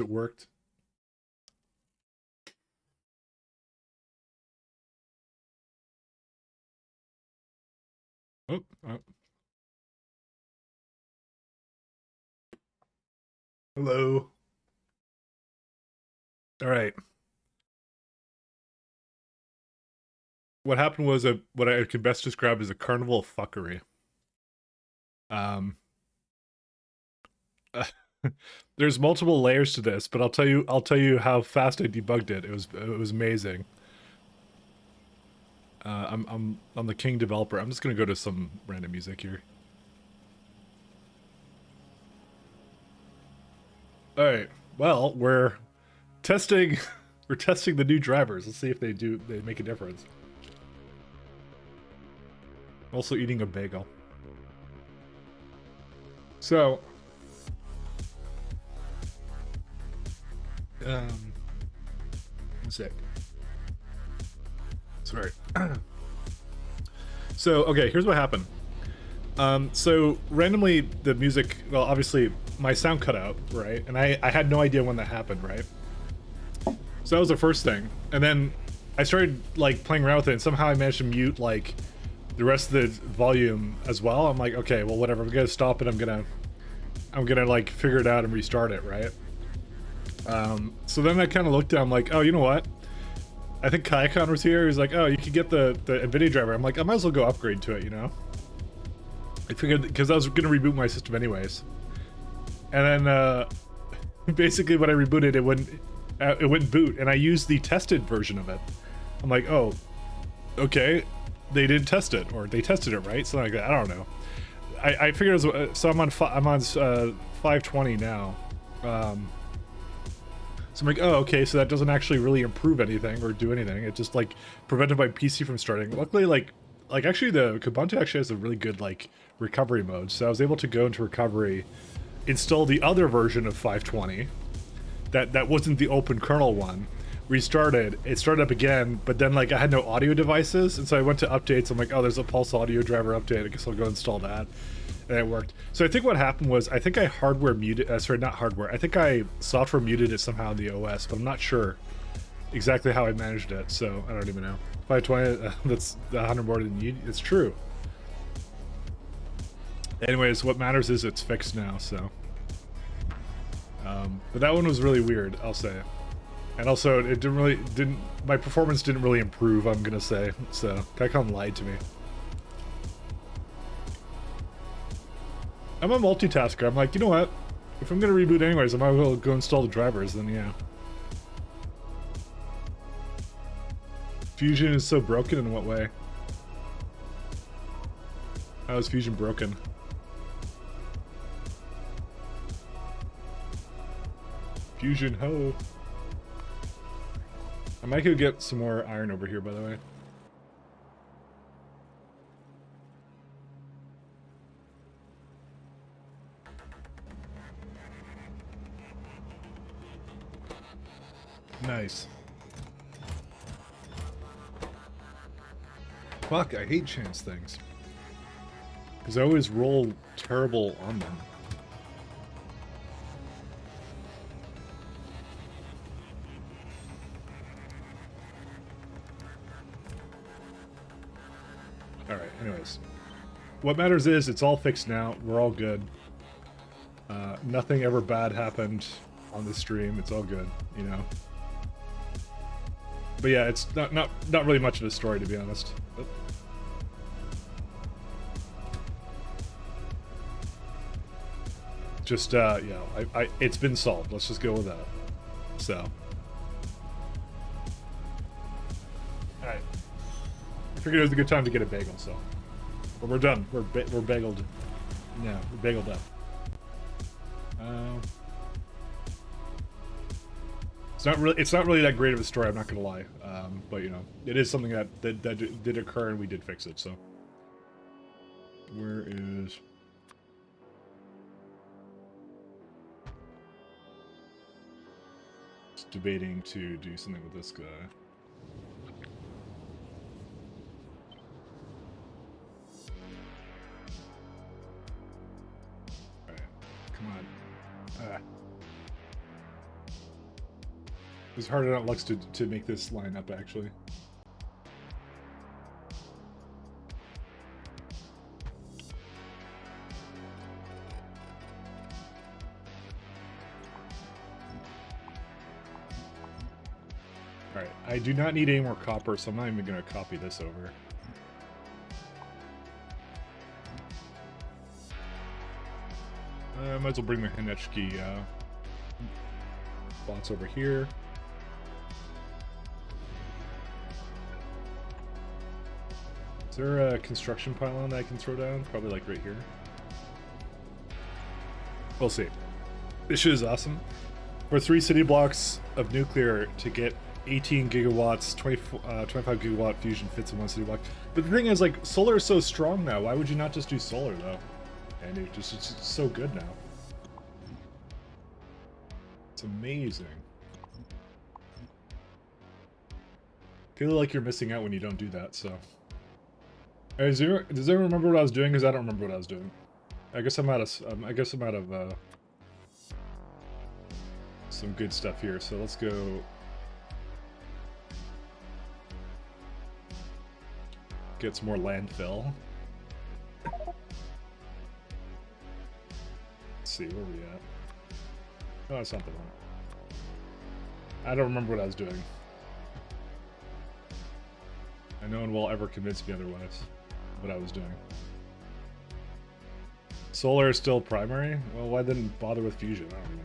It worked. Oh, oh. Hello. All right. What happened was what I could best describe as a carnival of fuckery. Um, there's multiple layers to this, but I'll tell you how fast I debugged it. It was amazing. I'm the king developer. I'm just gonna go to some random music here. All right. Well, we're testing we're testing the new drivers. Let's see if they make a difference. I'm also eating a bagel. So, um, one sec. Sorry. So, okay, here's what happened. So randomly the music, well, obviously my sound cut out, right? And I had no idea when that happened, right? So that was the first thing. And then I started like playing around with it and somehow I managed to mute like the rest of the volume as well. I'm like, okay, well, whatever. I'm gonna stop it. I'm gonna like figure it out and restart it, right? So then I kind of looked down, I'm like, oh, you know what? I think Kaikon was here. He's like, oh, you could get the NVIDIA driver. I'm like, I might as well go upgrade to it, you know? I figured, because I was gonna reboot my system anyways. And then, basically when I rebooted, it wouldn't boot, and I used the tested version of it. I'm like, oh, okay, they didn't test it, or they tested it, right? Something like that, I don't know. I figured it was, so I'm on 520 now. So I'm like, oh, okay, so that doesn't actually really improve anything or do anything. It just like prevented my PC from starting. Luckily, like actually the Kubuntu actually has a really good like recovery mode. So I was able to go into recovery, install the other version of 520 that wasn't the open kernel one, restarted, it started up again, but then like I had no audio devices, and so I went to updates. I'm like, oh, there's a Pulse audio driver update, I guess I'll go install that, and it worked. So I think what happened was, I think I hardware muted, sorry, not hardware, I think I software muted it somehow in the OS, but I'm not sure exactly how I managed it, so I don't even know. 520, that's 100 more than you need. It's true. Anyways, what matters is it's fixed now, so. But that one was really weird, I'll say. And also, it my performance didn't really improve, I'm gonna say. So, Kaikon lied to me. I'm a multitasker. I'm like, you know what? If I'm gonna reboot anyways, I might as well go install the drivers, then yeah. Fusion is so broken in what way? How is Fusion broken? Fusion ho! I might go get some more iron over here, by the way. Nice. Fuck, I hate chance things. Because I always roll terrible on them. Alright, anyways. What matters is, it's all fixed now. We're all good. Nothing ever bad happened on the stream. It's all good, you know? But yeah, it's not really much of a story, to be honest. But... just, yeah, it's been solved. Let's just go with that. So. Alright. I figured it was a good time to get a bagel, so. But we're done. We're bageled. Yeah, we're bageled up. It's not really that great of a story, I'm not gonna lie. But you know, it is something that did occur, and we did fix it, so. Where is... Just debating to do something with this guy. Alright, come on. It's harder than it looks to make this line up, actually. Alright, I do not need any more copper, so I'm not even going to copy this over. I might as well bring the Hinechki spots over here. Is there a construction pylon that I can throw down? Probably like right here. We'll see. This shit is awesome. For 3 city blocks of nuclear to get 18 gigawatts, 25 gigawatt fusion fits in 1 city block. But the thing is, like, solar is so strong now. Why would you not just do solar, though? And it's just so good now. It's amazing. Feel like you're missing out when you don't do that, so. Does anyone remember what I was doing? Because I don't remember what I was doing. I guess I'm out of some good stuff here. So let's go get some more landfill. Let's see, where are we at? Oh, that's not the one. I don't remember what I was doing. And no one will ever convince me otherwise what I was doing. Solar is still primary? Well, why didn't bother with fusion? I don't know.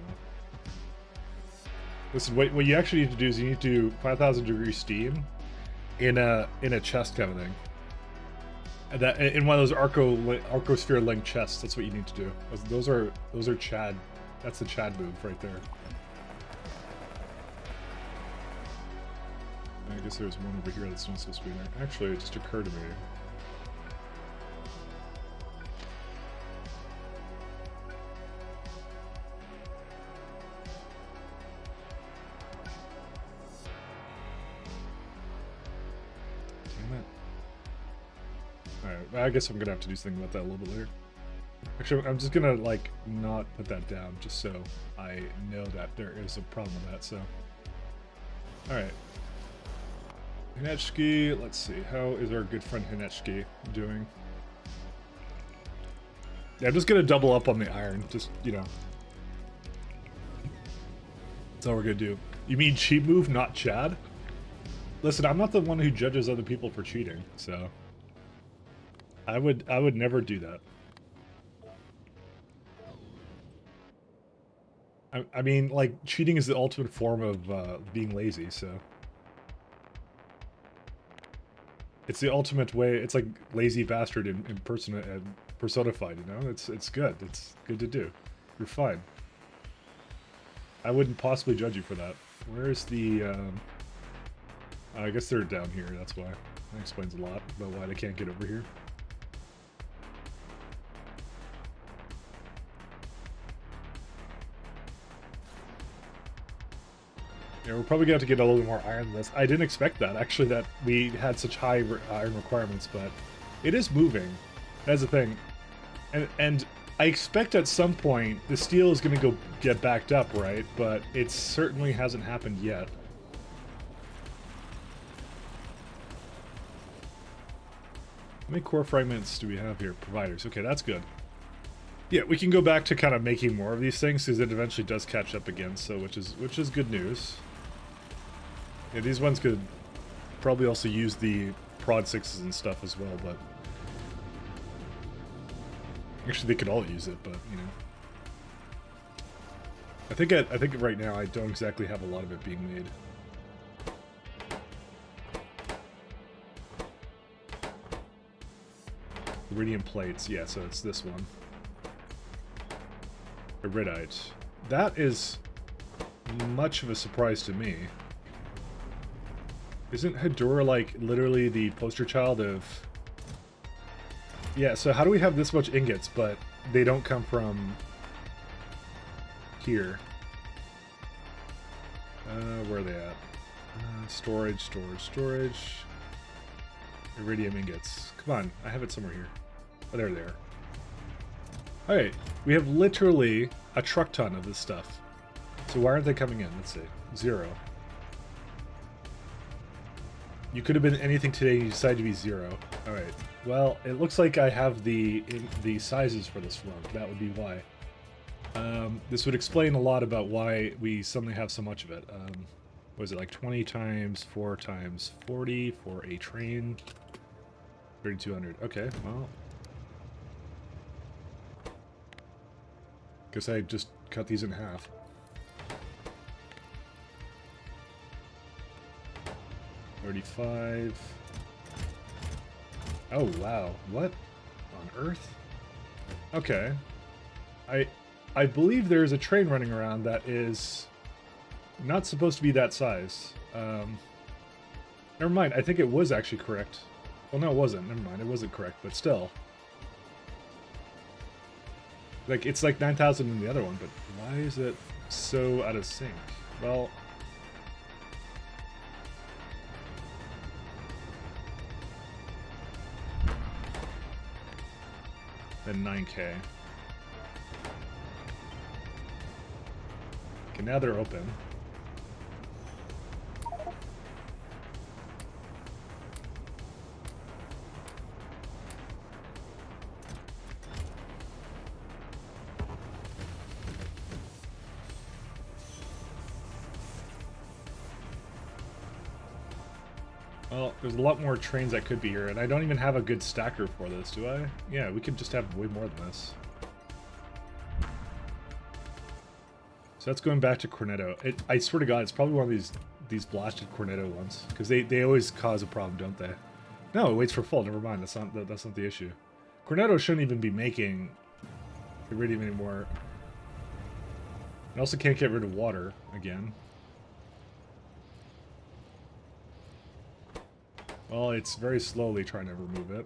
Listen, what you actually need to do is you need to do 5,000 degree steam in a chest kind of thing. And that in one of those arcosphere linked chests. That's what you need to do. Those are Chad. That's the Chad move right there. I guess there's one over here that's not supposed to be there. Actually, it just occurred to me. Damn it. Alright, I guess I'm gonna have to do something about that a little bit later. Actually, I'm just gonna, like, not put that down, just so I know that there is a problem with that, so. Alright. Hinechki, let's see, how is our good friend Hinechki doing? Yeah, I'm just gonna double up on the iron, just, you know. That's all we're gonna do. You mean cheat move, not Chad? Listen, I'm not the one who judges other people for cheating, so. I would never do that. I mean, like, cheating is the ultimate form of being lazy, so. It's the ultimate way. It's like lazy bastard in personified, you know? It's good. It's good to do. You're fine. I wouldn't possibly judge you for that. Where's the, I guess they're down here, that's why. That explains a lot about why they can't get over here. Yeah, we're probably going to have to get a little bit more iron than this. I didn't expect that, actually, that we had such high iron requirements, but it is moving. That's the thing. And I expect at some point the steel is going to go get backed up, right? But it certainly hasn't happened yet. How many core fragments do we have here? Providers. Okay, that's good. Yeah, we can go back to kind of making more of these things because it eventually does catch up again, so which is good news. Yeah, these ones could probably also use the prod 6s and stuff as well, but actually they could all use it, but you know. I think right now I don't exactly have a lot of it being made. Iridium plates, yeah, so it's this one. Iridite. That is much of a surprise to me. Isn't Hedora, like, literally the poster child of... Yeah, so how do we have this much ingots, but they don't come from here? Where are they at? Storage. Iridium ingots. Come on, I have it somewhere here. Oh, there they are. Alright, we have literally a truck ton of this stuff. So why aren't they coming in? Let's see. 0. You could have been anything today. You decided to be 0. All right. Well, it looks like I have the sizes for this run. That would be why. This would explain a lot about why we suddenly have so much of it. What is it, like 20 times 4 times 40 for a train? 3,200. Okay, well. Guess I just cut these in half. $35. Oh, wow. What on earth? Okay. I believe there is a train running around that is not supposed to be that size. Never mind. I think it was actually correct. Well, no, it wasn't. Never mind. It wasn't correct, but still. Like, it's like 9,000 in the other one, but why is it so out of sync? Well... then 9K. Okay, now they're open. Well, there's a lot more trains that could be here, and I don't even have a good stacker for this, do I? Yeah, we could just have way more than this. So that's going back to Cornetto. I swear to God, it's probably one of these blasted Cornetto ones, because they always cause a problem, don't they? No, it waits for full. Never mind. That's not the issue. Cornetto shouldn't even be making iridium anymore. I also can't get rid of water again. Well, it's very slowly trying to remove it.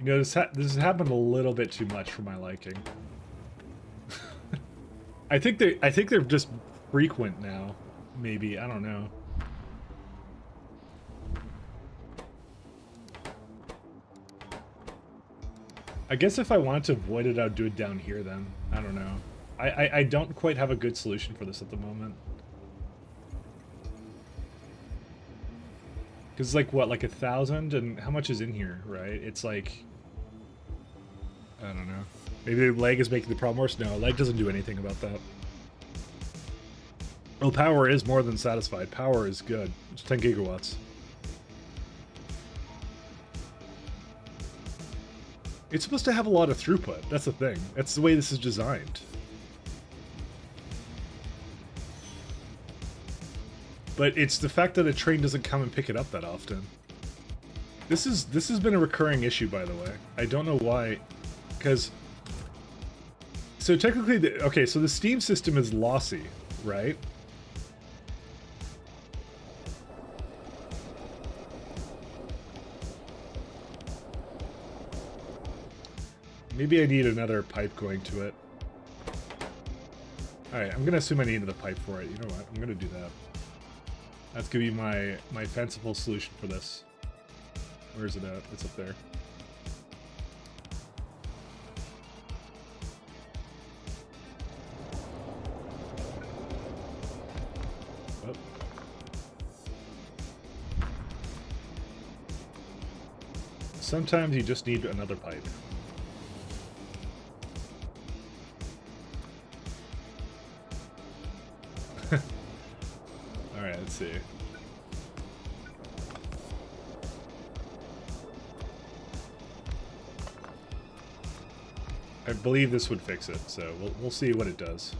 You know, this has happened a little bit too much for my liking. I think they're just frequent now. Maybe, I don't know. I guess if I wanted to avoid it, I'd do it down here then. I don't know. I don't quite have a good solution for this at the moment. Because it's like, what, like 1,000? And how much is in here, right? It's like... I don't know. Maybe the lag is making the problem worse? No, lag doesn't do anything about that. Oh, power is more than satisfied. Power is good. It's 10 gigawatts. It's supposed to have a lot of throughput. That's the thing. That's the way this is designed. But it's the fact that a train doesn't come and pick it up that often. This has been a recurring issue, by the way. I don't know why, because... So technically, okay, so the Steam system is lossy, right? Maybe I need another pipe going to it. Alright, I'm gonna assume I need another pipe for it. You know what? I'm gonna do that. That's gonna be my fanciful solution for this. Where is it at? It's up there. Oh. Sometimes you just need another pipe. Alright, let's see. I believe this would fix it, so we'll see what it does.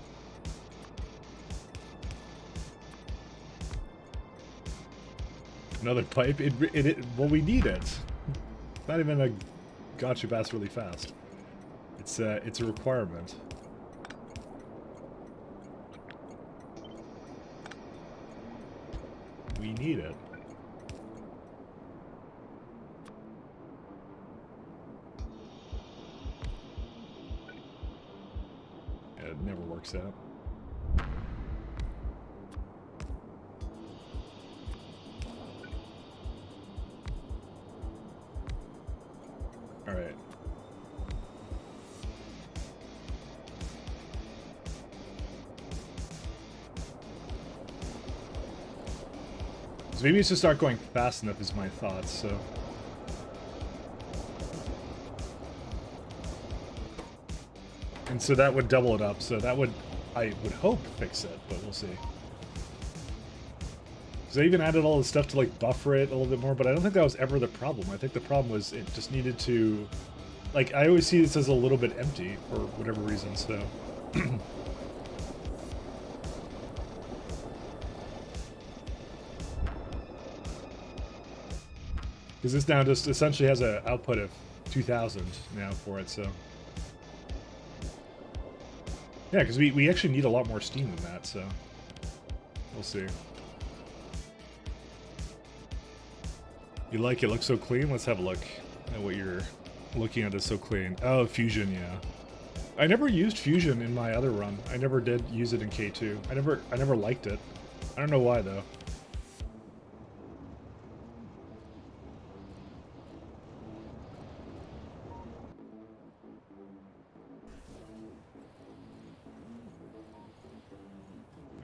Another pipe? Well, we need it. Not even a gotcha bass really fast. It's a requirement. We need it. Yeah, it never works out. All right. So maybe it's just not going fast enough is my thoughts, so... And so that would double it up, so that would, I would hope, fix it, but we'll see. Because I even added all this stuff to like buffer it a little bit more, but I don't think that was ever the problem. I think the problem was it just needed to... Like, I always see this as a little bit empty for whatever reason, so... Because this now just essentially has an output of 2,000 now for it, so... Yeah, because we actually need a lot more steam than that, so... We'll see. You like it looks so clean? Let's have a look at what you're looking at is so clean. Oh, Fusion, yeah. I never used Fusion in my other run. I never did use it in K2. I never liked it. I don't know why, though.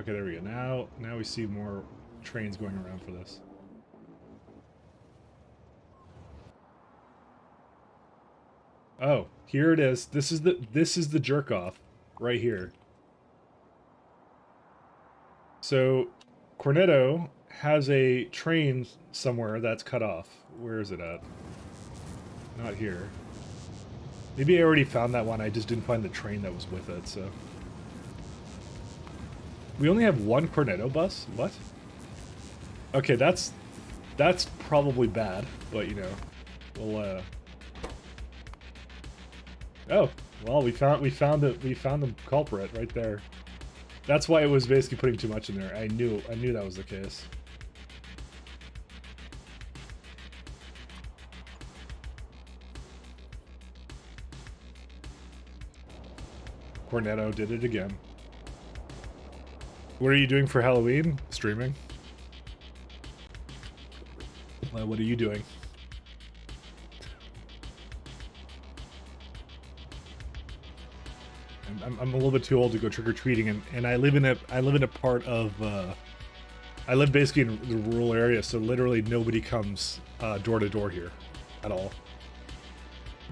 Okay, there we go. Now we see more trains going around for this. Oh, here it is. This is the jerk off right here. So Cornetto has a train somewhere that's cut off. Where is it at? Not here. Maybe I already found that one. I just didn't find the train that was with it, so. We only have one Cornetto bus? What? Okay, that's probably bad, but you know, we'll Oh, well, we found the culprit right there. That's why it was basically putting too much in there. I knew that was the case. Cornetto did it again. What are you doing for Halloween? Streaming. Well, what are you doing? I'm a little bit too old to go trick-or-treating, and I live in a part of I live basically in the rural area, so literally nobody comes door to door here at all.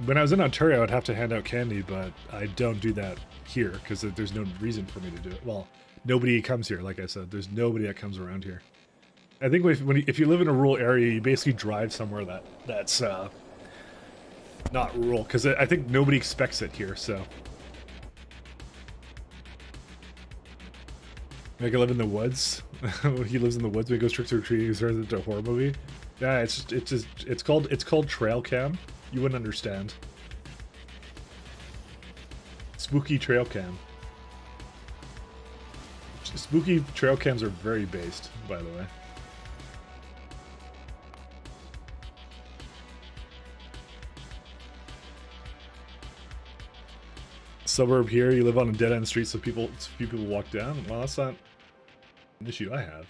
When I was in Ontario, I'd have to hand out candy, but I don't do that here because there's no reason for me to do it. Well, nobody comes here, like I said. There's nobody that comes around here. I think if you live in a rural area, you basically drive somewhere that's not rural, because I think nobody expects it here, so. Like I live in the woods. He lives in the woods when he goes trick-or-treating, he turns into a horror movie. Yeah, it's called trail cam. You wouldn't understand. Spooky trail cam. Spooky trail cams are very based, by the way. Suburb here, you live on a dead-end street, so few people walk down. Well, that's not an issue I have.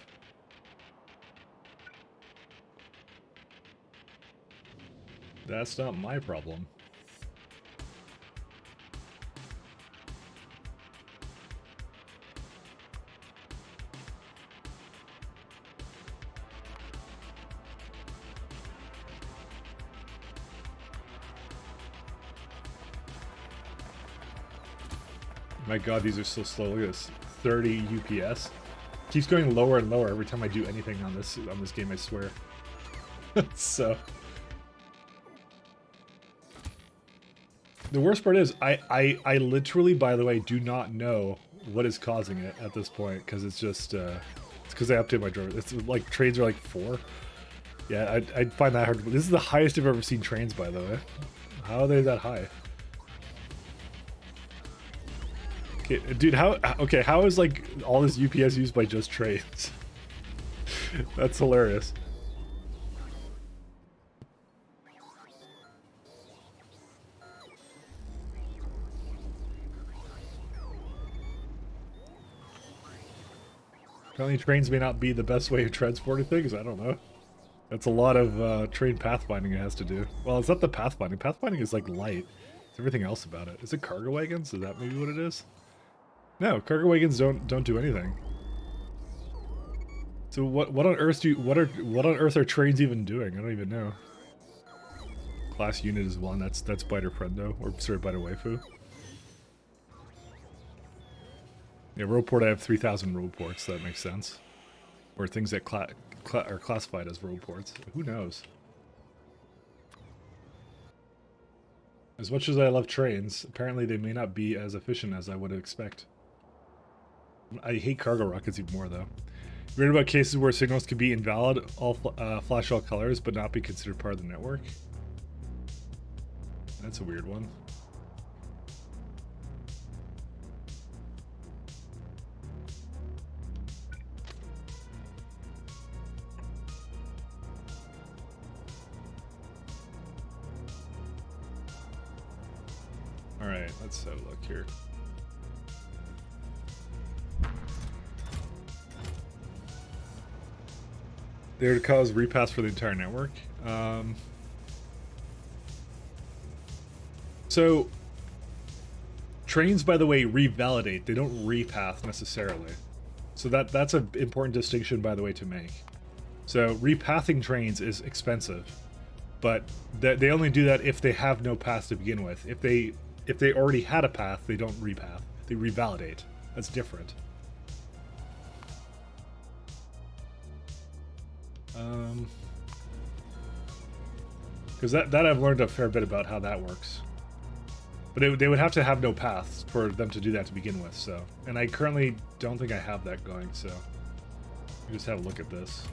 That's not my problem. My god, these are so slow. Look at this. 30 UPS. Keeps going lower and lower every time I do anything on this game, I swear. So the worst part is I literally, by the way, do not know what is causing it at this point, because it's just it's because I update my driver. It's like trains are like 4. Yeah, I'd find that hard. This is the highest I've ever seen trains, by the way. How are they that high? Okay, dude, how is like all this UPS used by just trains? That's hilarious. Apparently trains may not be the best way of transporting things, I don't know. That's a lot of train pathfinding it has to do. Well, it's not the pathfinding. Pathfinding is like light. It's everything else about it. Is it cargo wagons? Is that maybe what it is? No, cargo wagons don't do anything. So what on earth what on earth are trains even doing? I don't even know. Class unit is one. That's Biter Friendo, or sorry, Biter Waifu. Yeah, Roleport, I have 3,000 Roleports, so that makes sense. Or things that are classified as Roleports. Who knows? As much as I love trains, apparently they may not be as efficient as I would expect. I hate cargo rockets even more, though. You read about cases where signals could be invalid, flash all colors, but not be considered part of the network? That's a weird one. Alright, let's have a look here. They would cause repass for the entire network. So, trains, by the way, revalidate. They don't repath necessarily. So that's an important distinction, by the way, to make. So repathing trains is expensive, but they only do that if they have no path to begin with. If they already had a path, they don't repath. They revalidate. That's different. Because that I've learned a fair bit about how that works. But they would have to have no paths for them to do that to begin with, so. And I currently don't think I have that going, so. Just have a look at this.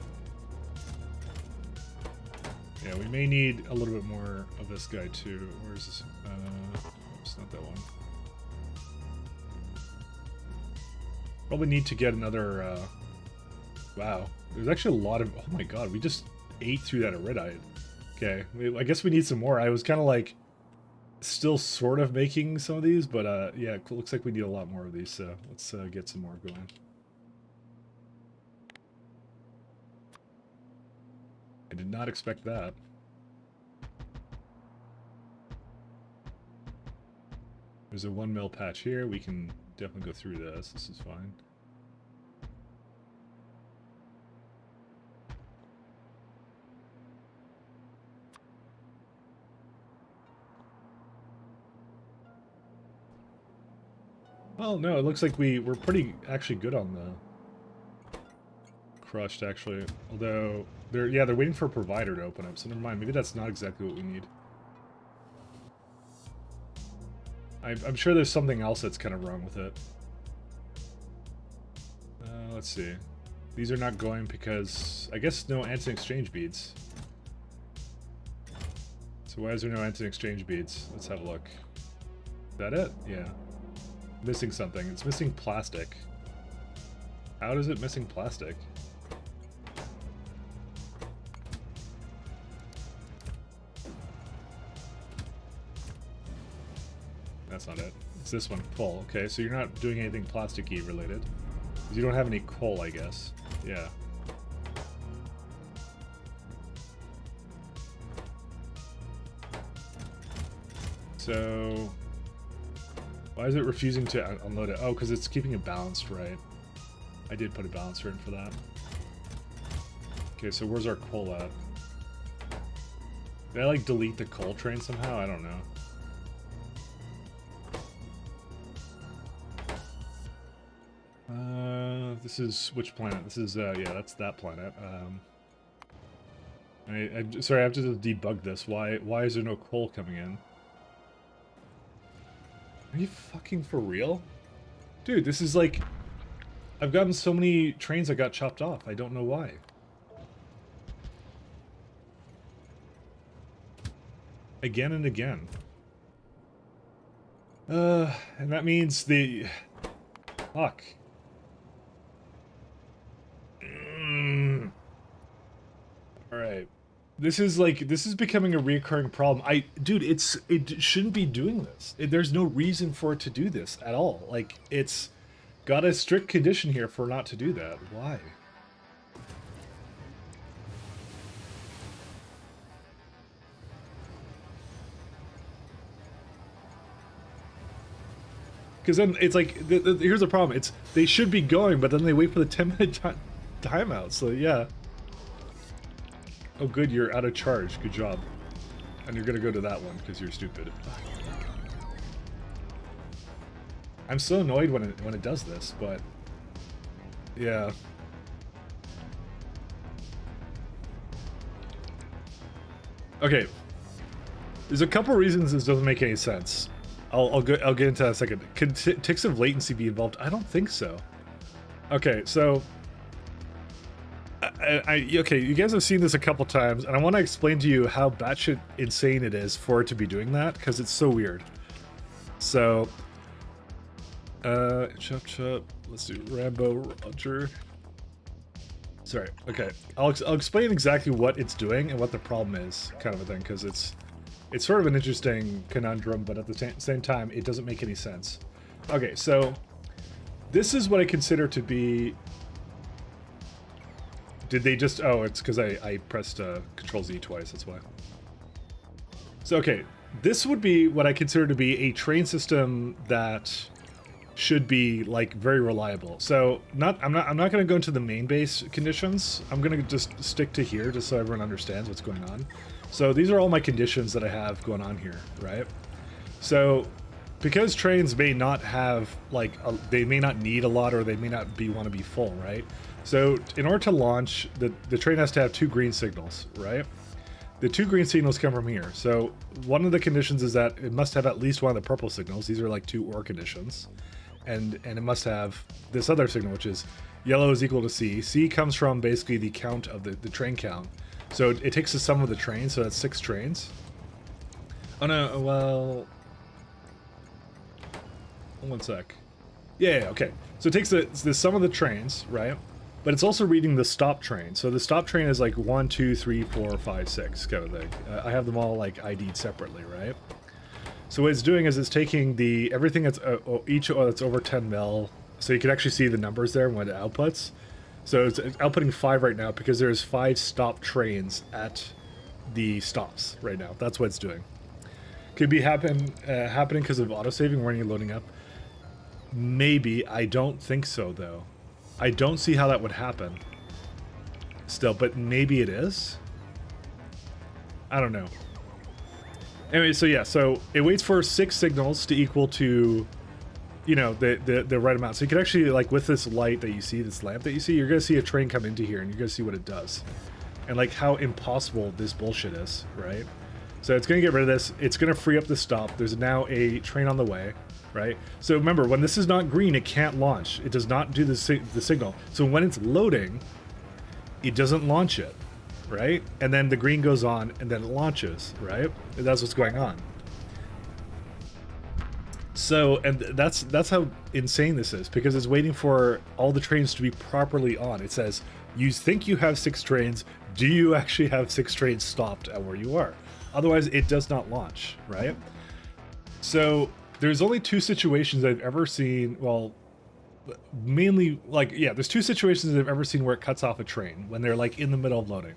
Yeah, we may need a little bit more of this guy too. Where is this? It's not that one. Probably need to get another, wow. There's actually a lot of, oh my god, we just ate through that Iridite. Okay, I guess we need some more. I was kind of like, still sort of making some of these, but yeah, it looks like we need a lot more of these, so let's get some more going. I did not expect that. There's a 1 mil patch here. We can definitely go through this. This is fine. Well, no, it looks like we're pretty actually good on the crushed, actually. Although they're waiting for a provider to open up, so never mind. Maybe that's not exactly what we need. I'm sure there's something else that's kind of wrong with it. Let's see. These are not going because I guess no anti exchange beads. So why is there no anti exchange beads? Let's have a look. Is that it? Yeah. Missing something. It's missing plastic. How is it missing plastic? That's not it. It's this one, coal. Okay, so you're not doing anything plasticky related. Because you don't have any coal, I guess. Yeah. So why is it refusing to unload it? Oh, because it's keeping it balanced, right? I did put a balancer in for that. Okay, so where's our coal at? Did I like delete the coal train somehow? I don't know. This is which planet? This is yeah, that's that planet. I'm sorry, I have to debug this. Why is there no coal coming in? Are you fucking for real? Dude, this is like, I've gotten so many trains that got chopped off. I don't know why. Again and again. And that means the... Fuck. Alright. This is becoming a reoccurring problem. Dude, it shouldn't be doing this. There's no reason for it to do this at all. Like, it's got a strict condition here for not to do that. Why? Because then it's like, here's the problem. They should be going, but then they wait for the 10-minute time. timeout, so yeah. Oh good, you're out of charge. Good job. And you're gonna go to that one because you're stupid. I'm so annoyed when it does this, but yeah. Okay. There's a couple reasons this doesn't make any sense. I'll get into that in a second. Could ticks of latency be involved? I don't think so. Okay, so okay, you guys have seen this a couple times, and I want to explain to you how batshit insane it is for it to be doing that, because it's so weird. So, chop. Let's do Rambo Roger. Sorry. Okay, I'll explain exactly what it's doing and what the problem is, kind of a thing, because it's sort of an interesting conundrum, but at the same time, it doesn't make any sense. Okay, so this is what I consider to be. Did they just... Oh, it's because I pressed Control Z twice, that's why. So, okay. This would be what I consider to be a train system that should be, like, very reliable. So, I'm not going to go into the main base conditions. I'm going to just stick to here, just so everyone understands what's going on. So, these are all my conditions that I have going on here, right? So, because trains may not have, like, they may not need a lot, or they may not want to be full, right? So in order to launch, the train has to have 2 green signals, right? The 2 green signals come from here. So one of the conditions is that it must have at least one of the purple signals. These are like 2 OR conditions. And it must have this other signal, which is yellow is equal to C. C comes from basically the count of the train count. So it takes the sum of the trains, so that's 6 trains. Oh no, well... One sec. Yeah, okay. So it takes the sum of the trains, right? But it's also reading the stop train. So the stop train is like 1, 2, 3, 4, 5, 6 kind of thing. I have them all like ID'd separately, right? So what it's doing is it's taking everything that's that's over 10 mil. So you can actually see the numbers there when it outputs. So it's outputting 5 right now because there's 5 stop trains at the stops right now. That's what it's doing. Could be happening because of autosaving when you're loading up. Maybe. I don't think so though. I don't see how that would happen still, but maybe it is. I don't know. Anyway, so yeah, so it waits for 6 signals to equal to, you know, the right amount. So you can actually, like, with this light that you see, this lamp that you see, you're going to see a train come into here, and you're going to see what it does. And, like, how impossible this bullshit is, right? So it's going to get rid of this. It's going to free up the stop. There's now a train on the way. Right? So remember, when this is not green, it can't launch. It does not do the signal. So when it's loading, it doesn't launch it, right? And then the green goes on, and then it launches, right? And that's what's going on. So, and that's how insane this is, because it's waiting for all the trains to be properly on. It says, you think you have 6 trains. Do you actually have 6 trains stopped at where you are? Otherwise, it does not launch, right? So there's only 2 situations I've ever seen, well, mainly, like, yeah, there's 2 situations I've ever seen where it cuts off a train, when they're, like, in the middle of loading.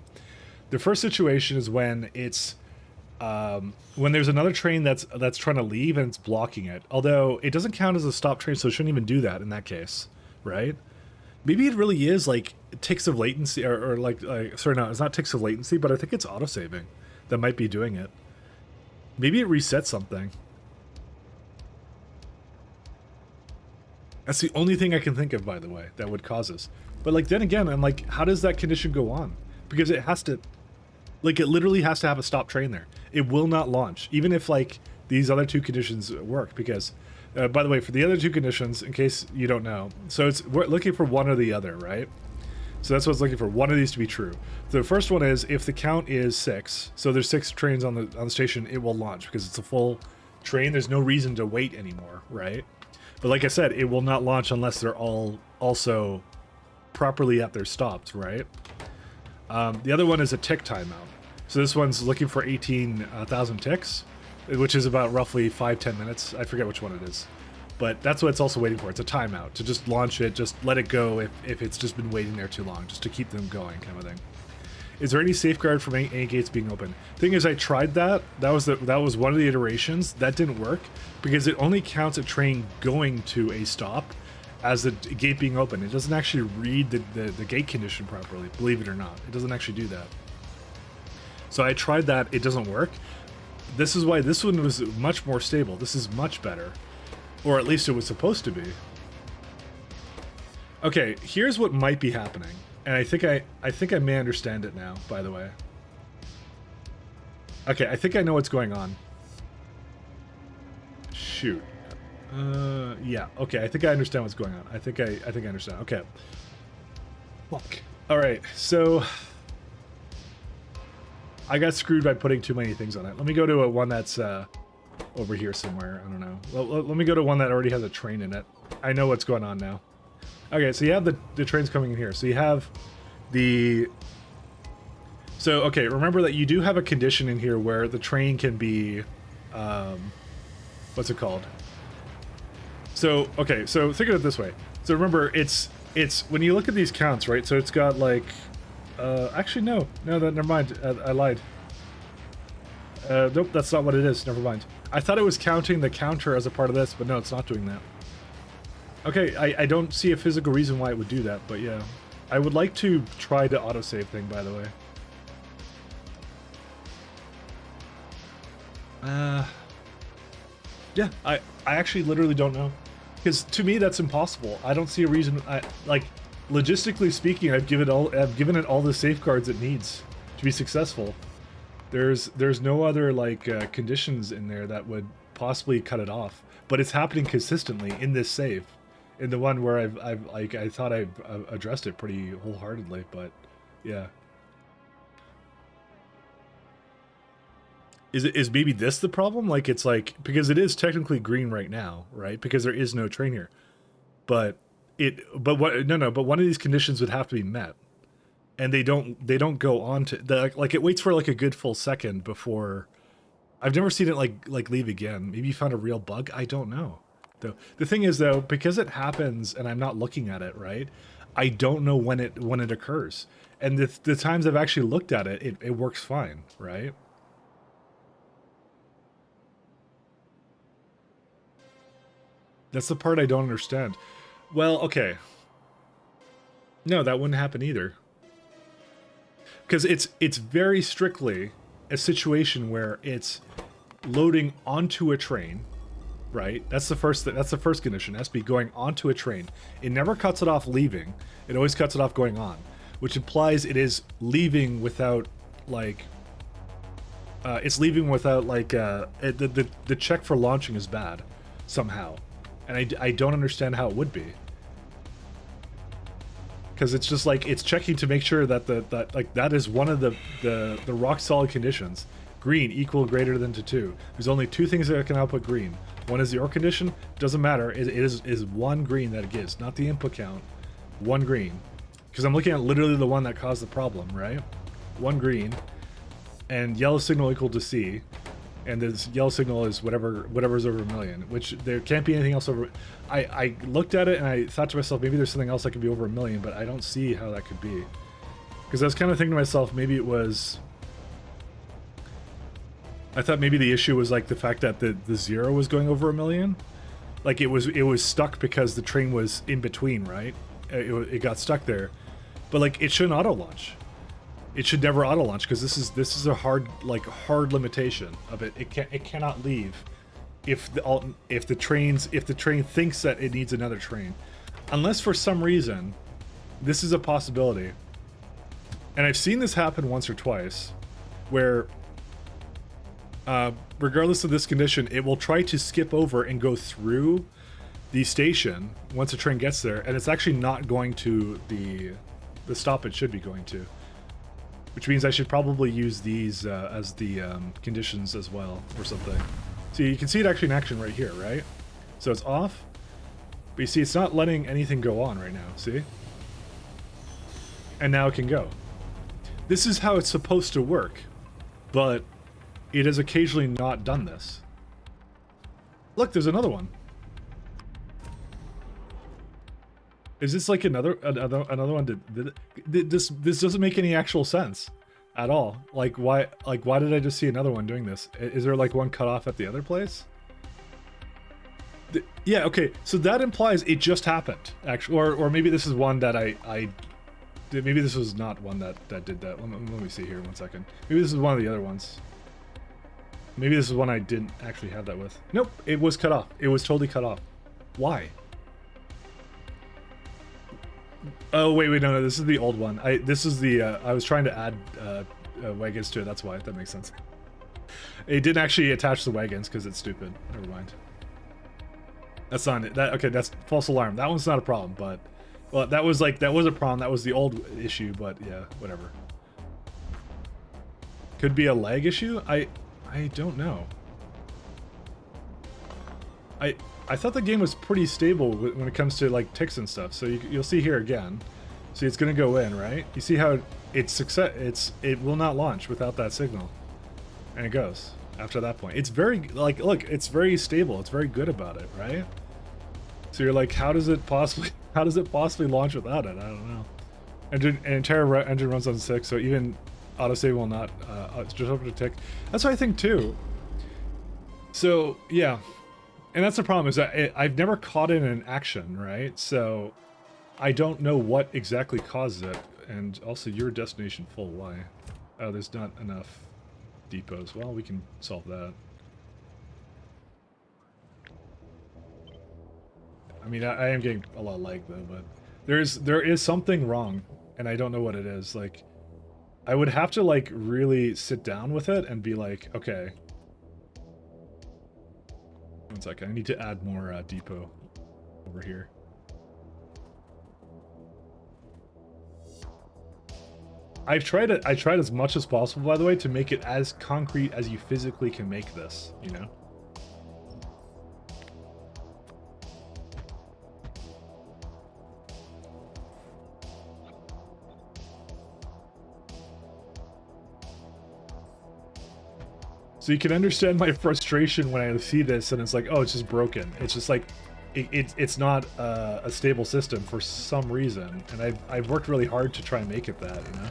The first situation is when it's, when there's another train that's trying to leave and it's blocking it. Although, it doesn't count as a stop train, so it shouldn't even do that in that case, right? Maybe it really is, like, ticks of latency, or like, sorry, no, it's not ticks of latency, but I think it's autosaving that might be doing it. Maybe it resets something. That's the only thing I can think of, by the way, that would cause this. But, like, then again, I'm like, how does that condition go on? Because it has to, like, it literally has to have a stop train there. It will not launch, even if, like, these other 2 conditions work. Because, by the way, for the other 2 conditions, in case you don't know, so we're looking for one or the other, right? So that's what it's looking for, one of these to be true. The first one is, if the count is 6, so there's 6 trains on the station, it will launch, because it's a full train. There's no reason to wait anymore, right? But like I said, it will not launch unless they're all also properly at their stops, right? The other one is a tick timeout. So this one's looking for 18,000 ticks, which is about roughly 5-10 minutes. I forget which one it is. But that's what it's also waiting for. It's a timeout, to just launch it, just let it go if it's just been waiting there too long, just to keep them going, kind of thing. Is there any safeguard from any gates being open? Thing is, I tried that. That was one of the iterations. That didn't work because it only counts a train going to a stop, as the gate being open. It doesn't actually read the gate condition properly, believe it or not. It doesn't actually do that. So I tried that, it doesn't work. This is why this one was much more stable. This is much better. Or at least it was supposed to be. Okay, here's what might be happening. And I think I may understand it now, by the way. Okay, I think I know what's going on. Shoot. Yeah. Okay, I think I understand what's going on. I think I understand. Okay. Fuck. All right. So I got screwed by putting too many things on it. Let me go to one that's over here somewhere. I don't know. Let me go to one that already has a train in it. I know what's going on now. Okay, so you have the trains coming in here. So you have the... So, okay, remember that you do have a condition in here where the train can be... what's it called? So, okay, so think of it this way. So remember, it's when you look at these counts, right? So it's got like... actually, no, never mind. I lied. Nope, that's not what it is. Never mind. I thought it was counting the counter as a part of this, but no, it's not doing that. Okay, I don't see a physical reason why it would do that, but yeah. I would like to try the autosave thing, by the way. Yeah, I actually literally don't know. Because to me, that's impossible. I don't see a reason. Like, logistically speaking, I've given it all the safeguards it needs to be successful. There's no other like conditions in there that would possibly cut it off. But it's happening consistently in this save, in the one where I thought I've addressed it pretty wholeheartedly. But yeah, is maybe this the problem? Like it's like because it is technically green right now, right? Because there is no train here, but one of these conditions would have to be met. And they don't go on to like it waits for like a good full second before. I've never seen it like leave again. Maybe you found a real bug. I don't know. Though the thing is though, because it happens and I'm not looking at it, right? I don't know when it occurs. And the times I've actually looked at it, it works fine, right? That's the part I don't understand. Well, okay. No, that wouldn't happen either. Because it's very strictly a situation where it's loading onto a train, right? That's the first condition. It has to be going onto a train. It never cuts it off leaving. It always cuts it off going on, which implies it is leaving without like the check for launching is bad somehow, and I don't understand how it would be. Because it's just like it's checking to make sure that that is one of the rock solid conditions. Green equal greater than to 2. There's only 2 things that can output green. One is the OR condition. Doesn't matter. It is 1 green that it gives, not the input count. 1 green. Because I'm looking at literally the one that caused the problem, right? 1 green, and yellow signal equal to C, and this yellow signal is whatever's over 1 million, which there can't be anything else over. I looked at it and I thought to myself, maybe there's something else that could be over 1 million, but I don't see how that could be. Because I was kind of thinking to myself, maybe it was... I thought maybe the issue was like the fact that the 0 was going over 1 million. Like it was stuck because the train was in between, right? It got stuck there. But like it shouldn't auto launch. It should never auto launch because this is a hard limitation of it. It cannot leave if the train thinks that it needs another train, unless for some reason this is a possibility. And I've seen this happen once or twice, where regardless of this condition, it will try to skip over and go through the station once a train gets there, and it's actually not going to the stop it should be going to. Which means I should probably use these as the conditions as well, or something. So you can see it actually in action right here, right? So it's off, but you see it's not letting anything go on right now, see? And now it can go. This is how it's supposed to work, but it has occasionally not done this. Look, there's another one. Is this like another one? This doesn't make any actual sense at all. Like why did I just see another one doing this? Is there like one cut off at the other place? Yeah, okay, so that implies it just happened, actually, or maybe this is one that I did. Maybe this was not one that did that. Let me see here 1 second. Maybe this is one of the other ones. Maybe this is one I didn't actually have that with. Nope, it was cut off. It was totally cut off. Why? Oh wait, no, this is the old one. This is the I was trying to add wagons to it. That's why. That makes sense. It didn't actually attach the wagons because it's stupid. Never mind. That's not it. Okay, that's false alarm. That one's not a problem, but well, that was a problem. That was the old issue, but yeah, whatever. Could be a lag issue. I don't know. I thought the game was pretty stable when it comes to like ticks and stuff. So you'll see here again. See, it's gonna go in, right? You see how it will not launch without that signal, and it goes after that point. It's very look, it's very stable. It's very good about it, right? So you're like, how does it possibly launch without it? I don't know. Entire engine runs on 6, so even autosave will not just open a tick. That's what I think too. So yeah, and that's the problem, is that I've never caught it in action, right? So I don't know what exactly causes it. And also, your destination full. Why? Oh, there's not enough depots. Well, we can solve that. I mean, I am getting a lot of lag though, but there is something wrong, and I don't know what it is. Like, I would have to like really sit down with it and be like, okay, 1 second, I need to add more depot over here. I tried as much as possible, by the way, to make it as concrete as you physically can make this, you know? So you can understand my frustration when I see this and it's like, oh, it's just broken. It's just like, it's not a stable system for some reason. And I've worked really hard to try and make it that, you know?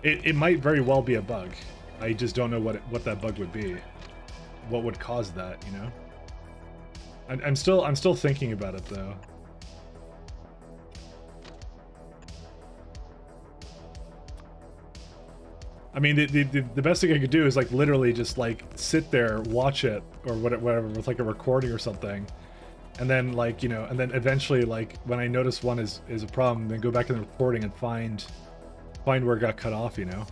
It might very well be a bug. I just don't know what that bug would be. What would cause that, you know? I'm still thinking about it though. I mean, the best thing I could do is like literally just like sit there, watch it, or whatever, with like a recording or something, and then like, you know, and then eventually like when I notice one is a problem, then go back in the recording and find where it got cut off, you know.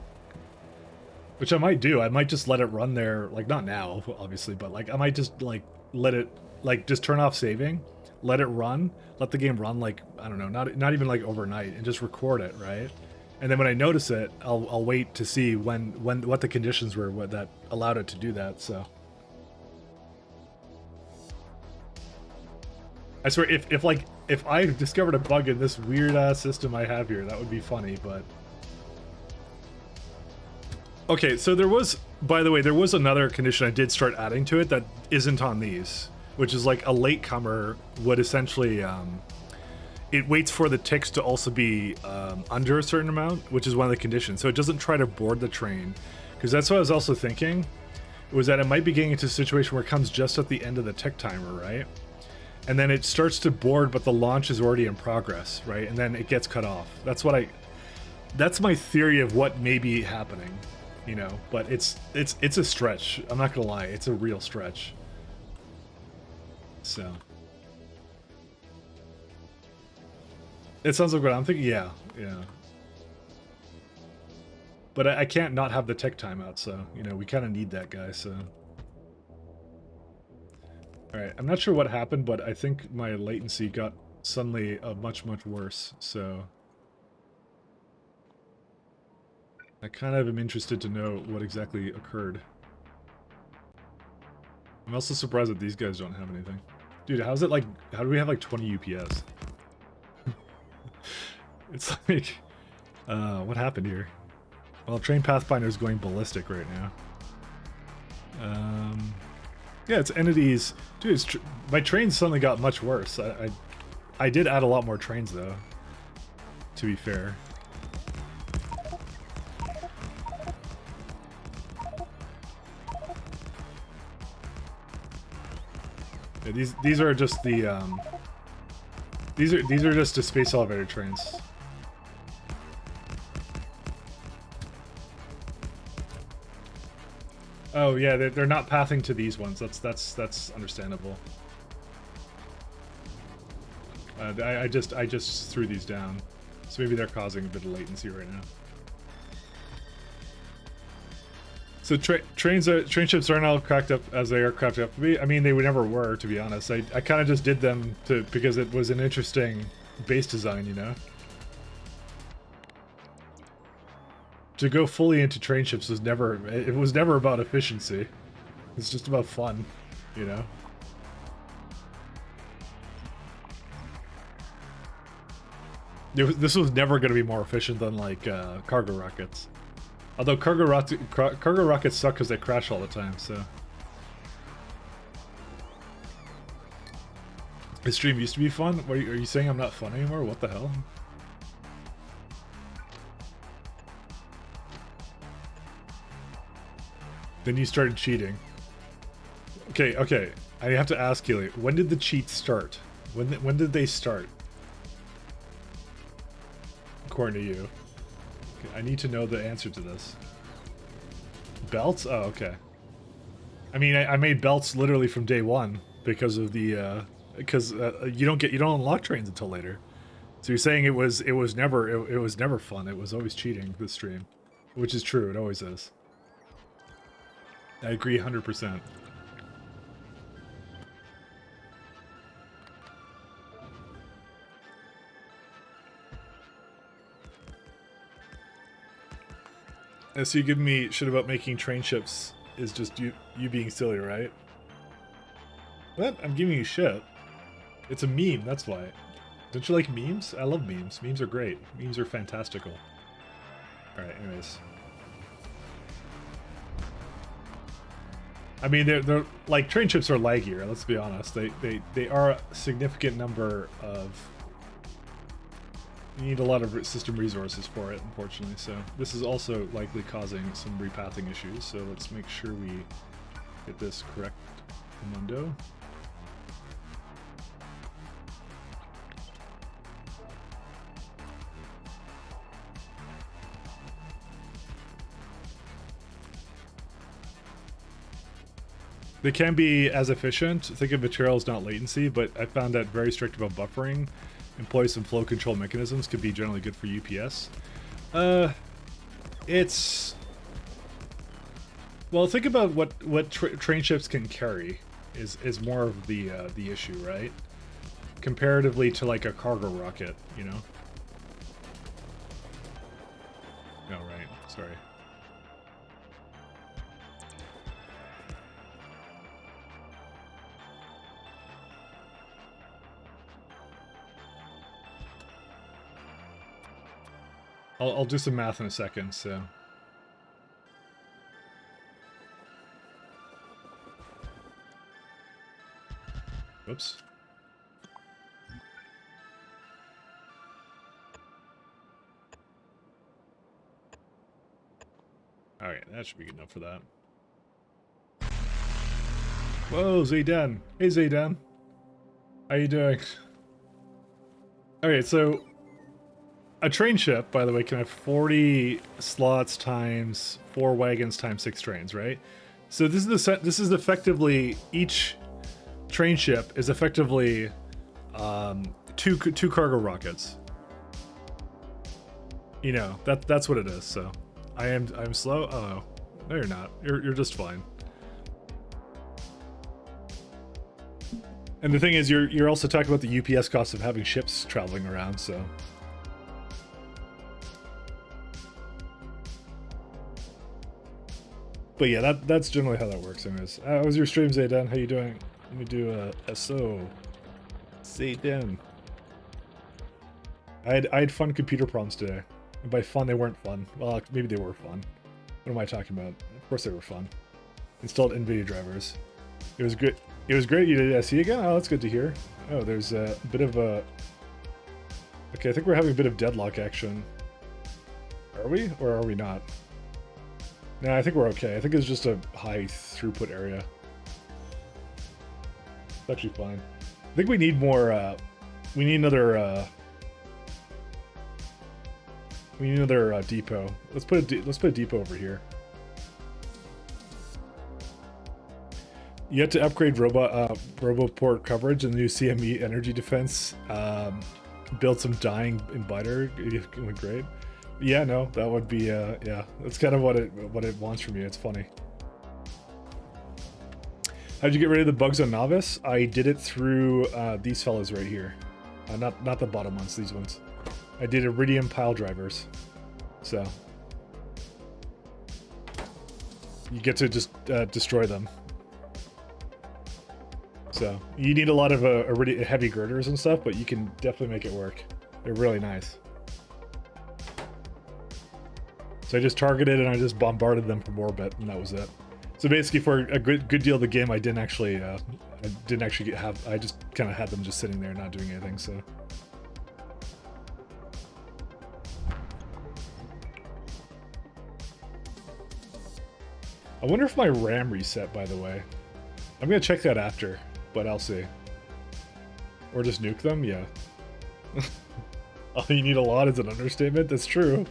Which I might do. I might just let it run there, like not now, obviously, but like I might just like let it like just turn off saving, let it run, let the game run like, I don't know, not even like overnight, and just record it, right? And then when I notice it, I'll wait to see what the conditions were that allowed it to do that. So I swear, if I discovered a bug in this weird ass system I have here, that would be funny. But okay, so by the way, there was another condition I did start adding to it that isn't on these, which is like a latecomer would essentially it waits for the ticks to also be under a certain amount, which is one of the conditions. So it doesn't try to board the train, because that's what I was also thinking, was that it might be getting into a situation where it comes just at the end of the tick timer, right? And then it starts to board, but the launch is already in progress, right? And then it gets cut off. That's my theory of what may be happening, you know? But it's a stretch. I'm not gonna lie, it's a real stretch. So it sounds like what I'm thinking. Yeah. But I can't not have the tick timeout, so, you know, we kind of need that guy, so. Alright, I'm not sure what happened, but I think my latency got suddenly much, much worse, so. I kind of am interested to know what exactly occurred. I'm also surprised that these guys don't have anything. Dude, how do we have like 20 UPS? It's like, what happened here? Well, Train Pathfinder is going ballistic right now. Yeah, it's entities. Dude, my trains suddenly got much worse. I did add a lot more trains though, to be fair. Yeah, these are just the these are just the space elevator trains. Oh yeah, they're not pathing to these ones. That's understandable. I just threw these down, so maybe they're causing a bit of latency right now. So train ships aren't all cracked up as they are cracked up to be. I mean, they never were, to be honest. I kind of just did them because it was an interesting base design, you know. To go fully into train ships was never about efficiency. It's just about fun, you know. This was never going to be more efficient than like cargo rockets. Although cargo rockets suck because they crash all the time. So this stream used to be fun. Are you saying I'm not fun anymore? What the hell? Then you started cheating. Okay. I have to ask you, when did the cheats start? When did they start? According to you. Okay, I need to know the answer to this. Belts? Oh, okay. I mean, I made belts literally from day one because of the you don't unlock trains until later. So you're saying it was never fun. It was always cheating, this stream, which is true. It always is. I agree 100%. So you give me shit about making train ships is just you being silly, right? What? I'm giving you shit. It's a meme, that's why. Don't you like memes? I love memes. Memes are great. Memes are fantastical. Alright, anyways. I mean, they're like, train ships are laggier, let's be honest. They are a significant number of... You need a lot of system resources for it, unfortunately, so this is also likely causing some repathing issues, so let's make sure we get this correct, mundo. They can be as efficient. Think of materials, not latency, but I found that very strict about buffering. Employ some flow control mechanisms could be generally good for UPS. It's... Well, think about what train ships can carry is more of the issue, right? Comparatively to like a cargo rocket, you know? No, right. Sorry. I'll do some math in a second, so... Whoops. Alright, that should be good enough for that. Whoa, Zaydan. Hey, Zaydan. How you doing? Okay, so... A train ship, by the way, can have 40 slots times 4 wagons times 6 trains, right? So this is effectively, each train ship is effectively two cargo rockets. You know, that's what it is. So I'm slow. Oh no, you're not. You're just fine. And the thing is, you're also talking about the UPS cost of having ships traveling around, so. But yeah, that's generally how that works. Anyways, how was your stream, Zaydan? How you doing? Let me do a SO. Zaydan. I had fun computer problems today. And by fun, they weren't fun. Well, maybe they were fun. What am I talking about? Of course they were fun. Installed NVIDIA drivers. It was good. It was great. You did SE again? Oh, that's good to hear. Oh, there's a bit of a... Okay, I think we're having a bit of deadlock action. Are we? Or are we not? No, I think we're okay. I think it's just a high throughput area. It's actually fine. I think we need more, we need another depot. Let's put a depot over here. You have to upgrade Roboport coverage and the new CME energy defense. Build some dying embiter. Great. Yeah, no, that would be yeah. That's kind of what it wants from you. It's funny. How'd you get rid of the bugs on Novice? I did it through these fellas right here. Not the bottom ones, these ones. I did Iridium pile drivers. So you get to just destroy them. So you need a lot of heavy girders and stuff, but you can definitely make it work. They're really nice. So I just targeted and I just bombarded them from orbit, and that was it. So basically, for a good deal of the game, I didn't actually have. I just kind of had them just sitting there, not doing anything. So. I wonder if my RAM reset, by the way. I'm gonna check that after, but I'll see. Or just nuke them, yeah. Oh, you need a lot is an understatement. That's true.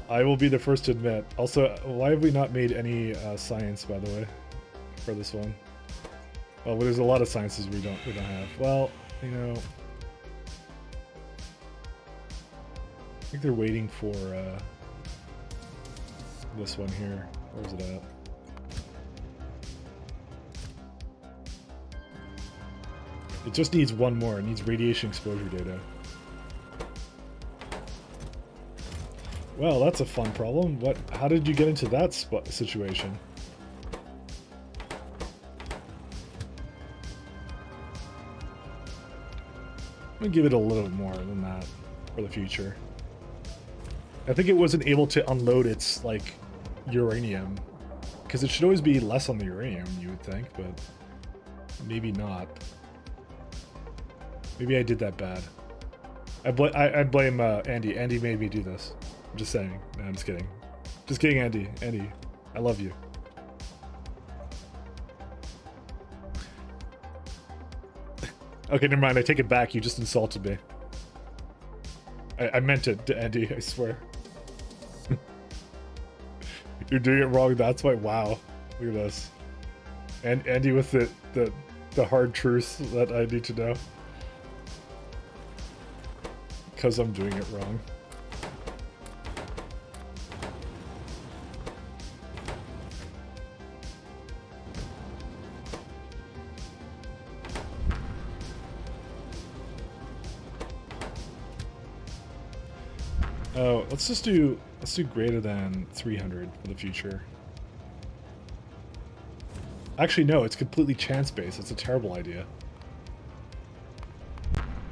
I will be the first to admit. Also, why have we not made any science, by the way, for this one? Well, there's a lot of sciences we don't have. Well, you know, I think they're waiting for this one here. Where's it at? It just needs one more. It needs radiation exposure data. Well, that's a fun problem. How did you get into that situation? I'm gonna give it a little bit more than that for the future. I think it wasn't able to unload its, like, uranium. Because it should always be less on the uranium, you would think, but maybe not. Maybe I did that bad. I blame Andy. Andy made me do this. I'm just saying. No, I'm just kidding. Just kidding, Andy. Andy, I love you. Okay, never mind. I take it back. You just insulted me. I meant it, Andy. I swear. You're doing it wrong. That's why. Wow. Look at this. And Andy with the hard truths that I need to know. Because I'm doing it wrong. Oh, let's do greater than 300 for the future. Actually, no, it's completely chance-based. It's a terrible idea.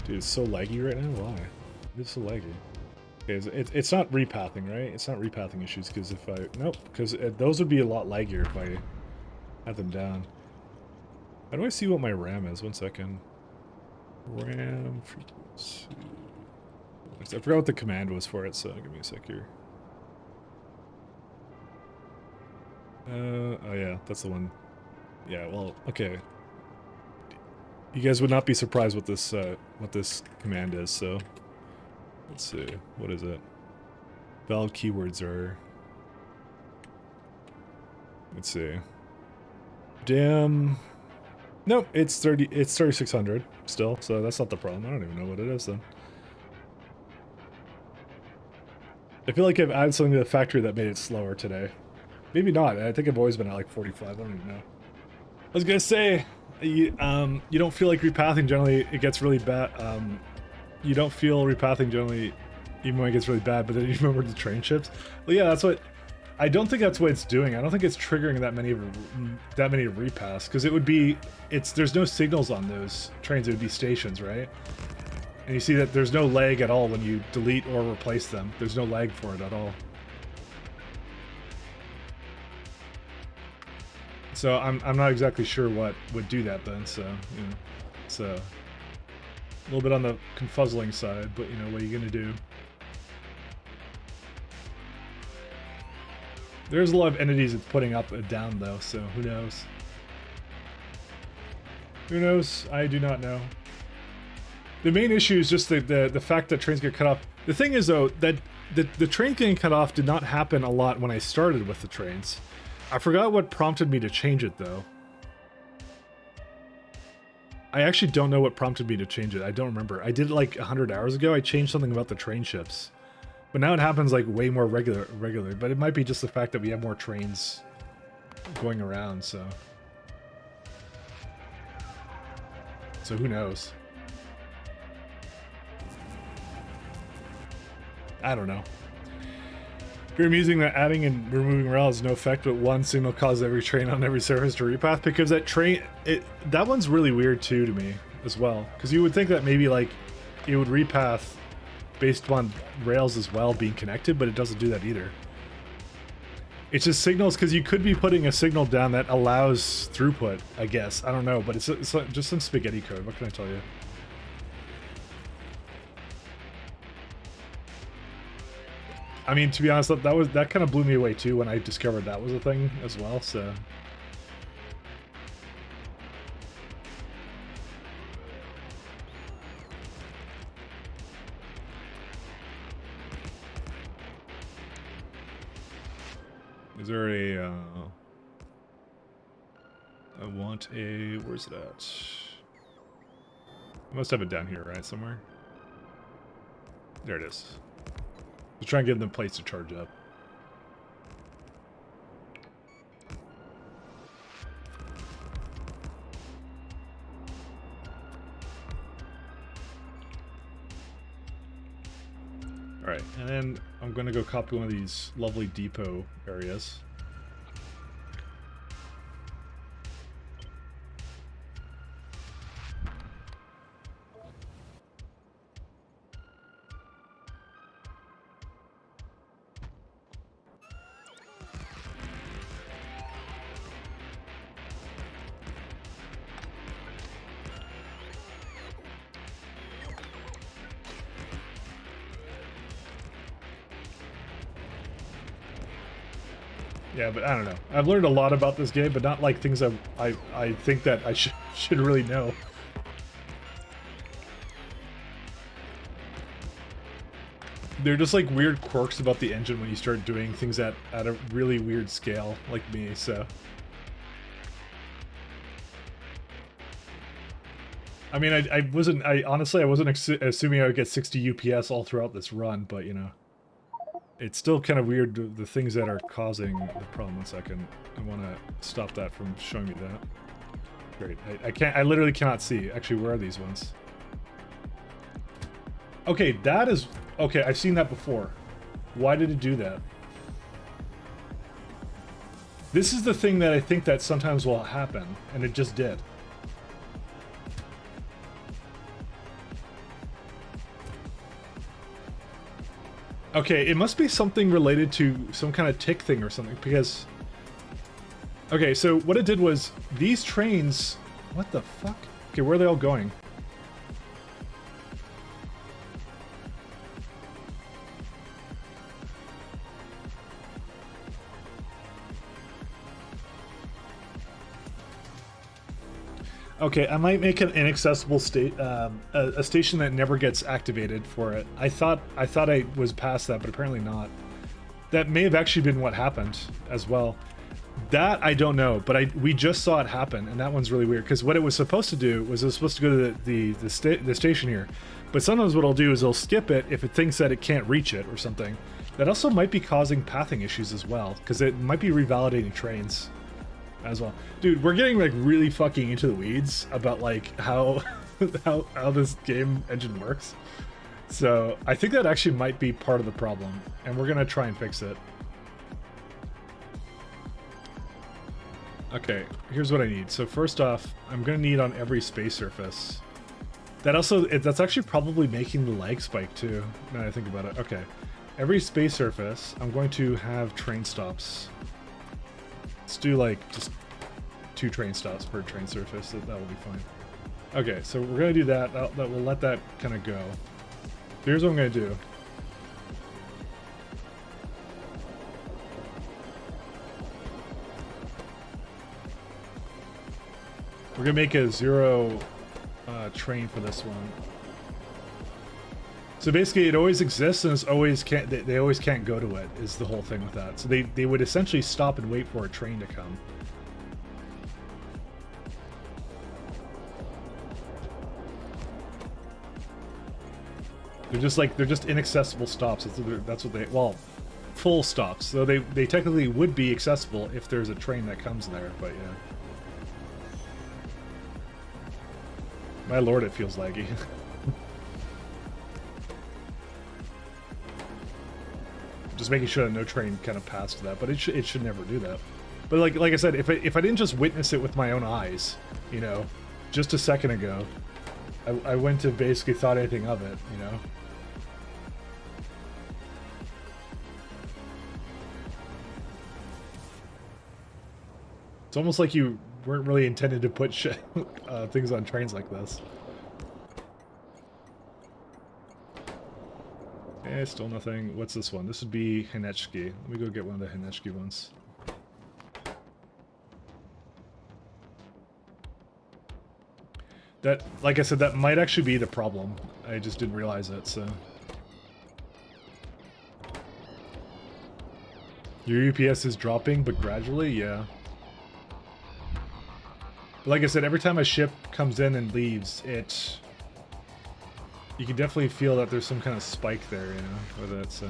Dude, it's so laggy right now. Why? It's so laggy. Okay, it's not repathing, right? It's not repathing issues, because if I... Nope, because those would be a lot laggier if I had them down. How do I see what my RAM is? 1 second. RAM frequency... I forgot what the command was for it, so give me a sec here. Oh yeah, that's the one. Yeah, well, okay. You guys would not be surprised what this command is, so... Let's see, what is it? Valid keywords are... Let's see. Damn... Nope, it's 3600 still, so that's not the problem. I don't even know what it is then. I feel like I've added something to the factory that made it slower today. Maybe not. I think I've always been at like 45. I don't even know. I was gonna say, you don't feel like repathing generally. It gets really bad. You don't feel repathing generally, even when it gets really bad. But then you remember the train ships. Well, yeah, that's what. I don't think that's what it's doing. I don't think it's triggering that many repaths, because it would be. There's no signals on those trains. It would be stations, right? And you see that there's no lag at all when you delete or replace them. There's no lag for it at all. So I'm not exactly sure what would do that then. So, you know, it's a little bit on the confuzzling side, but you know, what are you gonna do? There's a lot of entities it's putting up and down though, so who knows? Who knows? I do not know. The main issue is just the fact that trains get cut off. The thing is, though, that the train getting cut off did not happen a lot when I started with the trains. I forgot what prompted me to change it, though. I actually don't know what prompted me to change it. I don't remember. I did it like 100 hours ago. I changed something about the train ships. But now it happens like way more regular. But it might be just the fact that we have more trains going around, so... So who knows? I don't know. Very amusing that adding and removing rail has no effect, but one signal causes every train on every surface to repath, because that train, that one's really weird too to me as well. Because you would think that maybe like it would repath based on rails as well being connected, but it doesn't do that either. It's just signals, because you could be putting a signal down that allows throughput, I guess. I don't know, but it's just some spaghetti code. What can I tell you? I mean, to be honest, that kind of blew me away too when I discovered that was a thing as well, so... Is there a, I want a... Where's it at? I must have it down here, right? Somewhere? There it is. Just try and give them a place to charge up. Alright, and then I'm going to go copy one of these lovely depot areas. Yeah, but I don't know. I've learned a lot about this game, but not like things I think that I should really know. They're just like weird quirks about the engine when you start doing things at a really weird scale, like me, so. I mean, honestly, I wasn't assuming I would get 60 UPS all throughout this run, but you know. It's still kind of weird, the things that are causing the problem. 1 second. I want to stop that from showing me that. Great. I literally cannot see. Actually, where are these ones? Okay, that is... Okay, I've seen that before. Why did it do that? This is the thing that I think that sometimes will happen, and it just did. Okay, it must be something related to some kind of tick thing or something, because... Okay, so what it did was, these trains... What the fuck? Okay, where are they all going? Okay, I might make an inaccessible state, a station that never gets activated for it. I thought I was past that, but apparently not. That may have actually been what happened as well. That I don't know, but we just saw it happen, and that one's really weird, because what it was supposed to do was it was supposed to go to the station here, but sometimes what it'll do is it'll skip it if it thinks that it can't reach it or something. That also might be causing pathing issues as well, because it might be revalidating trains as well. Dude, we're getting like really fucking into the weeds about like how how this game engine works. So I think that actually might be part of the problem, and we're gonna try and fix it. Okay, here's what I need. So first off, I'm gonna need on every space surface. That also, that's actually probably making the lag spike too, now that I think about it. Okay, every space surface, I'm going to have train stops. Let's do like just 2 train stops per train surface. That will be fine. Okay, so we're gonna do that. That we'll let that kind of go. Here's what I'm gonna do. We're gonna make a 0 train for this one. So basically, it always exists, and it's always can't. They always can't go to it. Is the whole thing with that. So they would essentially stop and wait for a train to come. They're just inaccessible stops. That's what they, well, full stops. So they technically would be accessible if there's a train that comes there. But yeah. My lord, it feels laggy. Just making sure that no train kind of passed that, but it should never do that. But like I said, if I didn't just witness it with my own eyes, you know, just a second ago, I wouldn't have basically thought anything of it, you know. It's almost like you weren't really intended to put things on trains like this. Eh, still nothing. What's this one? This would be Hinechki. Let me go get one of the Hinechki ones. That, like I said, that might actually be the problem. I just didn't realize it, so. Your UPS is dropping, but gradually, yeah. But like I said, every time a ship comes in and leaves, you can definitely feel that there's some kind of spike there, you know, whether it's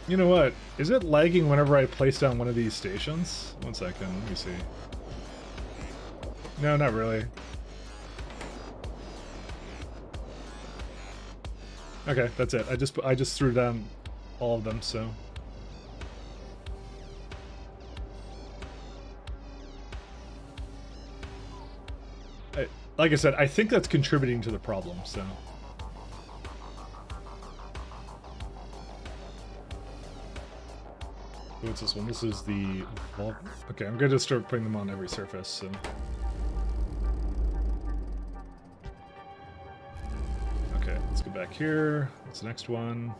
You know what? Is it lagging whenever I place down one of these stations? One second, let me see. No, not really. Okay, that's it. I just threw down all of them, so. Like I said, I think that's contributing to the problem, so. What's this one? This is the... Well, okay, I'm going to start putting them on every surface, so. Okay, let's go back here. What's the next one?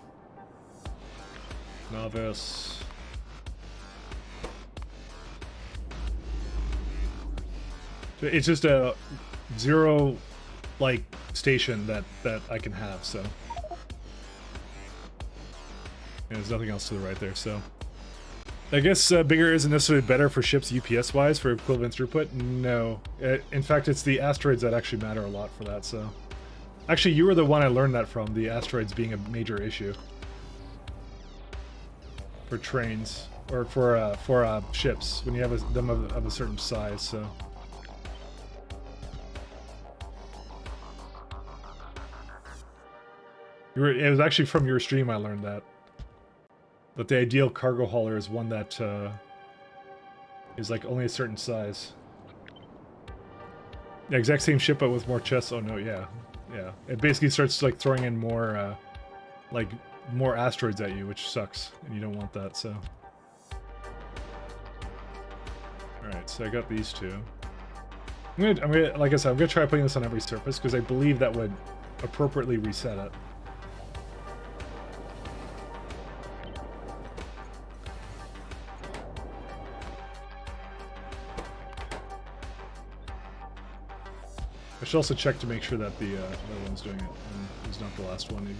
Novice. So it's just a 0, like, station that I can have, so. And there's nothing else to the right there, so. I guess bigger isn't necessarily better for ships UPS-wise for equivalent throughput. No. In fact, it's the asteroids that actually matter a lot for that, so. Actually, you were the one I learned that from, the asteroids being a major issue. For trains. Or for ships, when you have them of a certain size, so. It was actually from your stream I learned that. That the ideal cargo hauler is one that is like only a certain size. The exact same ship but with more chests. Oh no, yeah. Yeah. It basically starts like throwing in more like more asteroids at you, which sucks. And you don't want that, so. Alright, so I got these two. I'm gonna like I said, I'm gonna try putting this on every surface because I believe that would appropriately reset it. I should also check to make sure that the other one's doing it, and it's not the last one even.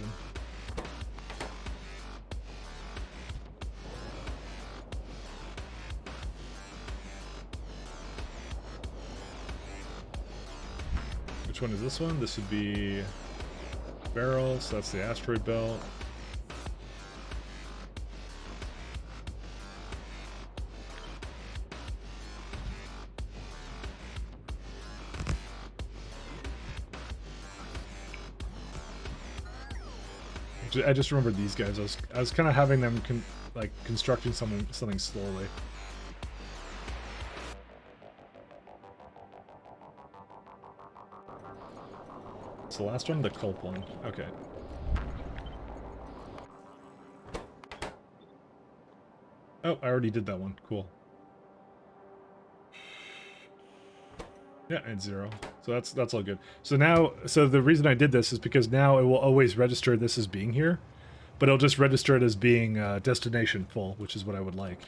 Which one is this one? This would be barrel, so that's the asteroid belt. I just remembered these guys. I was kind of having them constructing something slowly. It's the last one, the culp one. Okay. Oh, I already did that one. Cool. Yeah, and 0. So that's all good. So now, so the reason I did this is because now it will always register this as being here. but it'll just register it as being destination full, which is what I would like.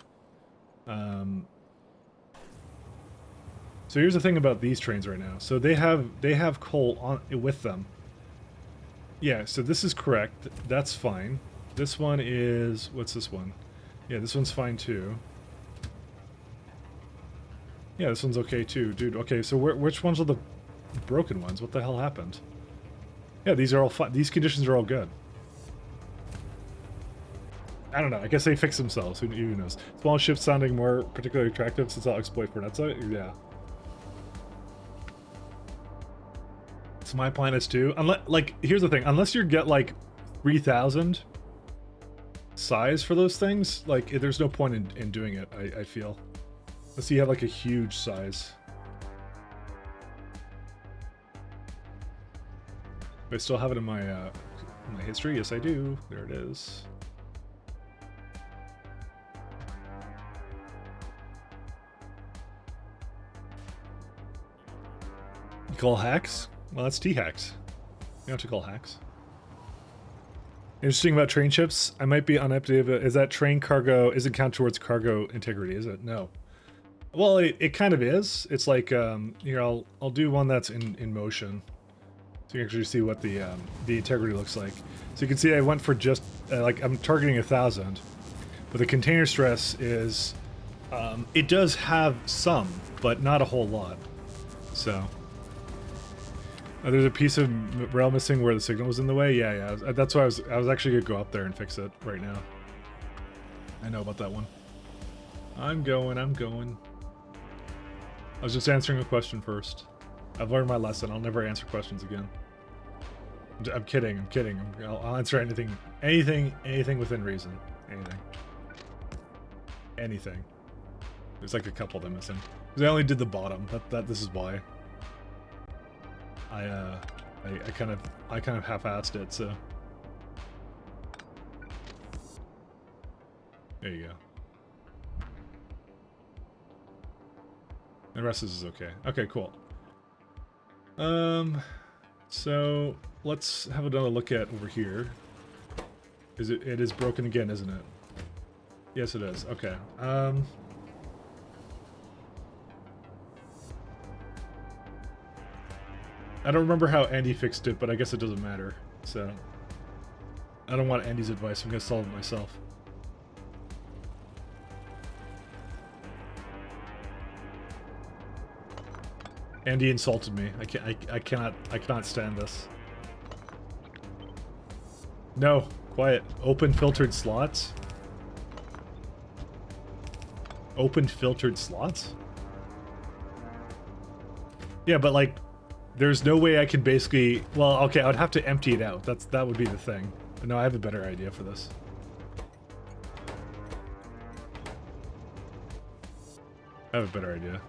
So here's the thing about these trains right now. So they have coal on with them. Yeah, so this is correct. That's fine. This one is, what's this one? Yeah, this one's fine too. Yeah, this one's okay too, dude. Okay, so which ones are the broken ones? What the hell happened? Yeah, these are all fine. These conditions are all good. I don't know. I guess they fix themselves. Who knows? Small ships sounding more particularly attractive since I'll exploit for that. Yeah. It's my plan is too. Unless, like, here's the thing. Unless you get like 3,000 size for those things, like, there's no point in doing it. I feel. Unless you have like a huge size. Do I still have it in my history? Yes, I do. There it is. You call hacks? Well, that's T-hacks. You don't have to call hacks. Interesting about train ships. I might be unupdated. Is that train cargo isn't count towards cargo integrity? Is it? No. Well, it kind of is. It's like here I'll do one that's in motion, so you can actually see what the integrity looks like. So you can see I went for just like I'm targeting 1,000, but the container stress is it does have some, but not a whole lot. So. There's a piece of rail missing where the signal was in the way. Yeah. That's why I was actually gonna go up there and fix it right now. I know about that one. I'm going. I was just answering a question first. I've learned my lesson. I'll never answer questions again. I'm kidding. I'll answer anything within reason. Anything. There's like a couple that I'm missing. Because I only did the bottom. This is why. I kind of half-assed it, so there you go. The rest is okay. Okay, cool. So let's have another look at over here. It is broken again, isn't it? Yes, it is. Okay. I don't remember how Andy fixed it, but I guess it doesn't matter. So I don't want Andy's advice. I'm gonna solve it myself. Andy insulted me. I cannot stand this. No, quiet. Open filtered slots. Open filtered slots? Yeah, but like, there's no way I can basically... Well, okay, I would have to empty it out. That would be the thing. But no, I have a better idea for this. I have a better idea.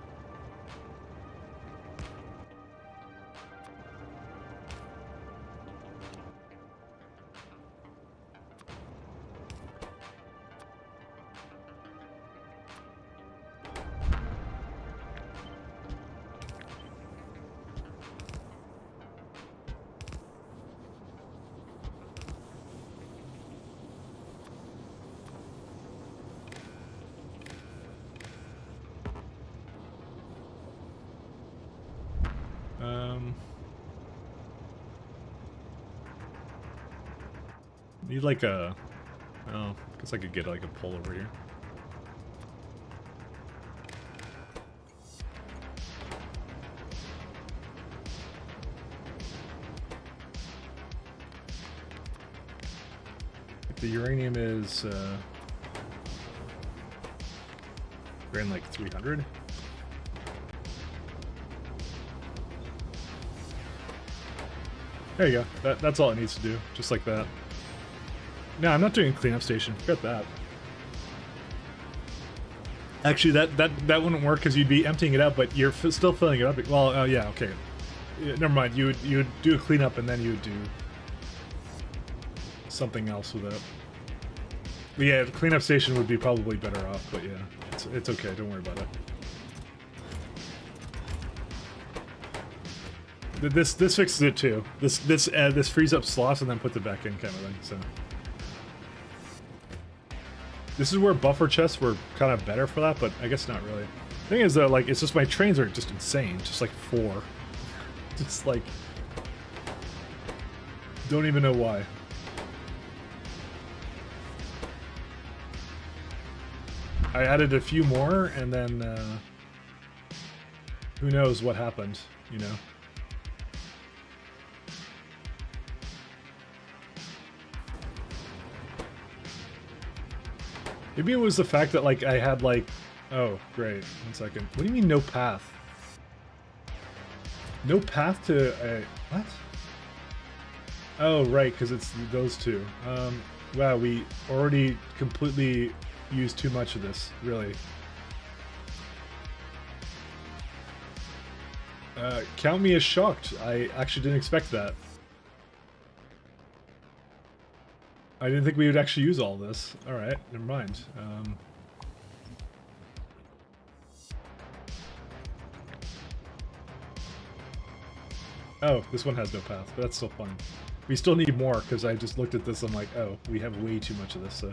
Need like a... Oh, I guess I could get like a pole over here. The uranium is ran like 300. There you go. That's all it needs to do, just like that. No, I'm not doing a cleanup station. Forget that. Actually, that wouldn't work because you'd be emptying it out, but you're still filling it up. Well, yeah, okay. Never mind. You would do a cleanup and then you would do something else with it. But yeah, the cleanup station would be probably better off. But yeah, it's okay. Don't worry about it. This fixes it too. This frees up slots and then puts it back in, kind of thing. So This is where buffer chests were kind of better for that, but I guess not really. The thing is though, like, it's just my trains are just insane. Just like 4. Just like... Don't even know why. I added a few more, and then, who knows what happened, you know? Maybe it was the fact that, like, I had, like... Oh, great. 1 second. What do you mean, no path? No path to... what? Oh, right, because it's those two. Wow, we already completely used too much of this, really. Count me as shocked. I actually didn't expect that. I didn't think we would actually use all this. Alright, never mind. Oh, this one has no path, but that's still fine. We still need more, because I just looked at this and I'm like, oh, we have way too much of this, so...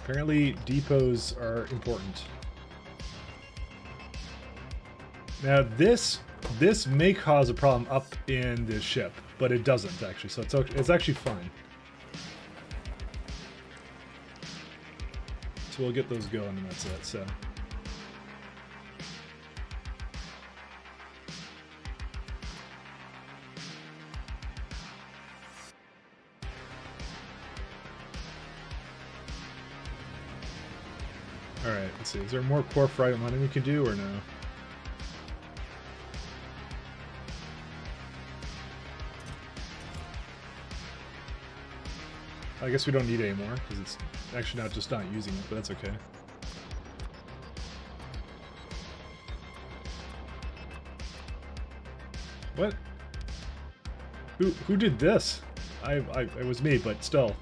Apparently, depots are important. Now, this may cause a problem up in the ship, but it doesn't actually. So it's actually fine. So we'll get those going, and that's it. So. Alright, let's see. Is there more core fright money we can do, or no? I guess we don't need it anymore, because it's actually not just not using it, but that's okay. What? Who did this? It was me, but still.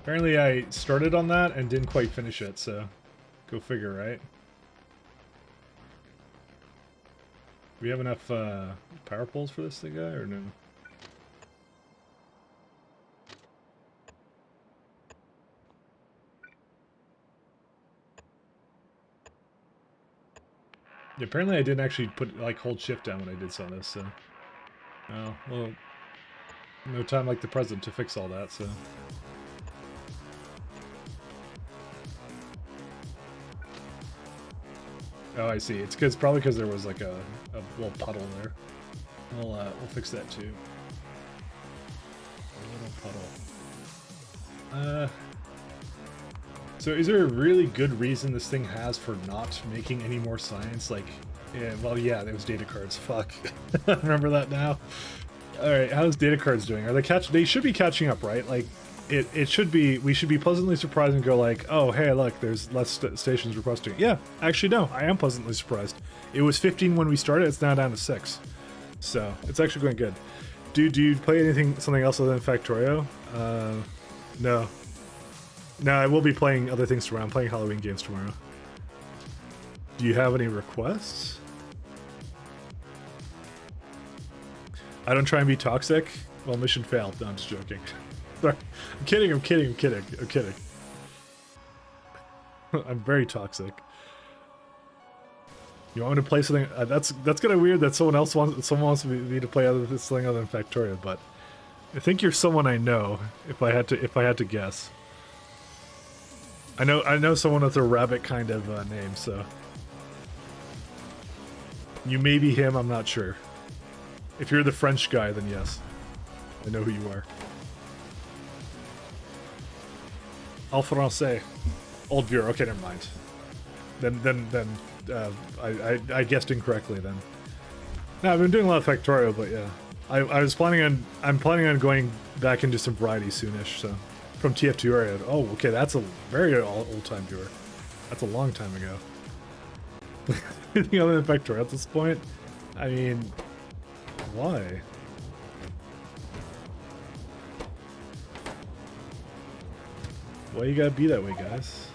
Apparently I started on that and didn't quite finish it, so go figure, right? Do we have enough power poles for this thing, guy, or no? Yeah, apparently I didn't actually put, like, hold shift down when I did some of this, so... Oh, well... No time like the present to fix all that, so... Oh, I see. It's probably because there was, like, a little puddle there. We'll fix that, too. A little puddle. So is there a really good reason this thing has for not making any more science? Like, yeah, well, yeah, there was data cards. Fuck. Remember that now? Alright, how's data cards doing? Are they should be catching up, right? Like, it should be, we should be pleasantly surprised and go like, oh, hey, look, there's less stations requesting. Yeah, actually, no, I am pleasantly surprised. It was 15 when we started, it's now down to 6. So, it's actually going good. Do you play something else other than Factorio? No. No, I will be playing other things tomorrow. I'm playing Halloween games tomorrow. Do you have any requests? I don't try and be toxic. Well, mission failed. No, I'm just joking. Sorry. I'm kidding. I'm very toxic. You want me to play something? That's kind of weird that someone wants me to play something other than Factorio, but I think you're someone I know. If I had to guess. I know someone with a rabbit kind of name, so you may be him. I'm not sure. If you're the French guy, then yes, I know who you are. Al français, old viewer. Okay, never mind. Then I guessed incorrectly. Then. No, I've been doing a lot of Factorio, but yeah, I'm planning on going back into some variety soonish. So. From TF2 area. Oh, okay, that's a very old-time viewer. That's a long time ago. Anything other than Factorio at this point? I mean, why? Why you gotta be that way, guys?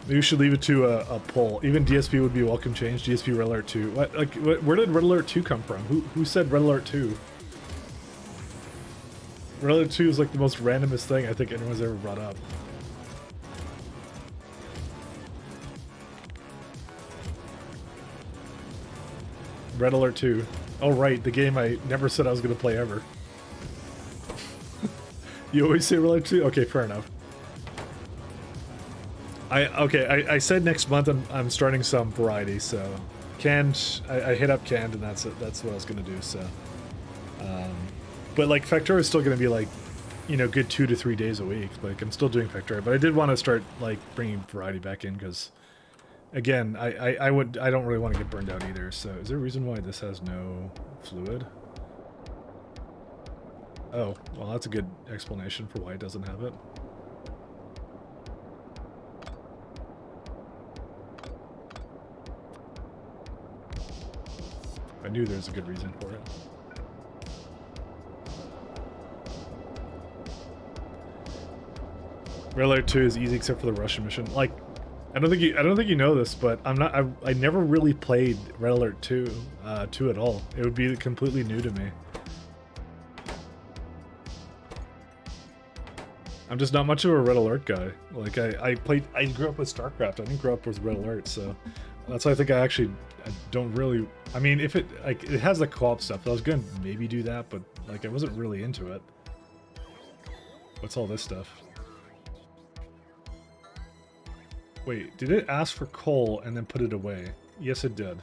Maybe you should leave it to a poll. Even DSP would be a welcome change. DSP Red Alert 2. What? Like, where did Red Alert 2 come from? Who said Red Alert 2? Red Alert 2 is like the most randomest thing I think anyone's ever brought up. Red Alert 2. Oh right, the game I never said I was going to play ever. You always say Red Alert 2? Okay, fair enough. I said next month I'm starting some variety, so canned. I hit up canned, and that's it. That's what I was gonna do. So, but like Factorio is still gonna be like, you know, good 2 to 3 days a week. Like I'm still doing Factorio, but I did want to start like bringing variety back in because, again, I don't really want to get burned out either. So is there a reason why this has no fluid? Oh, well, that's a good explanation for why it doesn't have it. I knew there was a good reason for it. Red Alert 2 is easy except for the Russian mission. Like, I don't think you know this, but I never really played Red Alert 2 at all. It would be completely new to me. I'm just not much of a Red Alert guy. Like I grew up with StarCraft. I didn't grow up with Red Alert, so that's why I think I don't really. I mean, if it has the co-op stuff, I was gonna maybe do that, but like I wasn't really into it. What's all this stuff? Wait, did it ask for coal and then put it away? Yes, it did.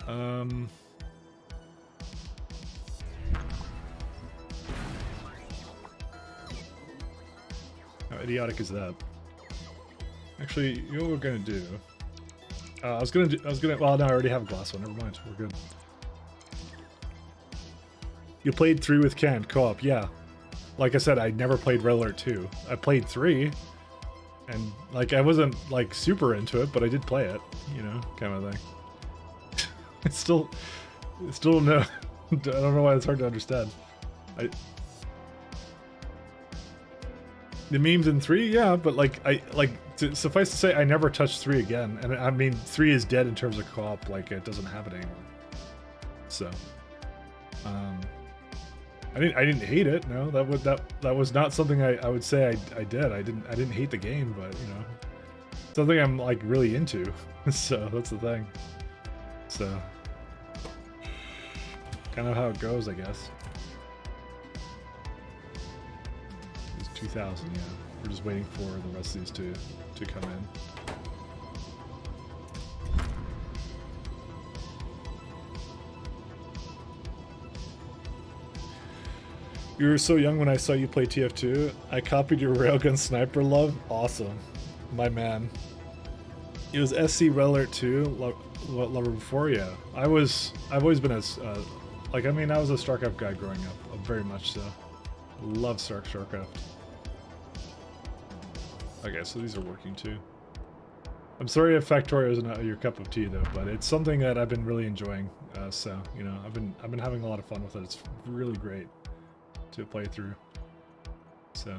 How idiotic is that? Actually, you know what we're gonna do? I was gonna. Well, no, I already have a glass one. Never mind. We're good. You played 3 with canned co-op, yeah. Like I said, I never played Red Alert 2. I played 3, and like I wasn't like super into it, but I did play it. You know, kind of thing. It's still no. I don't know why it's hard to understand. The memes in 3, yeah, but like suffice to say, I never touched 3 again, and I mean 3 is dead in terms of co-op. Like it doesn't have it anymore. So, I didn't hate it. No, that was not something I would say I did. I didn't hate the game, but you know, something I'm like really into. So that's the thing. So, kind of how it goes, I guess. 2000, yeah. We're just waiting for the rest of these to come in. You were so young when I saw you play TF2. I copied your railgun sniper love. Awesome. My man. It was SC Red Alert 2 lover before, yeah. I've always been as like I mean I was a StarCraft guy growing up, very much so. Love StarCraft. Okay, so these are working too. I'm sorry if Factorio isn't your cup of tea though, but it's something that I've been really enjoying. So you know, I've been having a lot of fun with it. It's really great to play through. So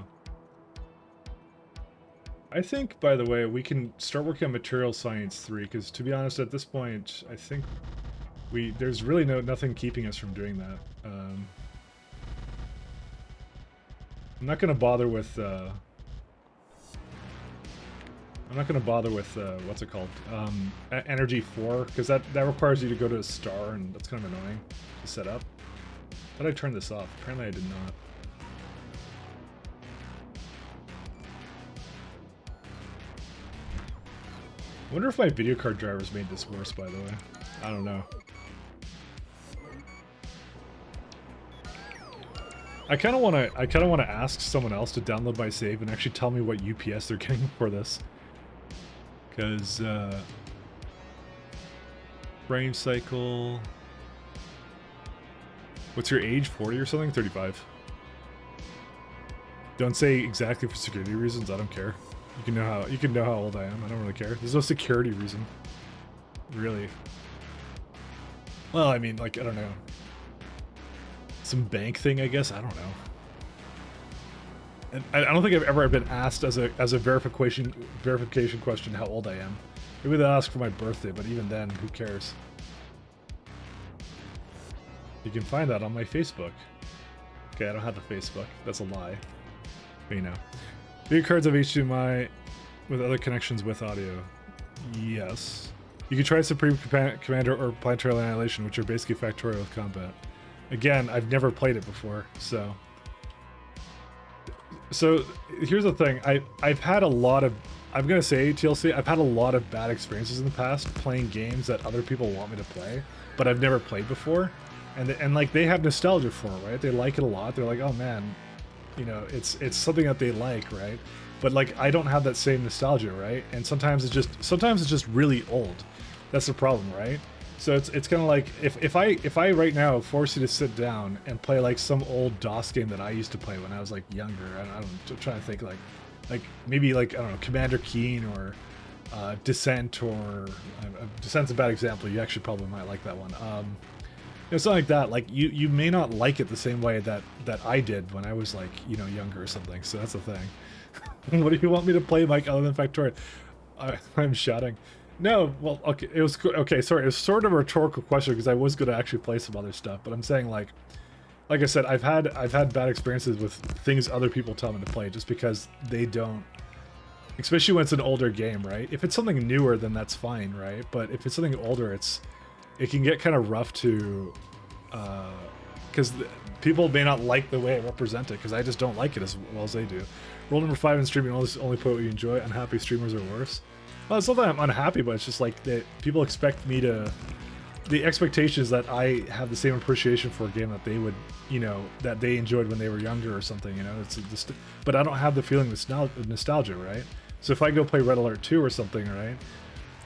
I think, by the way, we can start working on Material Science 3 because, to be honest, at this point, I think there's really nothing keeping us from doing that. I'm not gonna bother with. What's it called? Energy 4, because that requires you to go to a star, and that's kind of annoying to set up. How did I turn this off? Apparently I did not. I wonder if my video card drivers made this worse, by the way. I don't know. I kind of want to ask someone else to download my save and actually tell me what UPS they're getting for this. Because, frame cycle... What's your age? 40 or something? 35. Don't say exactly for security reasons, I don't care. You can know how old I am, I don't really care. There's no security reason. Really. Well, I mean, like, I don't know. Some bank thing, I guess. I don't know. And I don't think I've ever been asked as a verification question how old I am. Maybe they'll ask for my birthday, but even then, who cares? You can find that on my Facebook. Okay, I don't have a Facebook. That's a lie. But you know. Video cards have HDMI with other connections with audio. Yes. You can try Supreme Commander or Planetary Annihilation, which are basically Factorio with combat. Again, I've never played it before, so... So, here's the thing. I've had a lot of... I'm gonna say, TLC, I've had a lot of bad experiences in the past playing games that other people want me to play, but I've never played before. And like, they have nostalgia for it, right? They like it a lot. They're like, oh man, you know, it's something that they like, right? But like, I don't have that same nostalgia, right? And sometimes it's just really old. That's the problem, right? So it's kind of like if I right now force you to sit down and play like some old DOS game that I used to play when I was like younger. I'm trying to think like maybe like, I don't know, Commander Keen or Descent, or Descent's a bad example. You actually probably might like that one. You know, something like that. Like you may not like it the same way that I did when I was like, you know, younger or something. So that's the thing. What do you want me to play, Mike, other than Factorio? I'm shouting. No, well, okay, it was okay. Sorry, it was sort of a rhetorical question because I was going to actually play some other stuff, but I'm saying like I said, I've had bad experiences with things other people tell me to play just because they don't. Especially when it's an older game, right? If it's something newer, then that's fine, right? But if it's something older, it can get kind of rough to, because people may not like the way I represent it, because I just don't like it as well as they do. Rule number 5 in streaming: only play what you enjoy. Unhappy streamers are worse. Well, it's not that I'm unhappy, but it's just like that people expect me to. The expectation is that I have the same appreciation for a game that they would, you know, that they enjoyed when they were younger or something, you know. It's just, but I don't have the feeling of nostalgia, right? So if I go play Red Alert 2 or something, right,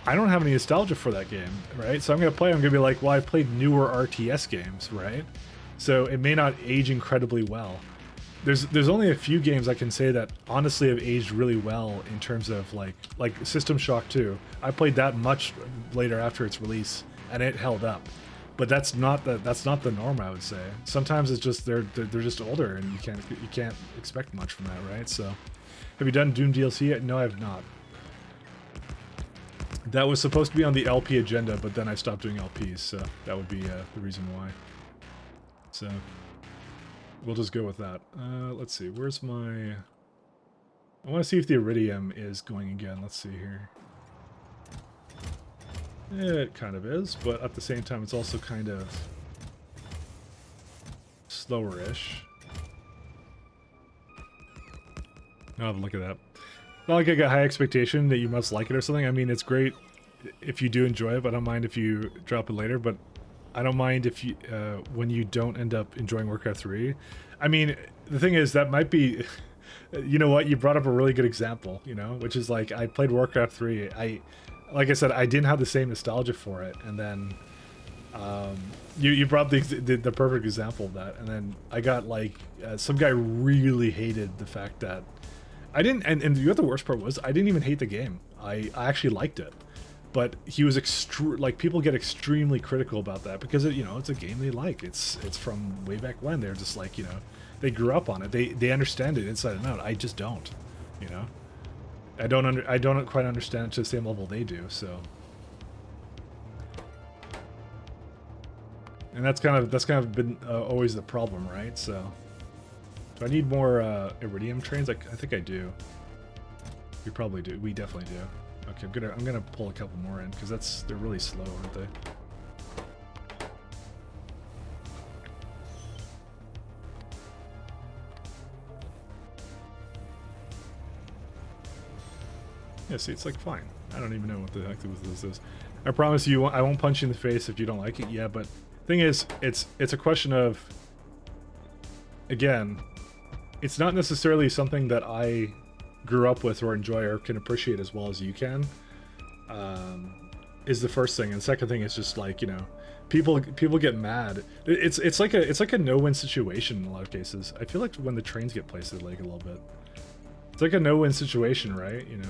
I don't have any nostalgia for that game, right? So I'm gonna be like, well, I played newer RTS games, right? So it may not age incredibly well. There's only a few games I can say that honestly have aged really well in terms of like System Shock 2. I played that much later after its release, and it held up. But that's not the norm, I would say. Sometimes it's just they're just older, and you can't expect much from that, right? So, have you done Doom DLC yet? No, I have not. That was supposed to be on the LP agenda, but then I stopped doing LPs, so that would be the reason why. So. We'll just go with that. Let's see. Where's my... I want to see if the Iridium is going again. Let's see here. It kind of is, but at the same time, it's also kind of slower-ish. I'll have a look at that. Not like I got high expectation that you must like it or something. I mean, it's great if you do enjoy it, but I don't mind if you drop it later, but I don't mind if you when you don't end up enjoying Warcraft 3. I mean, the thing is, that might be, you know what, you brought up a really good example, you know, which is like, I played Warcraft 3. Like I said, I didn't have the same nostalgia for it, and then you brought the perfect example of that, and then I got like, some guy really hated the fact that I didn't, and the other worst part was, I didn't even hate the game. I actually liked it. But he was like, people get extremely critical about that because you know, it's a game they like. It's from way back when. They're just like, you know, they grew up on it. They understand it inside and out. I just don't, you know. I don't quite understand it to the same level they do. So, and that's kind of been always the problem, right? So, do I need more Iridium trains? I think I do. We probably do. We definitely do. Okay, I'm gonna pull a couple more in because they're really slow, aren't they? Yeah, see, it's like fine. I don't even know what the heck this is. I promise you, I won't punch you in the face if you don't like it. Yeah, but thing is, it's a question of, again, it's not necessarily something that I grew up with or enjoy or can appreciate as well as you can, is the first thing. And the second thing is just like, you know, people get mad. It's like a no-win situation in a lot of cases. I feel like when the trains get placed, they lag a little bit. It's like a no-win situation, right? You know.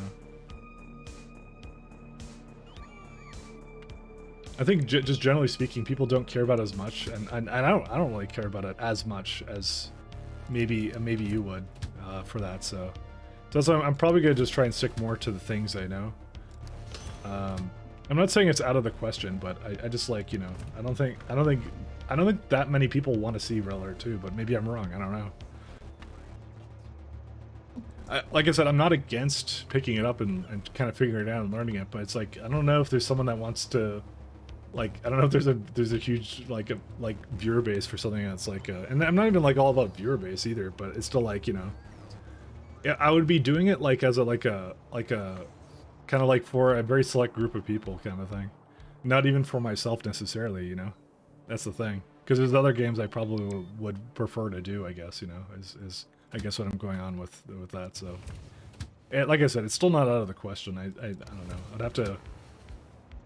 I think just generally speaking, people don't care about it as much, and I don't really care about it as much as maybe you would for that. So I'm probably gonna just try and stick more to the things I know. I'm not saying it's out of the question, but I just like, you know, I don't think that many people want to see Red Alert 2, but maybe I'm wrong. I don't know. Like I said, I'm not against picking it up and kind of figuring it out and learning it, but it's like I don't know if there's someone that wants to, like, I don't know if there's a huge like viewer base for something that's like and I'm not even like all about viewer base either, but it's still like, you know, yeah, I would be doing it like as a kind of like for a very select group of people kind of thing, not even for myself necessarily, you know. That's the thing, because there's other games I probably would prefer to do, I guess, you know, is I guess what I'm going on with that. So like I said, it's still not out of the question. I don't know, I'd have to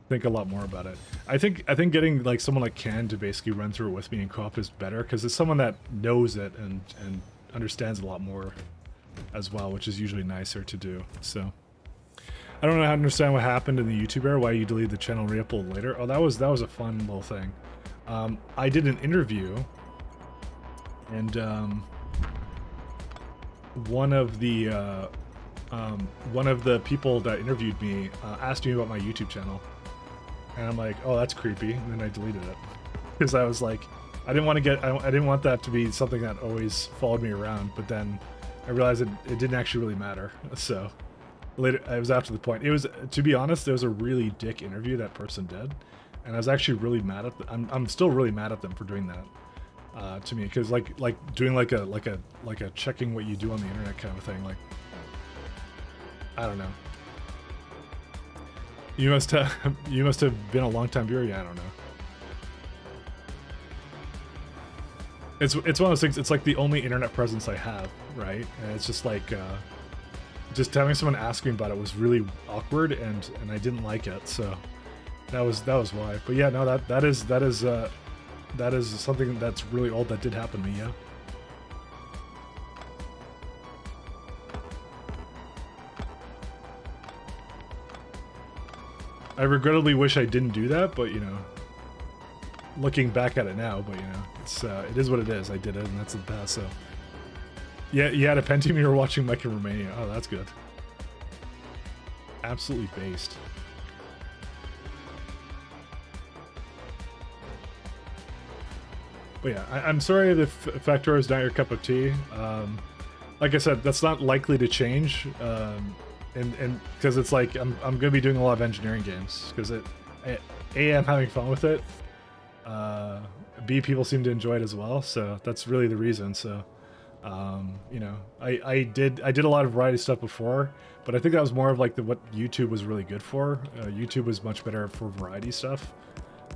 think a lot more about it. I think getting like someone like Ken to basically run through it with me in co-op is better, because it's someone that knows it and understands a lot more as well, which is usually nicer to do. So I don't know how to understand what happened in the YouTube era, why you deleted the channel and re-uploaded later. Oh, that was a fun little thing. I did an interview, and one of the people that interviewed me asked me about my YouTube channel, and I'm like, oh, that's creepy, and then I deleted it because I was like, I didn't want that to be something that always followed me around. But then I realized it didn't actually really matter. So later, it was after the point. It was, to be honest, it was a really dick interview that person did, and I was actually really mad at I'm still really mad at them for doing that to me, because like doing like a checking what you do on the internet kind of thing. Like, I don't know. You must have been a long time viewer. Yeah, I don't know. It's one of those things. It's like the only internet presence I have, right? And it's just like just having someone ask me about it was really awkward, and I didn't like it. So that was why. But yeah, no, that is something that's really old that did happen to me. Yeah. I regrettably wish I didn't do that, but you know, looking back at it now, but you know, it's it is what it is. I did it, and that's the past. So yeah, you had a Pentium. You were watching Mike in Romania. Oh, that's good. Absolutely based. But yeah, I'm sorry if Factorio is not your cup of tea. Like I said, that's not likely to change. And because it's like I'm gonna be doing a lot of engineering games, because I'm having fun with it. B, people seem to enjoy it as well, so that's really the reason. So you know, I did a lot of variety stuff before, but I think that was more of like what YouTube was really good for. YouTube was much better for variety stuff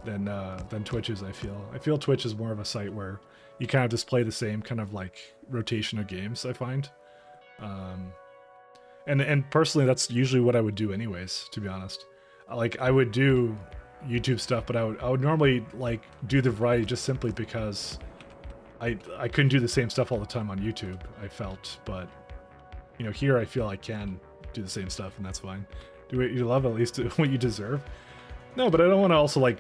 than Twitch is. I feel Twitch is more of a site where you kind of display the same kind of like rotation of games, I find. And personally, that's usually what I would do anyways, to be honest. Like, I would do YouTube stuff, but I would normally like do the variety just simply because I couldn't do the same stuff all the time on YouTube, I felt. But you know, here I feel I can do the same stuff, and that's fine. Do what you love, at least what you deserve. No, but I don't want to also like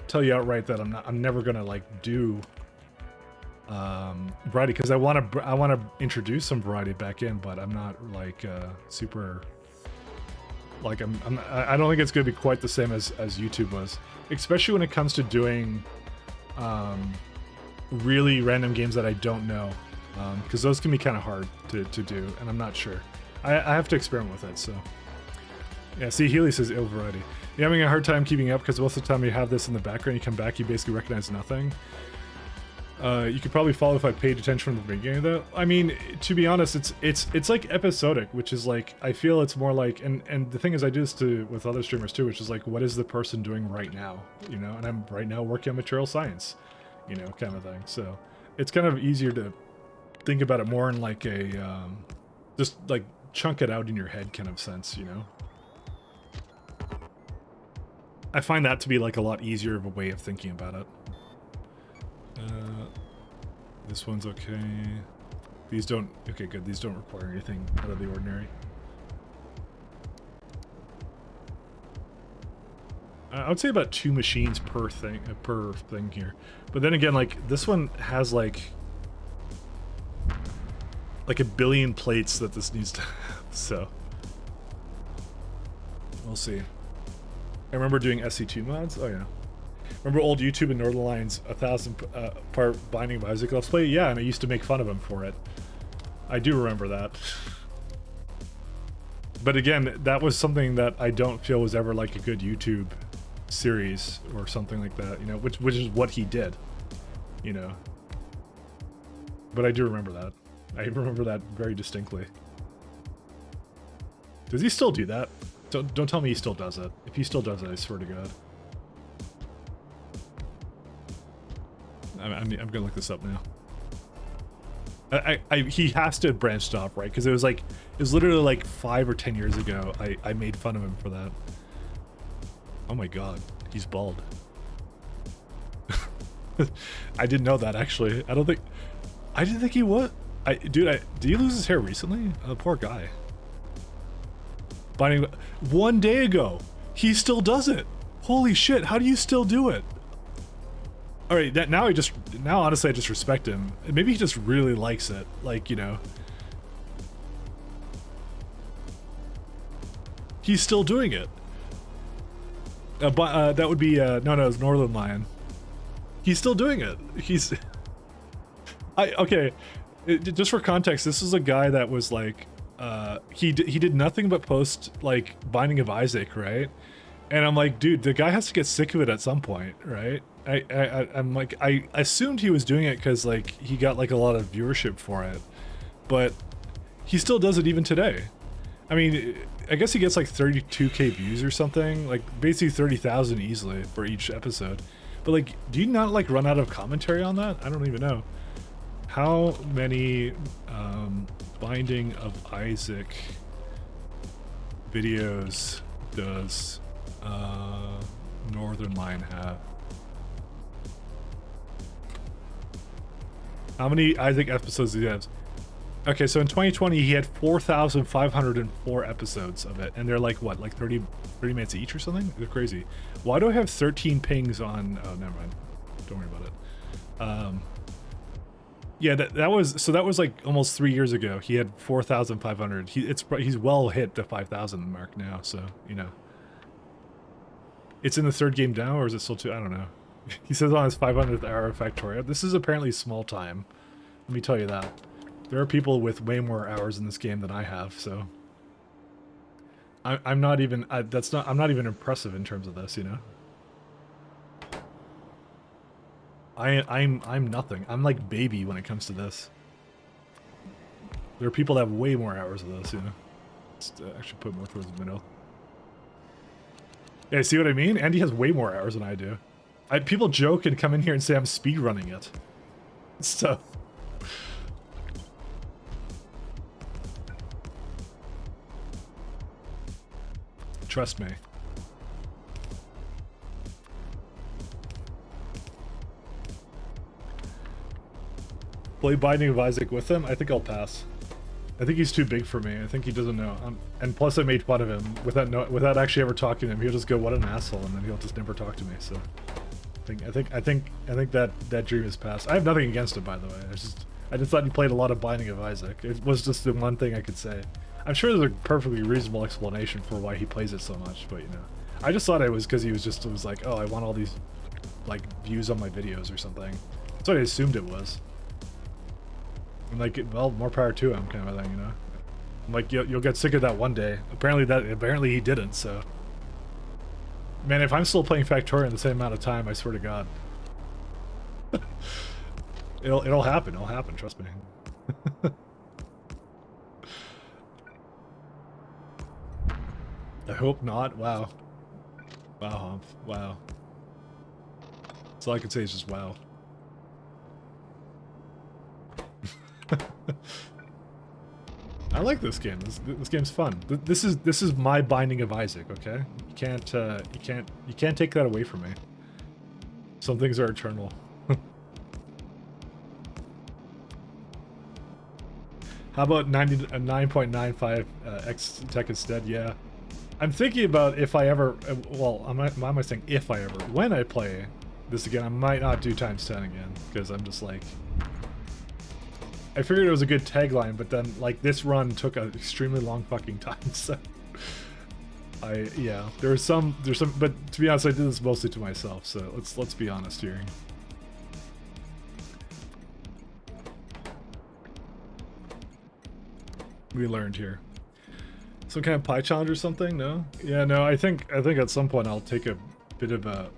tell you outright that I'm never gonna like do variety, because I want to introduce some variety back in, but I'm not like super like I don't think it's gonna be quite the same as YouTube was, especially when it comes to doing really random games that I don't know, because those can be kind of hard to do, and I'm not sure. I have to experiment with it. So yeah, see, Healy says ill variety. You're having a hard time keeping up because most of the time you have this in the background, you come back, you basically recognize nothing. You could probably follow if I paid attention from the beginning, though. I mean, to be honest, it's like episodic, which is like, I feel it's more like, and the thing is, I do this with other streamers too, which is like, what is the person doing right now, you know? And I'm right now working on material science, you know, kind of thing. So it's kind of easier to think about it more in like a just like chunk it out in your head kind of sense, you know? I find that to be like a lot easier of a way of thinking about it. This one's okay. These don't, okay, good. These don't require anything out of the ordinary. I would say about 2 machines per thing here. But then again, like this one has like a billion plates that this needs to have, so we'll see. I remember doing SC2 mods. Oh yeah. Remember old YouTube and Northern Lions 1,000 part Binding of Isaac Let's Play? Yeah, and I used to make fun of him for it. I do remember that. But again, that was something that I don't feel was ever like a good YouTube series or something like that, you know, which is what he did, you know. But I do remember that. I remember that very distinctly. Does he still do that? Don't tell me he still does it. If he still does it, I swear to God. I'm gonna look this up now. He has to have branched off, right? Because it was literally like 5 or 10 years ago. I made fun of him for that. Oh my God, he's bald. I didn't know that actually. I didn't think he was. Did he lose his hair recently? Oh, poor guy. Binding 1 day ago. He still does it. Holy shit! How do you still do it? All right, now honestly I just respect him. Maybe he just really likes it, like, you know. He's still doing it. That would be no, it's Northern Lion. He's still doing it. Okay. Just for context, this is a guy that was like, he did nothing but post like Binding of Isaac, right? And I'm like, dude, the guy has to get sick of it at some point, right? I'm like, I assumed he was doing it because like he got like a lot of viewership for it, but he still does it even today. I mean, I guess he gets like 32k views or something, like basically 30,000 easily for each episode. But like, do you not like run out of commentary on that? I don't even know. How many Binding of Isaac videos does Northern Lion have? How many Isaac episodes do he have? Okay, so in 2020 he had 4,504 episodes of it, and they're like what, like 30 minutes each or something? They're crazy. Why do I have 13 pings on? Oh, never mind. Don't worry about it. Yeah, that was like almost 3 years ago. He had 4,500. He's well hit the 5,000 mark now. So you know, it's in the third game now, or is it still two? I don't know. He says on his 500th hour of Factorio. This is apparently small time. Let me tell you that. There are people with way more hours in this game than I have. So I'm not even. I'm not even impressive in terms of this. You know. I'm nothing. I'm like baby when it comes to this. There are people that have way more hours of this, you know. Let's actually put more towards the middle. Yeah, see what I mean? Andy has way more hours than I do. People joke and come in here and say I'm speedrunning it. So. Trust me. Play Binding of Isaac with him? I think I'll pass. I think he's too big for me. I think he doesn't know. And plus I made fun of him without actually ever talking to him. He'll just go, what an asshole, and then he'll just never talk to me. So I think that dream is past. I have nothing against him, by the way. I just thought he played a lot of Binding of Isaac. It was just the one thing I could say. I'm sure there's a perfectly reasonable explanation for why he plays it so much, but you know. I just thought it was because he was like, oh, I want all these like views on my videos or something. That's what I assumed it was. I'm like, well, more power to him, kind of a thing, you know. I'm like, you'll get sick of that one day. Apparently he didn't. So, man, if I'm still playing Factorio in the same amount of time, I swear to God, it'll happen. It'll happen. Trust me. I hope not. Wow. Wow, Humph. Wow. That's all I can say is just wow. I like this game. This game's fun. This is my Binding of Isaac. Okay, you can't take that away from me. Some things are eternal. How about 9.95 X Tech instead? Yeah, I'm thinking about if I ever, well, why am I saying if I ever, when I play this again, I might not do times 10 again, because I'm just like, I figured it was a good tagline, but then, like, this run took an extremely long fucking time, so, yeah, there's some, but to be honest, I did this mostly to myself, so let's be honest here. We learned here. Some kind of pie challenge or something? No? Yeah, no, I think at some point I'll take a bit of a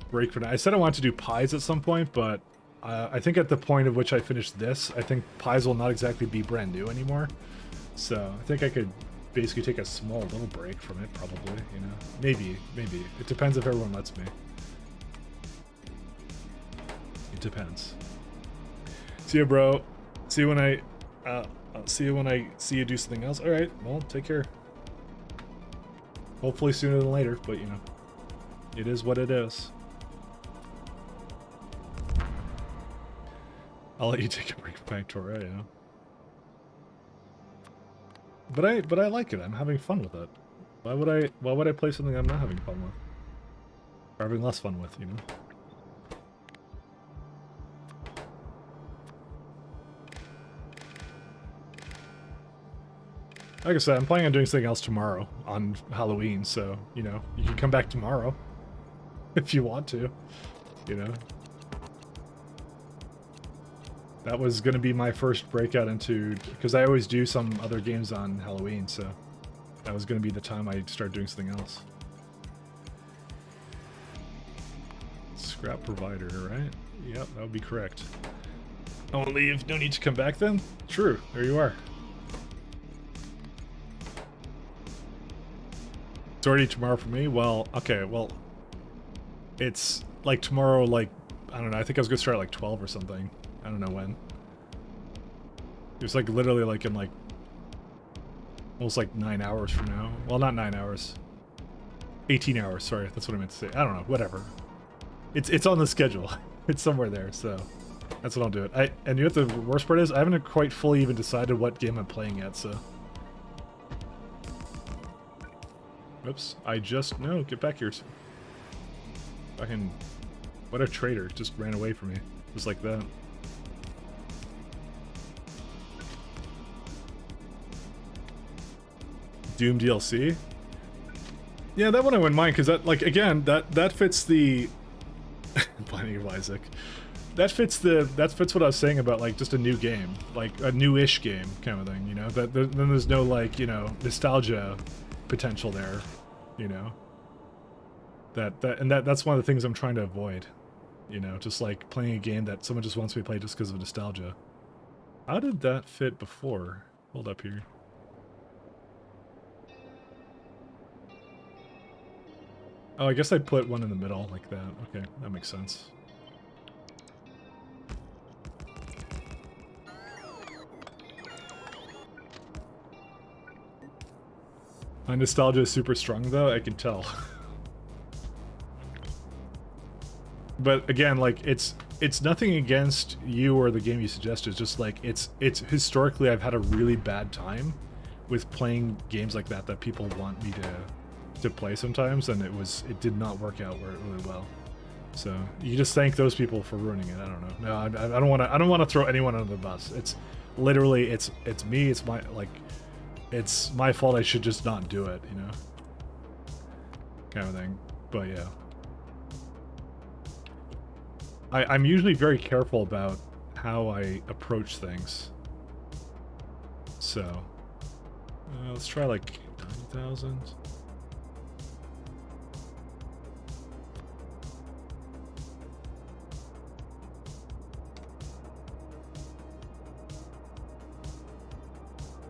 break for now. I said I wanted to do pies at some point, but I think at the point at which I finish this, I think pies will not exactly be brand new anymore. So I think I could basically take a small little break from it, probably, you know? Maybe. It depends if everyone lets me. It depends. See you, bro. See you when I see you do something else. Alright, well, take care. Hopefully sooner than later, but you know, it is what it is. I'll let you take a break from Factorio, you know. But I like it. I'm having fun with it. Why would I play something I'm not having fun with? Or having less fun with, you know? Like I said, I'm planning on doing something else tomorrow on Halloween, so, you know, you can come back tomorrow if you want to, you know. That was going to be my first breakout into, because I always do some other games on Halloween, so that was going to be the time I start doing something else. Scrap provider, right? Yep, that would be correct. I won't leave. No need to come back then? True, there you are. It's already tomorrow for me? Well, okay, well, it's like tomorrow, like, I don't know, I think I was gonna start at like 12 or something. I don't know when. It was like literally like in like, almost like 9 hours from now. Well, not 9 hours. 18 hours, sorry, that's what I meant to say. I don't know, whatever. It's on the schedule. It's somewhere there, so that's what I'll do it. And you know what the worst part is? I haven't quite fully even decided what game I'm playing yet, so. Oops, no, get back here. Fucking, what a traitor, just ran away from me, just like that. Doom DLC? Yeah, that one I wouldn't mind, because that, like, again, that fits the... Binding of Isaac. That fits what I was saying about, like, just a new game. Like, a new-ish game, kind of thing, you know? Then there's no, like, you know, nostalgia potential there, you know? That's one of the things I'm trying to avoid. You know, just, like, playing a game that someone just wants me to play just because of nostalgia. How did that fit before? Hold up here. Oh, I guess I put one in the middle like that. Okay, that makes sense. My nostalgia is super strong though, I can tell. But again, like, it's nothing against you or the game you suggested. It's just like, it's historically I've had a really bad time with playing games like that people want me to play sometimes, and it did not work out really well. So you just thank those people for ruining it. I don't know. No, I don't want to throw anyone under the bus. It's literally it's me. It's my, like, it's my fault. I should just not do it, you know, kind of thing. But yeah, I'm usually very careful about how I approach things. So let's try like 9,000.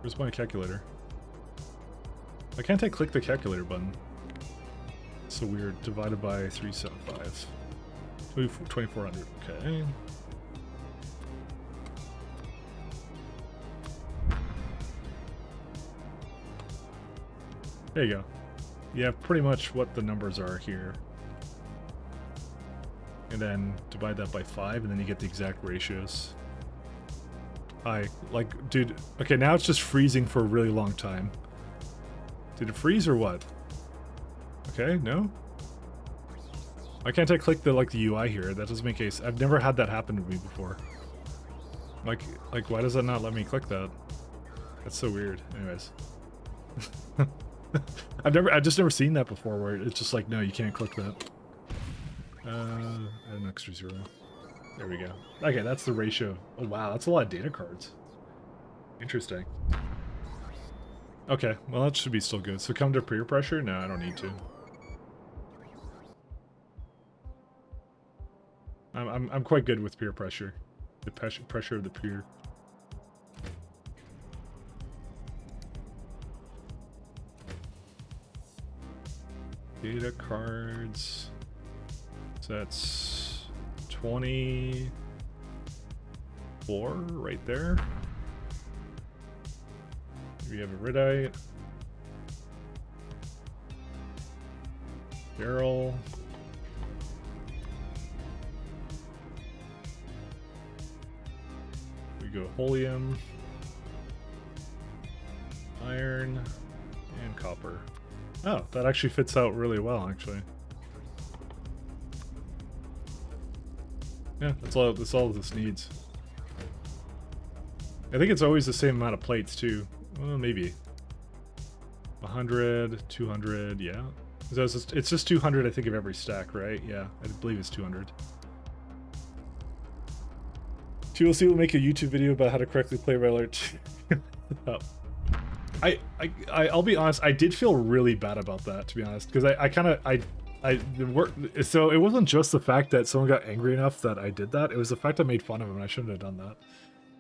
Where's my calculator? Why can't I click the calculator button? It's so weird. Divided by 375. 2,400. Okay. There you go. You have pretty much what the numbers are here. And then divide that by 5, and then you get the exact ratios. Like, dude, okay, now it's just freezing for a really long time. Did it freeze or what? Okay, no. Why can't I click the UI here? That doesn't make sense. I've never had that happen to me before. Like why does that not let me click that? That's so weird. Anyways. I've just never seen that before where it's just like, no, you can't click that. Add an extra 0. There we go. Okay, that's the ratio. Oh wow, that's a lot of data cards. Interesting. Okay, well that should be still good. So come to peer pressure? No, I don't need to. I'm quite good with peer pressure. The pressure of the peer. Data cards. So that's 24 right there. We have a Ridite. Barrel. We go Holium. Iron. And copper. Oh, that actually fits out really well, actually. Yeah, that's all this needs. I think it's always the same amount of plates, too. Well, maybe. 100, 200, yeah. So it's just 200, I think, of every stack, right? Yeah, I believe it's 200. TLC will make a YouTube video about how to correctly play Railer. Oh. I'll be honest, I did feel really bad about that, to be honest, because so it wasn't just the fact that someone got angry enough that I did that, it was the fact I made fun of him and I shouldn't have done that.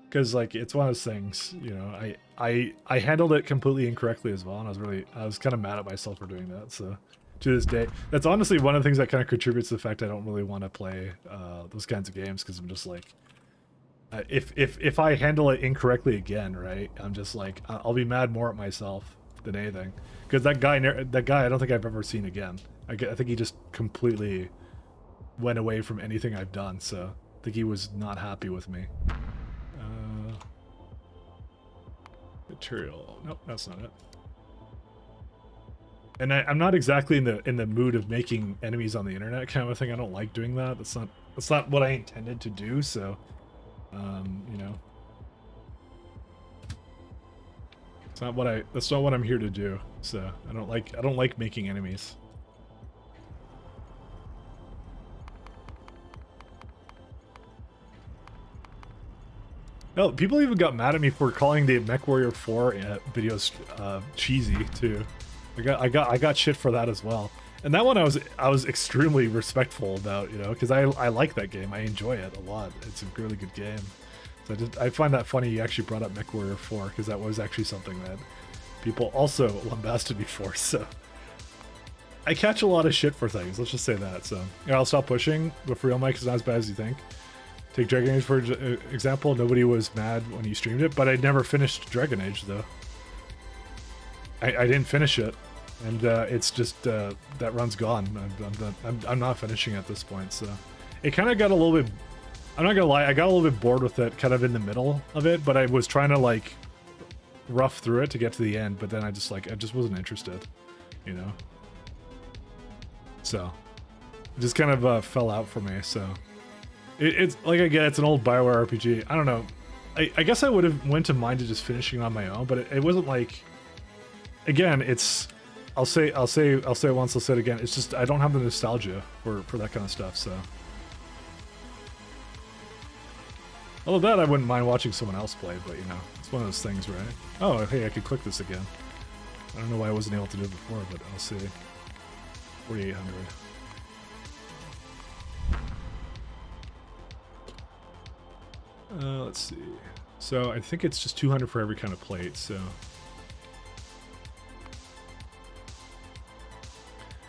Because like it's one of those things, you know, I handled it completely incorrectly as well, and I was kind of mad at myself for doing that. So to this day, that's honestly one of the things that kind of contributes to the fact I don't really want to play those kinds of games, because I'm just like, if I handle it incorrectly again, right, I'm just like, I'll be mad more at myself than anything, because that guy I don't think I've ever seen again. I think he just completely went away from anything I've done, so I think he was not happy with me. Material. Nope, that's not it. And I'm not exactly in the mood of making enemies on the internet kind of a thing. I don't like doing that. That's not what I intended to do. So, you know, that's not what I'm here to do. So I don't like making enemies. No, people even got mad at me for calling the MechWarrior 4 videos cheesy too. I got shit for that as well. And that one I was extremely respectful about, you know, because I like that game. I enjoy it a lot. It's a really good game. So I find that funny you actually brought up MechWarrior 4, because that was actually something that people also lambasted me for. So I catch a lot of shit for things. Let's just say that. So yeah, I'll stop pushing. But for real, Mike, it's not as bad as you think. Take Dragon Age for example. Nobody was mad when you streamed it, but I never finished Dragon Age though. I didn't finish it, and it's just that run's gone. I'm not finishing at this point, so it kind of got a little bit. I'm not gonna lie, I got a little bit bored with it, kind of in the middle of it. But I was trying to like rough through it to get to the end, but then I just wasn't interested, you know. So it just kind of fell out for me. So. It's like, again, it's an old BioWare RPG. I don't know. I guess I would have went to mind to just finishing on my own, but it wasn't like. Again, it's. I'll say it once. I'll say it again. It's just I don't have the nostalgia for that kind of stuff. So. Although that I wouldn't mind watching someone else play, but you know, it's one of those things, right? Oh, hey, I could click this again. I don't know why I wasn't able to do it before, but I'll see. 4,800. Let's see. So I think it's just 200 for every kind of plate, so.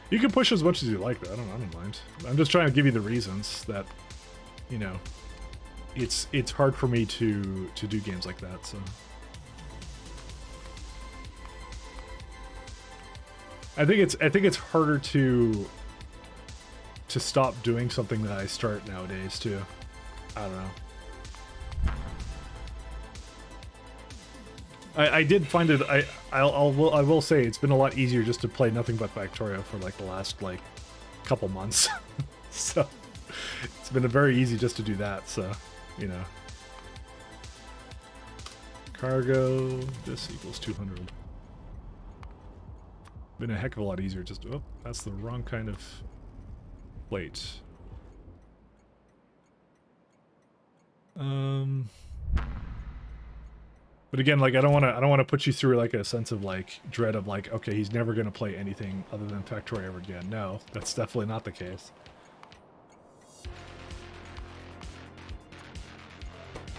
You can push as much as you like, though. I don't mind. I'm just trying to give you the reasons that, you know, it's hard for me to do games like that, so. I think it's harder to stop doing something that I start nowadays, too. I don't know. I did find it. I will say it's been a lot easier just to play nothing but Factorio for like the last like couple months. So it's been very easy just to do that. So you know, cargo this equals 200. Been a heck of a lot easier. Just oh, that's the wrong kind of plate. But again, like I don't want to put you through like a sense of like dread of like, okay, he's never going to play anything other than Factorio ever again. No, that's definitely not the case.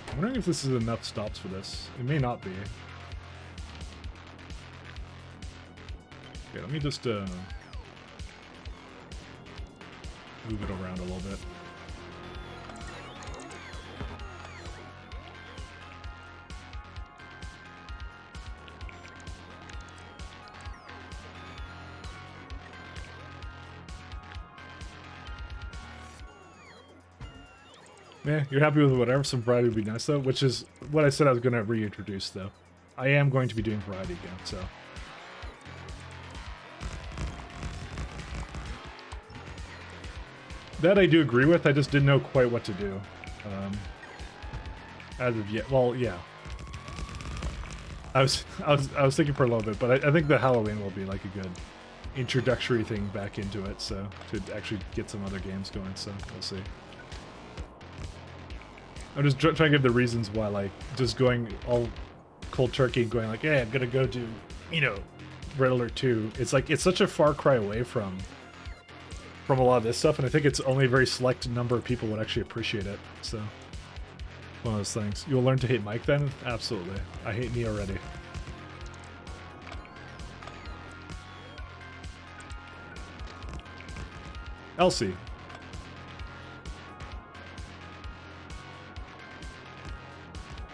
I'm wondering if this is enough stops for this. It may not be. Okay, let me just move it around a little bit. Yeah, you're happy with whatever. Some variety would be nice, though, which is what I said I was going to reintroduce, though. I am going to be doing variety again, so. That I do agree with, I just didn't know quite what to do. As of yet. Well, yeah. I was thinking for a little bit, but I think the Halloween will be like a good introductory thing back into it, so to actually get some other games going, so we'll see. I'm just trying to give the reasons why, like, just going all cold turkey and going like, hey, I'm gonna go do, you know, Red Alert 2. It's like, it's such a far cry away from a lot of this stuff, and I think it's only a very select number of people would actually appreciate it, so. One of those things. You'll learn to hate Mike then? Absolutely. I hate me already. Elsie.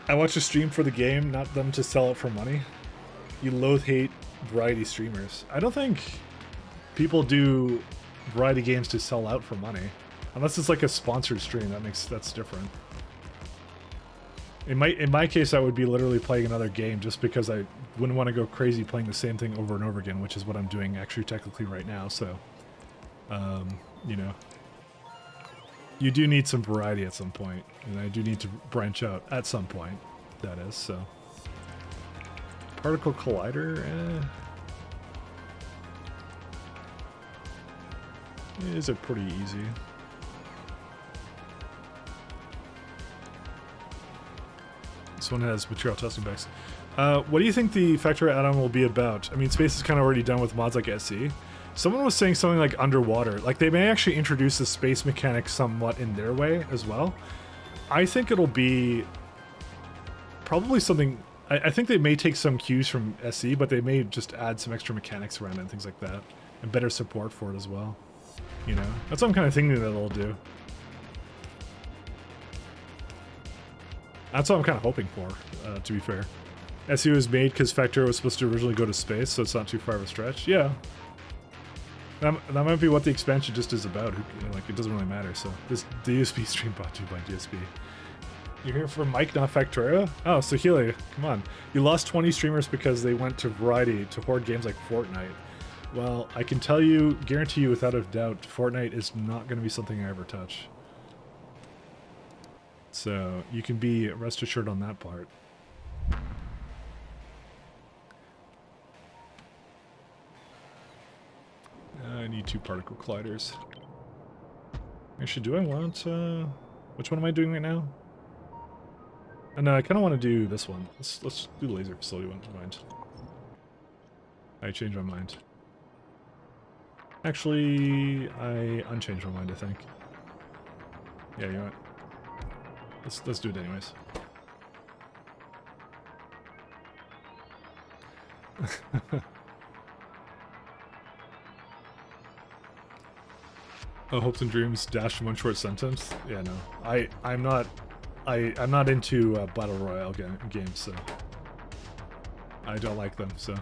I watch a stream for the game, not them to sell it for money. You hate variety streamers. I don't think people do variety games to sell out for money. Unless it's like a sponsored stream, that's different. In my case, I would be literally playing another game just because I wouldn't want to go crazy playing the same thing over and over again, which is what I'm doing actually technically right now, so you know. You do need some variety at some point, and I do need to branch out at some point, that is, so. Particle Collider, These are pretty easy. This one has material testing specs. What do you think the Factorio add-on will be about? I mean, Space is kind of already done with mods like SE. Someone was saying something like underwater. Like, they may actually introduce the space mechanic somewhat in their way as well. I think it'll be probably something... I think they may take some cues from SE, but they may just add some extra mechanics around it and things like that. And better support for it as well. You know? That's what I'm kind of thinking that they'll do. That's what I'm kind of hoping for, to be fair. SE was made because Factorio was supposed to originally go to space, so it's not too far of a stretch. Yeah. That might be what the expansion just is about. You know, like, it doesn't really matter. So this DSP stream brought to you by DSP. You're here for Mike, not Factorio? Oh, so Healy, come on. You lost 20 streamers because they went to variety to hoard games like Fortnite. Well, I can tell you, guarantee you without a doubt, Fortnite is not going to be something I ever touch. So you can be rest assured on that part. I need 2 particle colliders. Actually, do I want, which one am I doing right now? No, I kind of want to do this one. Let's do the laser facility one. Mind. I changed my mind. Actually, I unchanged my mind, I think. Yeah, you know what? Let's do it anyways. Oh, hopes and dreams dashed in one short sentence. Yeah, no, I'm not into battle royale games, so I don't like them. So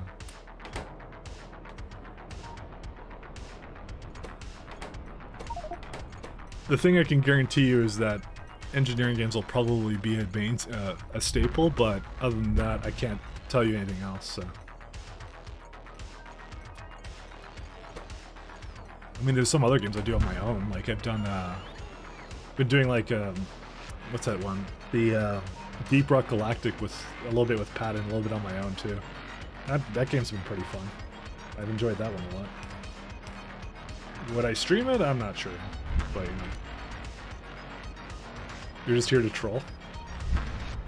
the thing I can guarantee you is that engineering games will probably be a staple, but other than that, I can't tell you anything else. So, I mean, there's some other games I do on my own. Like I've been doing like what's that one? The Deep Rock Galactic with a little bit with Pat and a little bit on my own too. That game's been pretty fun. I've enjoyed that one a lot. Would I stream it? I'm not sure, but you know. You're just here to troll.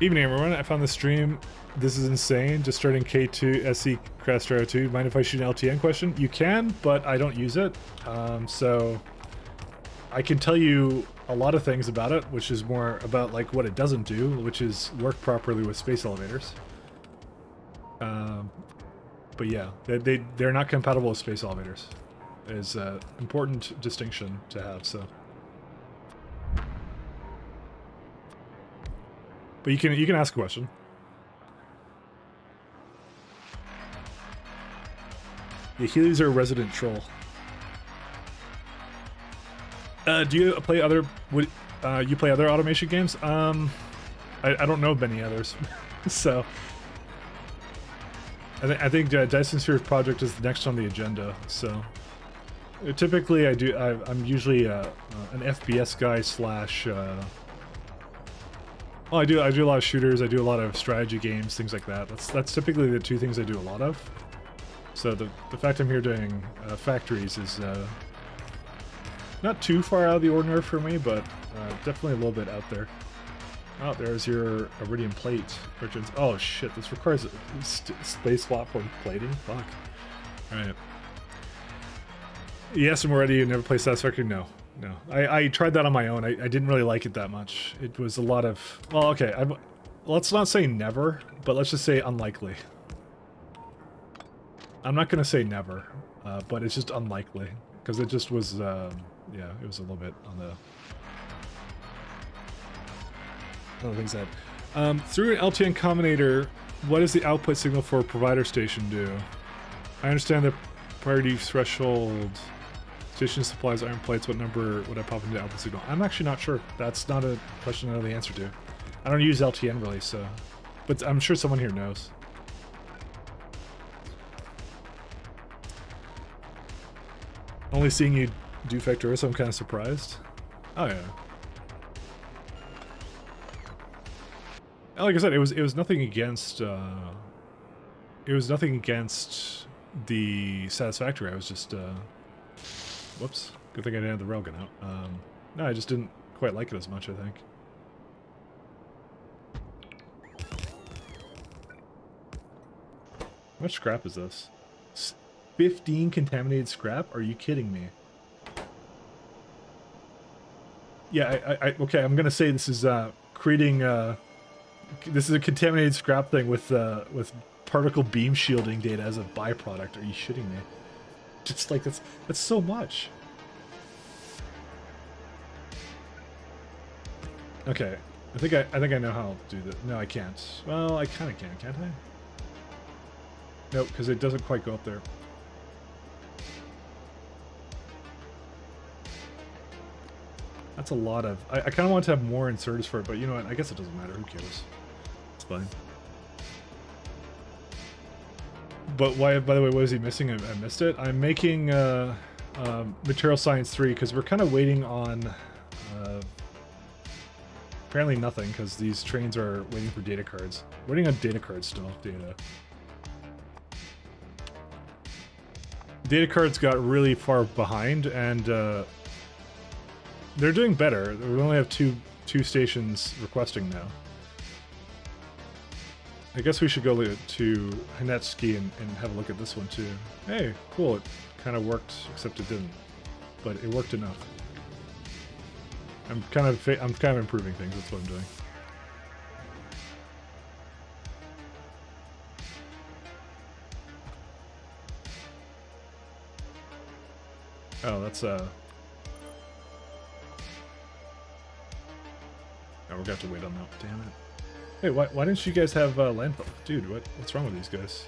Evening, everyone. I found the stream. This is insane. Just starting K2 SE Crastero 2. Mind if I shoot an LTN question? You can, but I don't use it. So I can tell you a lot of things about it, which is more about like what it doesn't do, which is work properly with space elevators. But yeah, they're not compatible with space elevators. Is an important distinction to have. So. But you can ask a question. Yeah, Healy's are a resident troll. Do you play other? You play other automation games? I don't know of many others, so I think Dyson Sphere Project is the next on the agenda. So typically, I'm usually an FPS guy slash. Well, I do a lot of shooters. I do a lot of strategy games, things like that. That's typically the two things I do a lot of. So the fact I'm here doing factories is not too far out of the ordinary for me, but definitely a little bit out there. Oh, there's your iridium plate, Richards. Oh shit, this requires space platform plating. Fuck. All right. Yes, I'm ready. You never play Satisfactory? No. No, I tried that on my own. I didn't really like it that much. It was a lot of... Well, okay, let's not say never, but let's just say unlikely. I'm not going to say never, but it's just unlikely. Because it just was, yeah, it was a little bit on the... other things that... through an LTN combinator, what does the output signal for a provider station do? I understand the priority threshold... Station supplies iron plates. What number would I pop into output signal? I'm actually not sure. That's not a question I know the answer to. I don't use LTN really, so... But I'm sure someone here knows. Only seeing you do Factorio, so I'm kind of surprised. Oh yeah. Like I said, it was nothing against... it was nothing against the Satisfactory. I was just... Whoops. Good thing I didn't have the railgun out. No, I just didn't quite like it as much, I think. How much scrap is this? 15 contaminated scrap? Are you kidding me? Yeah, okay, I'm gonna say this is creating this is a contaminated scrap thing with particle beam shielding data as a byproduct. Are you shitting me? Just like that's so much. Okay, I think I know how to do that. No, I can't. Well, I kind of can, can't I? Nope, because it doesn't quite go up there. That's a lot of... I kind of want to have more inserters for it, but you know what? I guess it doesn't matter. Who cares? It's fine. But why? By the way, what is he missing? I missed it. I'm making Material Science 3 because we're kind of waiting on apparently nothing because these trains are waiting for data cards. Waiting on data cards still. Data cards got really far behind, and they're doing better. We only have two stations requesting now. I guess we should go to Hanetsky and have a look at this one too. Hey, cool. It kind of worked, except it didn't. But it worked enough. I'm kind of improving things. That's what I'm doing. Oh, that's Oh, we're gonna have to wait on that. Damn it. Hey, why didn't you guys have landfill? Dude, what's wrong with these guys?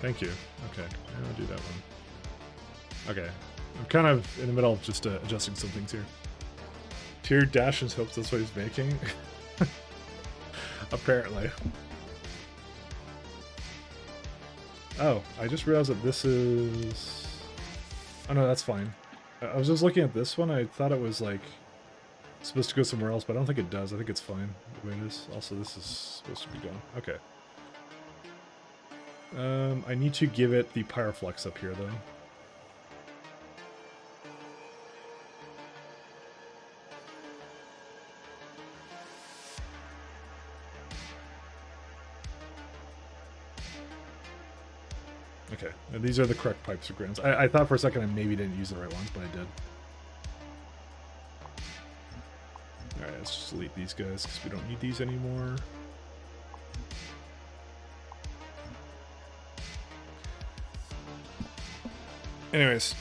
Thank you. Okay, I'll do that one. Okay, I'm kind of in the middle of just adjusting some things here. Tier Dashes hopes that's what he's making. Apparently. Oh, I just realized that this is... Oh no, that's fine. I was just looking at this one. I thought it was like supposed to go somewhere else, but I don't think it does. I think it's fine the way it is. Also, this is supposed to be gone. Okay. I need to give it the Pyroflex up here, though. Okay, and these are the correct pipes or grounds. I thought for a second I maybe didn't use the right ones, but I did. Alright, let's just delete these guys because we don't need these anymore. Anyways.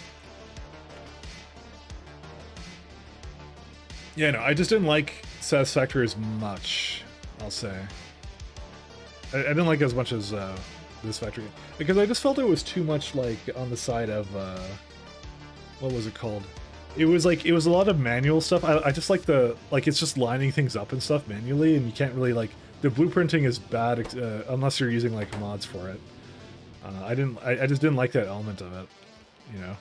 Yeah, no, I just didn't like Satisfactory as much, I'll say. I didn't like it as much as this factory. Because I just felt it was too much, like, on the side of, what was it called? It was like, it was a lot of manual stuff. I just like the, like, it's just lining things up and stuff manually, and you can't really, like, the blueprinting is bad unless you're using, like, mods for it. I just didn't like that element of it, you know?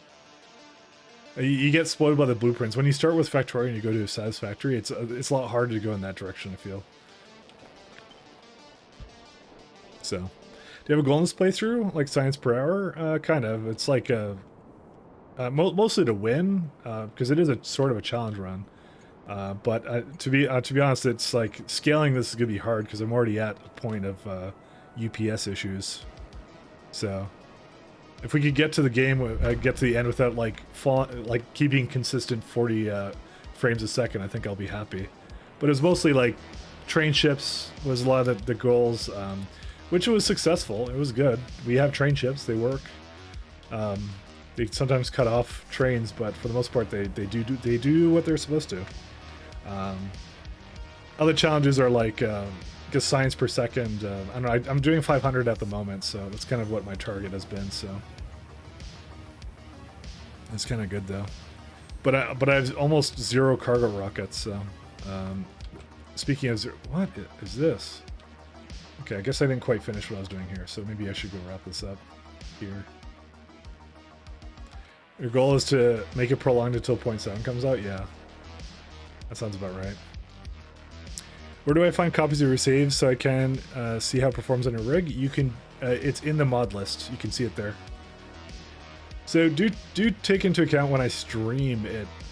You get spoiled by the blueprints. When you start with Factorio and you go to Satisfactory, it's a lot harder to go in that direction, I feel. So, do you have a goal in this playthrough? Like science per hour? Kind of. It's like mostly to win, because it is a sort of a challenge run. But to be honest, it's like scaling this is gonna be hard because I'm already at a point of UPS issues. So, if we could get to the game, get to the end without like keeping consistent 40 frames a second, I think I'll be happy. But it was mostly like train ships was a lot of the goals, which was successful. It was good. We have train ships; they work. They sometimes cut off trains, but for the most part, they do what they're supposed to. Other challenges are like just science per second. I don't know. I'm doing 500 at the moment, so that's kind of what my target has been. So it's kind of good though. But I have almost 0 cargo rockets. So speaking of zero, what is this? Okay, I guess I didn't quite finish what I was doing here, so maybe I should go wrap this up here. Your goal is to make it prolonged until 0.7 comes out? Yeah. That sounds about right. Where do I find copies of your saves so I can see how it performs on your rig? You can, it's in the mod list. You can see it there. So do take into account when I stream,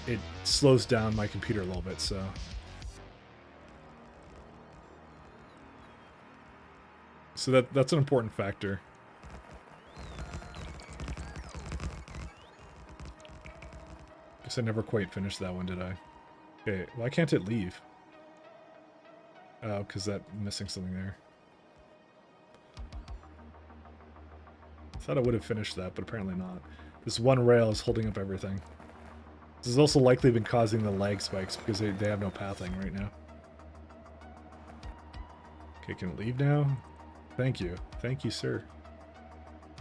it slows down my computer a little bit, so. So that's an important factor. Guess I never quite finished that one, did I? Okay, why can't it leave? Oh, because I'm missing something there. I thought I would have finished that, but apparently not. This one rail is holding up everything. This has also likely been causing the lag spikes because they have no pathing right now. Okay, can it leave now? Thank you. Thank you, sir.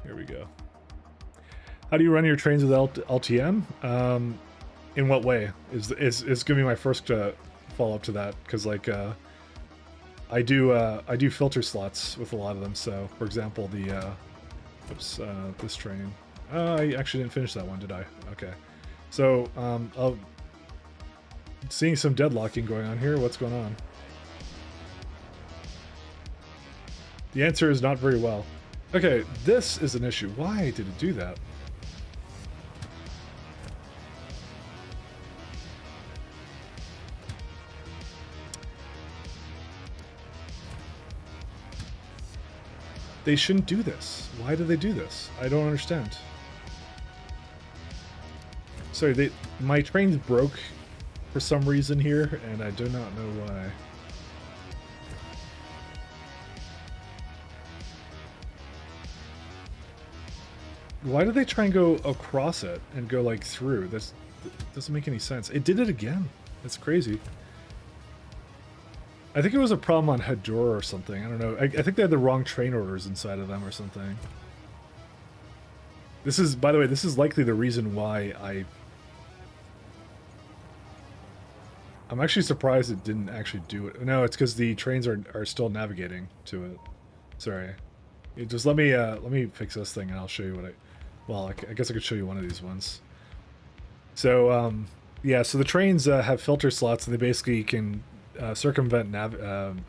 Here we go. How do you run your trains with LTM? In what way? Is going to be my first follow-up to that, because like I do filter slots with a lot of them. So, for example, the this train. I actually didn't finish that one, did I? Okay. So, seeing some deadlocking going on here. What's going on? The answer is not very well. Okay, this is an issue. Why did it do that? They shouldn't do this. Why do they do this? I don't understand. Sorry, my trains broke for some reason here, and I do not know why. Why do they try and go across it and go like through? That doesn't make any sense. It did it again. That's crazy. I think it was a problem on Hedora or something. I don't know. I think they had the wrong train orders inside of them or something. This is, by the way, this is likely the reason why I'm actually surprised it didn't actually do it. No, it's because the trains are still navigating to it. Sorry. Just let me fix this thing and I'll show you what well, I guess I could show you one of these ones. So, yeah, so the trains have filter slots and they basically can circumvent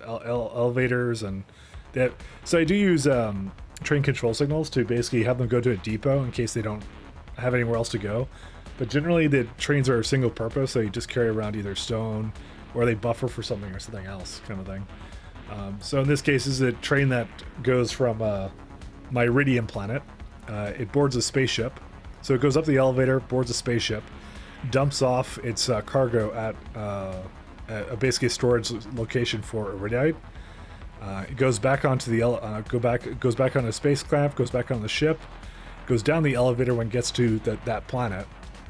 elevators and that. So I do use train control signals to basically have them go to a depot in case they don't have anywhere else to go. But generally the trains are single purpose, so you just carry around either stone or they buffer for something or something else kind of thing. So in this case, this is a train that goes from my Iridium planet. It boards a spaceship. So it goes up the elevator, boards a spaceship, dumps off its cargo at basically a storage location for Iridium. It goes back onto the goes back on a spacecraft, goes back on the ship, goes down the elevator when it gets to that planet,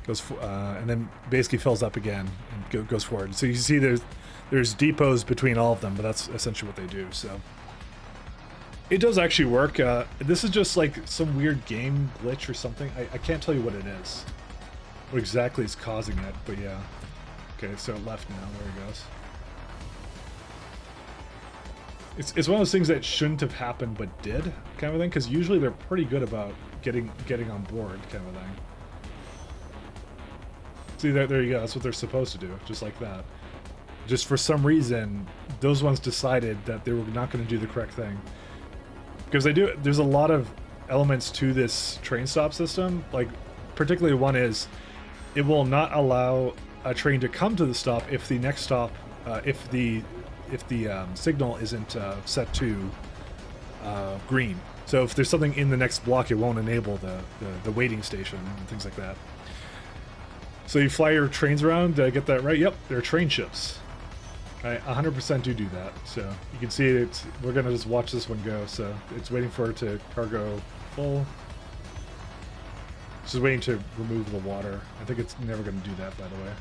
goes and then basically fills up again and goes forward. So you see there's depots between all of them, but that's essentially what they do. So it does actually work. This is just like some weird game glitch or something. I can't tell you what it is, what exactly is causing it, but yeah. Okay, so it left now. There it goes. It's one of those things that shouldn't have happened but did, kind of thing, because usually they're pretty good about getting on board, kind of thing. See, there you go. That's what they're supposed to do, just like that. Just for some reason, those ones decided that they were not going to do the correct thing. Because there's a lot of elements to this train stop system. Like, particularly one is, it will not allow a train to come to the stop if the next stop, if the signal isn't set to green. So if there's something in the next block, it won't enable the waiting station and things like that. So you fly your trains around. Did I get that right? Yep, they're train ships. I 100% do that. So you can see it. We're gonna just watch this one go. So it's waiting for it to cargo full. Just waiting to remove the water. I think it's never gonna do that, by the way.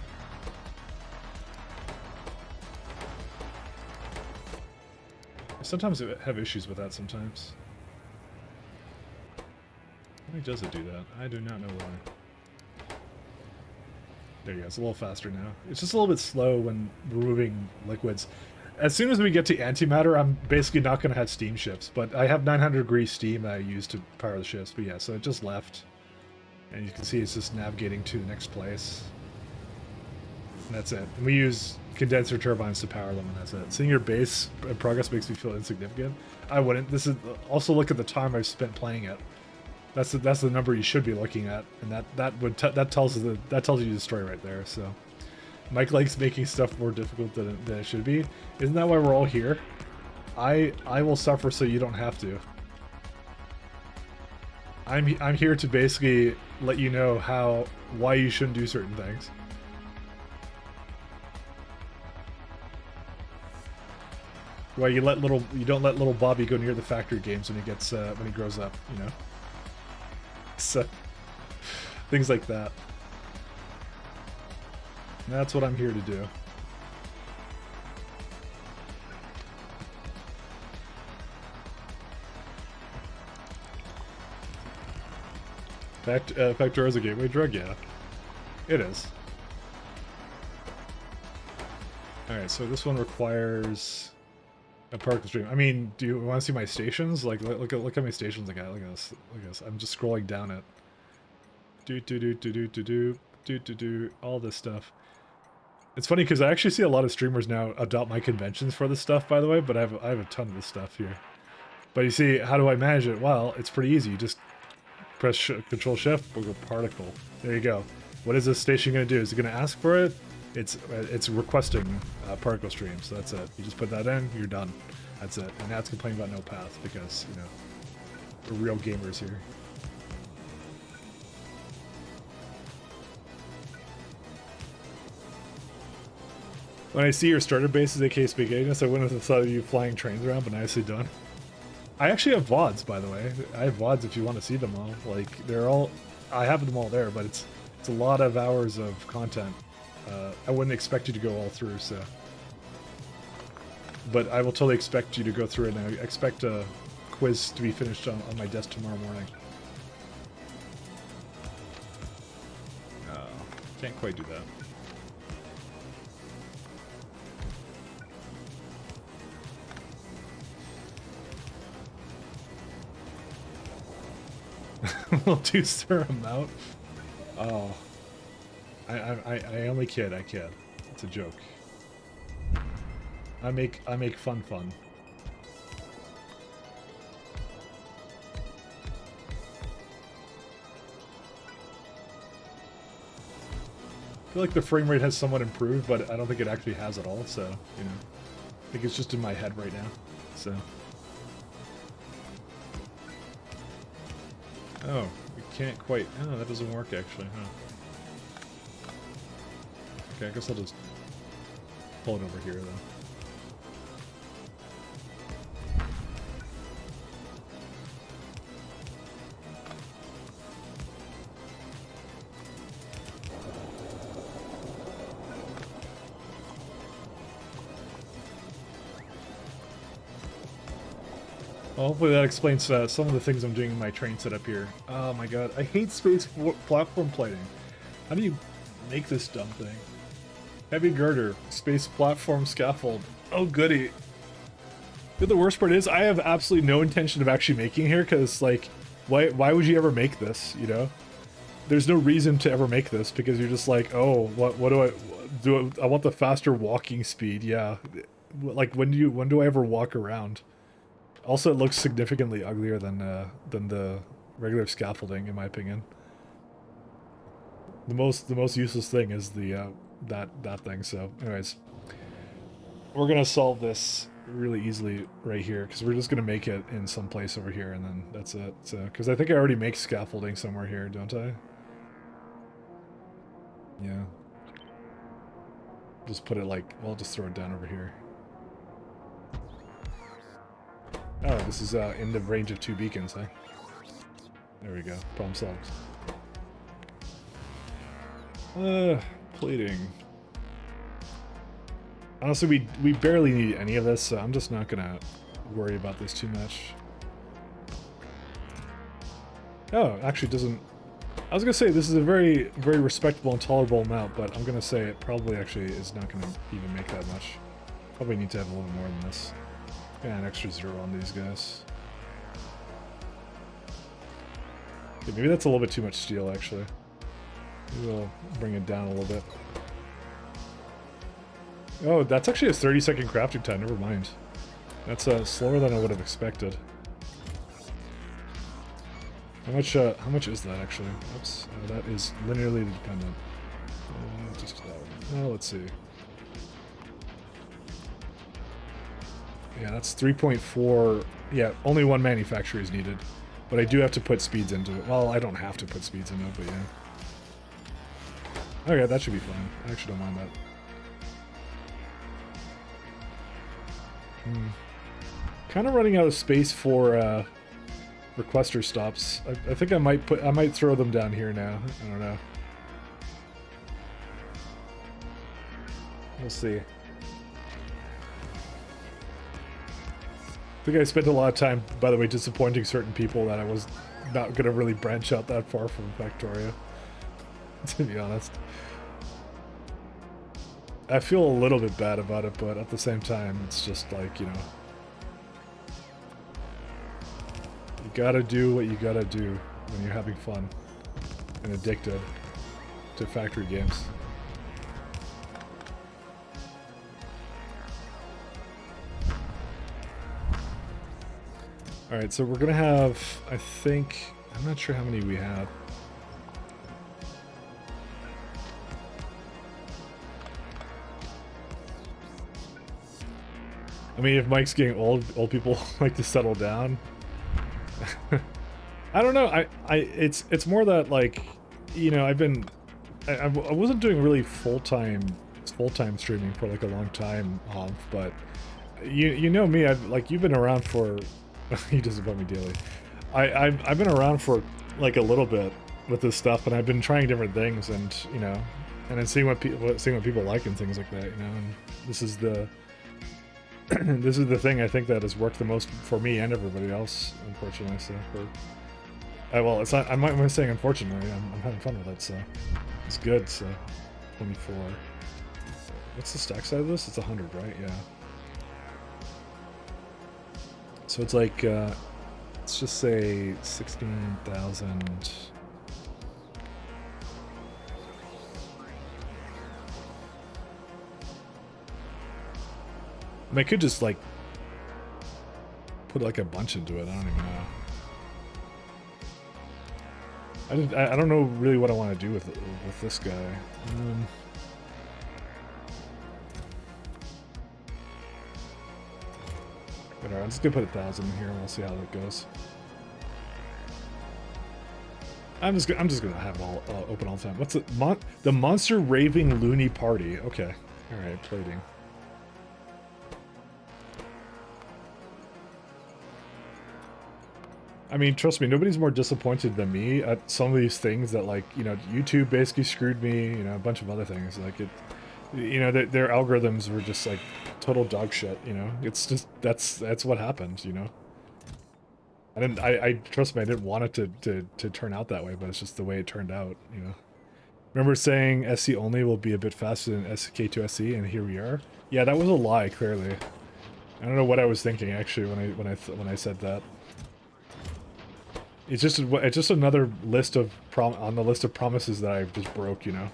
Sometimes I have issues with that sometimes. Why does it do that? I do not know why. There you go, it's a little faster now. It's just a little bit slow when removing liquids. As soon as we get to antimatter, I'm basically not going to have steam ships, but I have 900-degree steam that I use to power the ships. But yeah, so it just left. And you can see it's just navigating to the next place. And that's it. And we use condenser turbines to power them, and that's it. Seeing your base progress makes me feel insignificant. I wouldn't. This is also look at the time I've spent playing it. That's the number you should be looking at, and that tells you the story right there. So, Mike likes making stuff more difficult than it should be. Isn't that why we're all here? I will suffer so you don't have to. I'm here to basically let you know why you shouldn't do certain things. Why you don't let little Bobby go near the factory games when he grows up, you know. So things like that. And that's what I'm here to do. Factorio is a gateway drug, yeah. It is. Alright, so this one requires a particle stream. I mean, do you want to see my stations? Like, look at my stations I got. Look at this. Look at this. I'm just scrolling down it. All this stuff. It's funny because I actually see a lot of streamers now adopt my conventions for this stuff, by the way, but I have a ton of this stuff here. But you see, how do I manage it? Well, it's pretty easy. You just press Control Shift, we'll go particle. There you go. What is this station going to do? Is it going to ask for it? It's requesting particle stream, so that's it. You just put that in, you're done. That's it. And now it's complaining about no path because, you know, we're real gamers here. When I see your starter bases, aka Spaghettiness, I wouldn't have thought of you flying trains around, but nicely done. I actually have VODs, by the way. I have VODs if you want to see them all. Like, I have them all there, but it's a lot of hours of content. I wouldn't expect you to go all through, so. But I will totally expect you to go through it, and I expect a quiz to be finished on my desk tomorrow morning. Can't quite do that. We'll do stir them out. Oh. I only kid, I kid. It's a joke. I make fun. I feel like the frame rate has somewhat improved, but I don't think it actually has at all, so, you know. I think it's just in my head right now, so. Oh, we can't quite. Oh, that doesn't work actually, huh? Okay, I guess I'll just pull it over here though. Well, hopefully that explains some of the things I'm doing in my train setup here. Oh my god, I hate space platform plating. How do you make this dumb thing? Heavy girder, space platform scaffold. Oh goody. The worst part is I have absolutely no intention of actually making here because, like, why would you ever make this, you know? There's no reason to ever make this because you're just like, oh, what do I do? I want the faster walking speed, yeah. Like, when do I ever walk around? Also, it looks significantly uglier than the regular scaffolding, in my opinion. The most useless thing is the that thing. So, anyways, we're gonna solve this really easily right here because we're just gonna make it in some place over here, and then that's it. So, because I think I already make scaffolding somewhere here, don't I? Yeah. Just put it like, well, I'll just throw it down over here. Oh, this is in the range of 2 beacons, huh? There we go. Problem solved. Plating. Honestly, we barely need any of this, so I'm just not gonna worry about this too much. Oh, actually doesn't... I was gonna say this is a very, very respectable and tolerable amount, but I'm gonna say it probably actually is not gonna even make that much. Probably need to have a little more than this. Yeah, an extra 0 on these guys. Okay, maybe that's a little bit too much steel, actually. Maybe we'll bring it down a little bit. Oh, that's actually a 30-second crafting time. Never mind. That's slower than I would have expected. How much is that, actually? Oops. That is linearly dependent. Just that one. Let's see. Yeah, that's 3.4. Yeah, only 1 manufacturer is needed. But I do have to put speeds into it. Well, I don't have to put speeds into it, but yeah. Okay, that should be fine. I actually don't mind that. Kind of running out of space for requester stops. I think I might throw them down here now. I don't know. We'll see. I think I spent a lot of time, by the way, disappointing certain people that I was not going to really branch out that far from Factorio, to be honest. I feel a little bit bad about it, but at the same time, it's just like, you know, you gotta do what you gotta do when you're having fun and addicted to factory games. Alright, so we're gonna have, I think, I'm not sure how many we have. I mean, if Mike's getting old people like to settle down. I don't know. It's more that, like, you know, I wasn't doing really full-time streaming for like a long time, but you know me, you've been around for he disappoint me daily. I've been around for like a little bit with this stuff, and I've been trying different things, and you know, and then seeing what people like and things like that, you know. And this is the this is the thing I think that has worked the most for me and everybody else, unfortunately. So, well, it's not. I'm not saying unfortunately. I'm having fun with it. So, It's good, so 24. What's the stack size of this? It's 100, right? Yeah. So it's like, let's just say 16,000. I mean, I could just like put like a bunch into it. I don't even know. I don't know really what I want to do with this guy. But alright, I'm just gonna put 1,000 in here and we'll see how that goes. I'm just gonna have it all open all the time. What's it? The Monster Raving Loony Party. Okay. All right, plating. I mean, trust me, nobody's more disappointed than me at some of these things that, like, you know, YouTube basically screwed me, you know, a bunch of other things. Like, it, you know, their algorithms were just, like, total dog shit, you know? It's just, that's what happened, you know? I trust me, I didn't want it to turn out that way, but it's just the way it turned out, you know? Remember saying SE only will be a bit faster than K2 SE, and here we are? Yeah, that was a lie, clearly. I don't know what I was thinking, actually, when I said that. It's just another list of on the list of promises that I just broke, you know.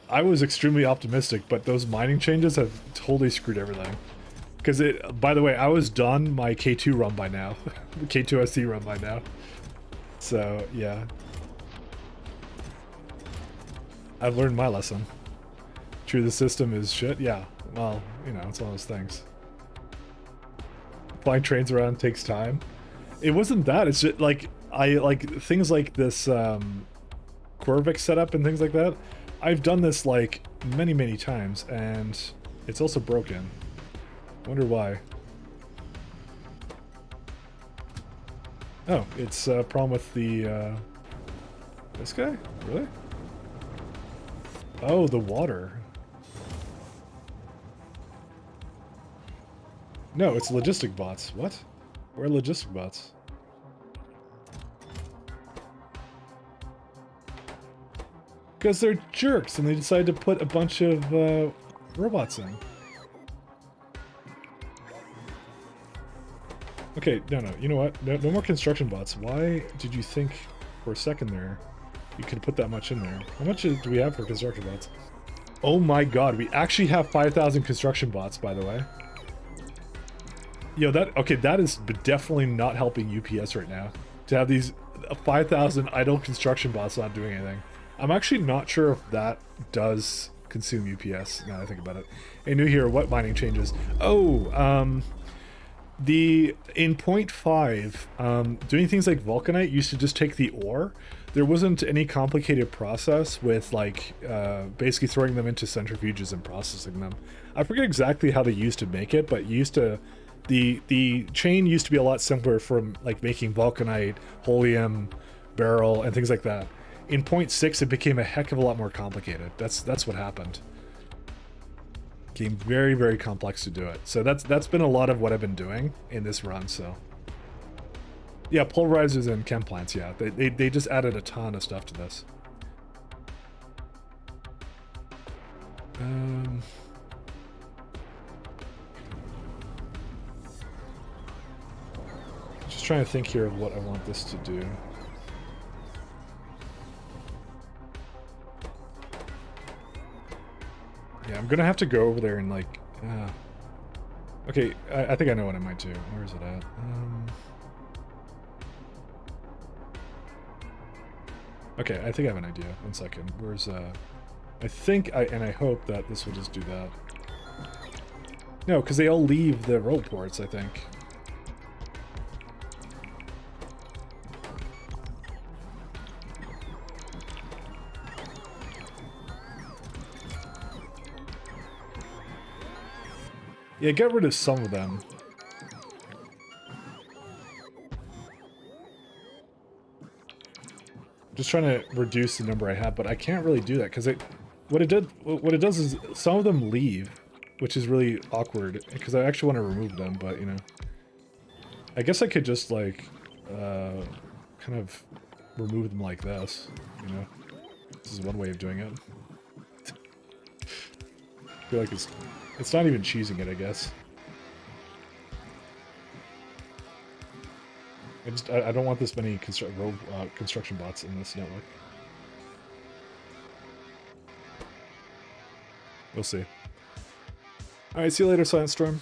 I was extremely optimistic, but those mining changes have totally screwed everything. Because by the way, I was done my K2 run by now, the K2 SE run by now. So yeah, I've learned my lesson. True, the system is shit. Yeah, well, you know, it's one of those things. Flying trains around takes time. It wasn't that, it's just like, I like things like this Corvix setup and things like that. I've done this like many times and it's also broken. I wonder why. Oh, it's a problem with the this guy? Really? Oh, the water. No, it's logistic bots. What? Where are logistic bots? Because they're jerks and they decided to put a bunch of robots in. Okay, no, you know what? No more construction bots. Why did you think for a second there you could put that much in there? How much do we have for construction bots? Oh my god, we actually have 5,000 construction bots, by the way. Yo, that is definitely not helping UPS right now. To have these 5,000 idle construction bots not doing anything. I'm actually not sure if that does consume UPS, now that I think about it. Hey, new here, what mining changes? Oh, in 0.5, doing things like vulcanite used to just take the ore. There wasn't any complicated process with, like, basically throwing them into centrifuges and processing them. I forget exactly how they used to make it, but you used to... The chain used to be a lot simpler from, like, making vulcanite, holium, beryl, and things like that. In 0.6, it became a heck of a lot more complicated. That's what happened. Became very complex to do it. So that's been a lot of what I've been doing in this run. So yeah, pulverizers and chem plants. Yeah, they just added a ton of stuff to this. Just trying to think here of what I want this to do. Yeah, I'm gonna have to go over there and, like, okay, I think I know what I might do. Where is it at? Okay, I think I have an idea. 1 second. Where's, I think, and I hope that this will just do that. No, because they all leave the roll ports, I think. Yeah, get rid of some of them. Just trying to reduce the number I have, but I can't really do that because what it does is some of them leave, which is really awkward because I actually want to remove them, but you know, I guess I could just like kind of remove them like this, you know. This is one way of doing it. I feel like it's not even cheesing it, I guess. I don't want this many construction bots in this network. We'll see. Alright, see you later, Silent Storm.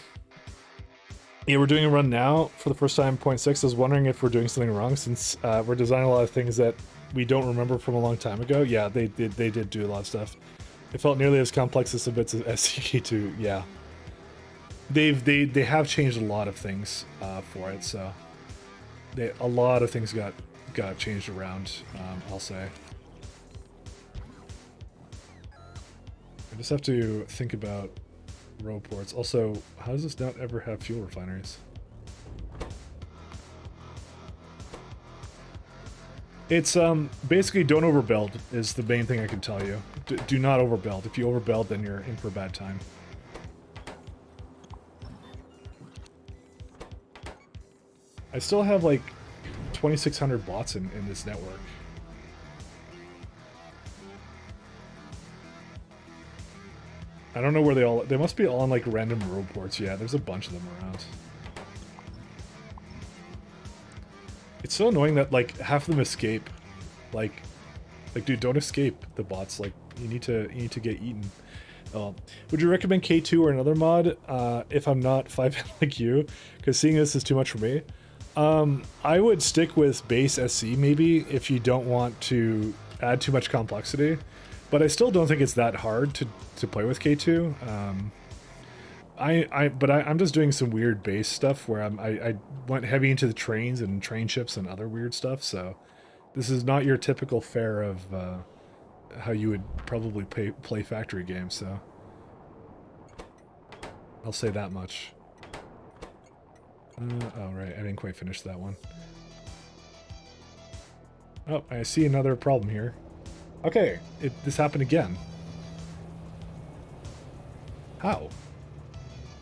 Yeah, we're doing a run now for the first time, 0.6. I was wondering if we're doing something wrong since we're designing a lot of things that we don't remember from a long time ago. Yeah, they did do a lot of stuff. It felt nearly as complex as the bits of SCK2. Yeah, they have changed a lot of things for it. So a lot of things got changed around. I'll say. I just have to think about road ports. Also, how does this not ever have fuel refineries? It's basically don't overbuild is the main thing I can tell you. Do not overbuild. If you overbuild, then you're in for a bad time. I still have like 2,600 bots in this network. I don't know where they must be all on like random road ports. Yeah, there's a bunch of them around. It's so annoying that like half of them escape. Like dude, don't escape the bots. Like you need to get eaten. Would you recommend K2 or another mod if I'm not 5 like you? Because seeing this is too much for me. I would stick with base SE maybe if you don't want to add too much complexity. But I still don't think it's that hard to play with K2. I'm just doing some weird base stuff where I went heavy into the trains and train ships and other weird stuff. So this is not your typical fare of how you would probably play factory games. So I'll say that much. Oh right, I didn't quite finish that one. Oh, I see another problem here. Okay, this happened again. How?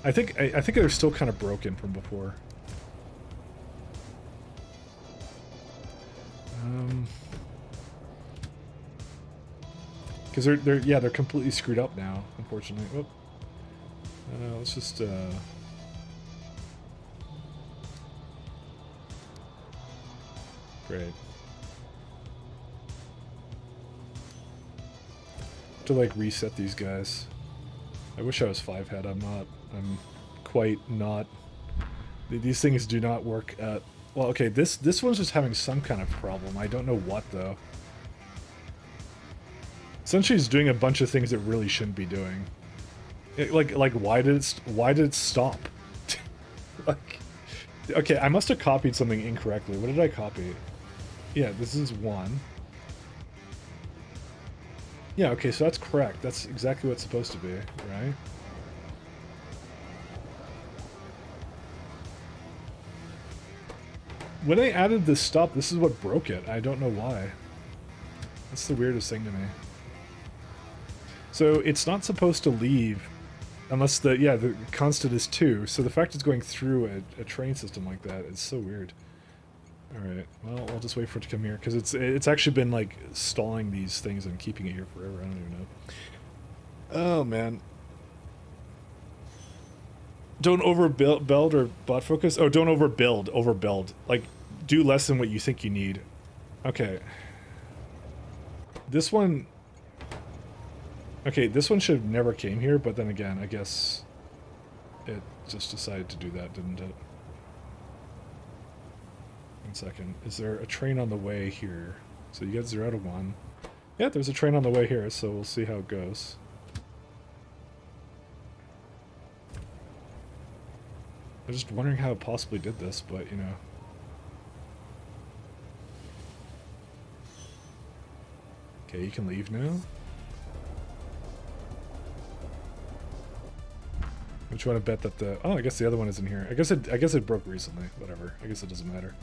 I think they're still kind of broken from before. Because they're completely screwed up now, unfortunately. Oh. Let's just great. To like reset these guys. I wish I was 5-head. I'm not. I'm quite not. These things do not work at. Well, okay. This one's just having some kind of problem. I don't know what though. Essentially, it's doing a bunch of things it really shouldn't be doing. Like why did it stop? Like, okay, I must have copied something incorrectly. What did I copy? Yeah, this is one. Yeah, okay, so that's correct. That's exactly what it's supposed to be, right? When I added this stop, this is what broke it. I don't know why. That's the weirdest thing to me. So it's not supposed to leave unless the constant is 2. So the fact it's going through a train system like that is so weird. Alright, well, I'll just wait for it to come here, because it's actually been, like, stalling these things and keeping it here forever. I don't even know. Oh, man. Don't overbuild or bot focus? Oh, don't overbuild. Like, do less than what you think you need. Okay. This one... Okay, this one should have never came here, but then again, I guess it just decided to do that, didn't it? 1 second. Is there a train on the way here? So you get 0 to 1. Yeah, there's a train on the way here, so we'll see how it goes. I'm just wondering how it possibly did this, but, you know. Okay, you can leave now. I'm trying to bet that the... Oh, I guess the other one isn't here. I guess it broke recently. Whatever. I guess it doesn't matter.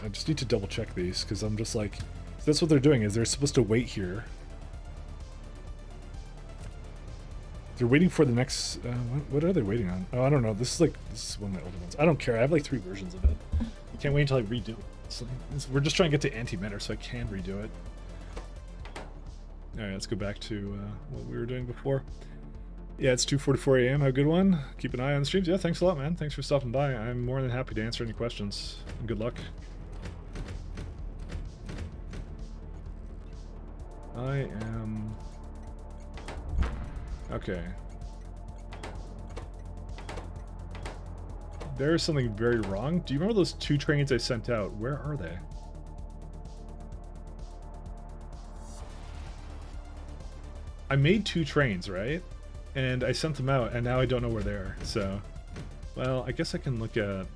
I just need to double check these, because I'm just like... That's what they're doing, is they're supposed to wait here. They're waiting for the next... what are they waiting on? Oh, I don't know. This is one of my older ones. I don't care. I have like 3 versions of it. I can't wait until I redo it. We're just trying to get to antimatter so I can redo it. Alright, let's go back to what we were doing before. Yeah, it's 2:44 a.m. Have a good one. Keep an eye on the streams. Yeah, thanks a lot, man. Thanks for stopping by. I'm more than happy to answer any questions. And good luck. I am... Okay. There's something very wrong. Do you remember those 2 trains I sent out? Where are they? I made 2 trains, right? And I sent them out, and now I don't know where they are. So, well, I guess I can look at...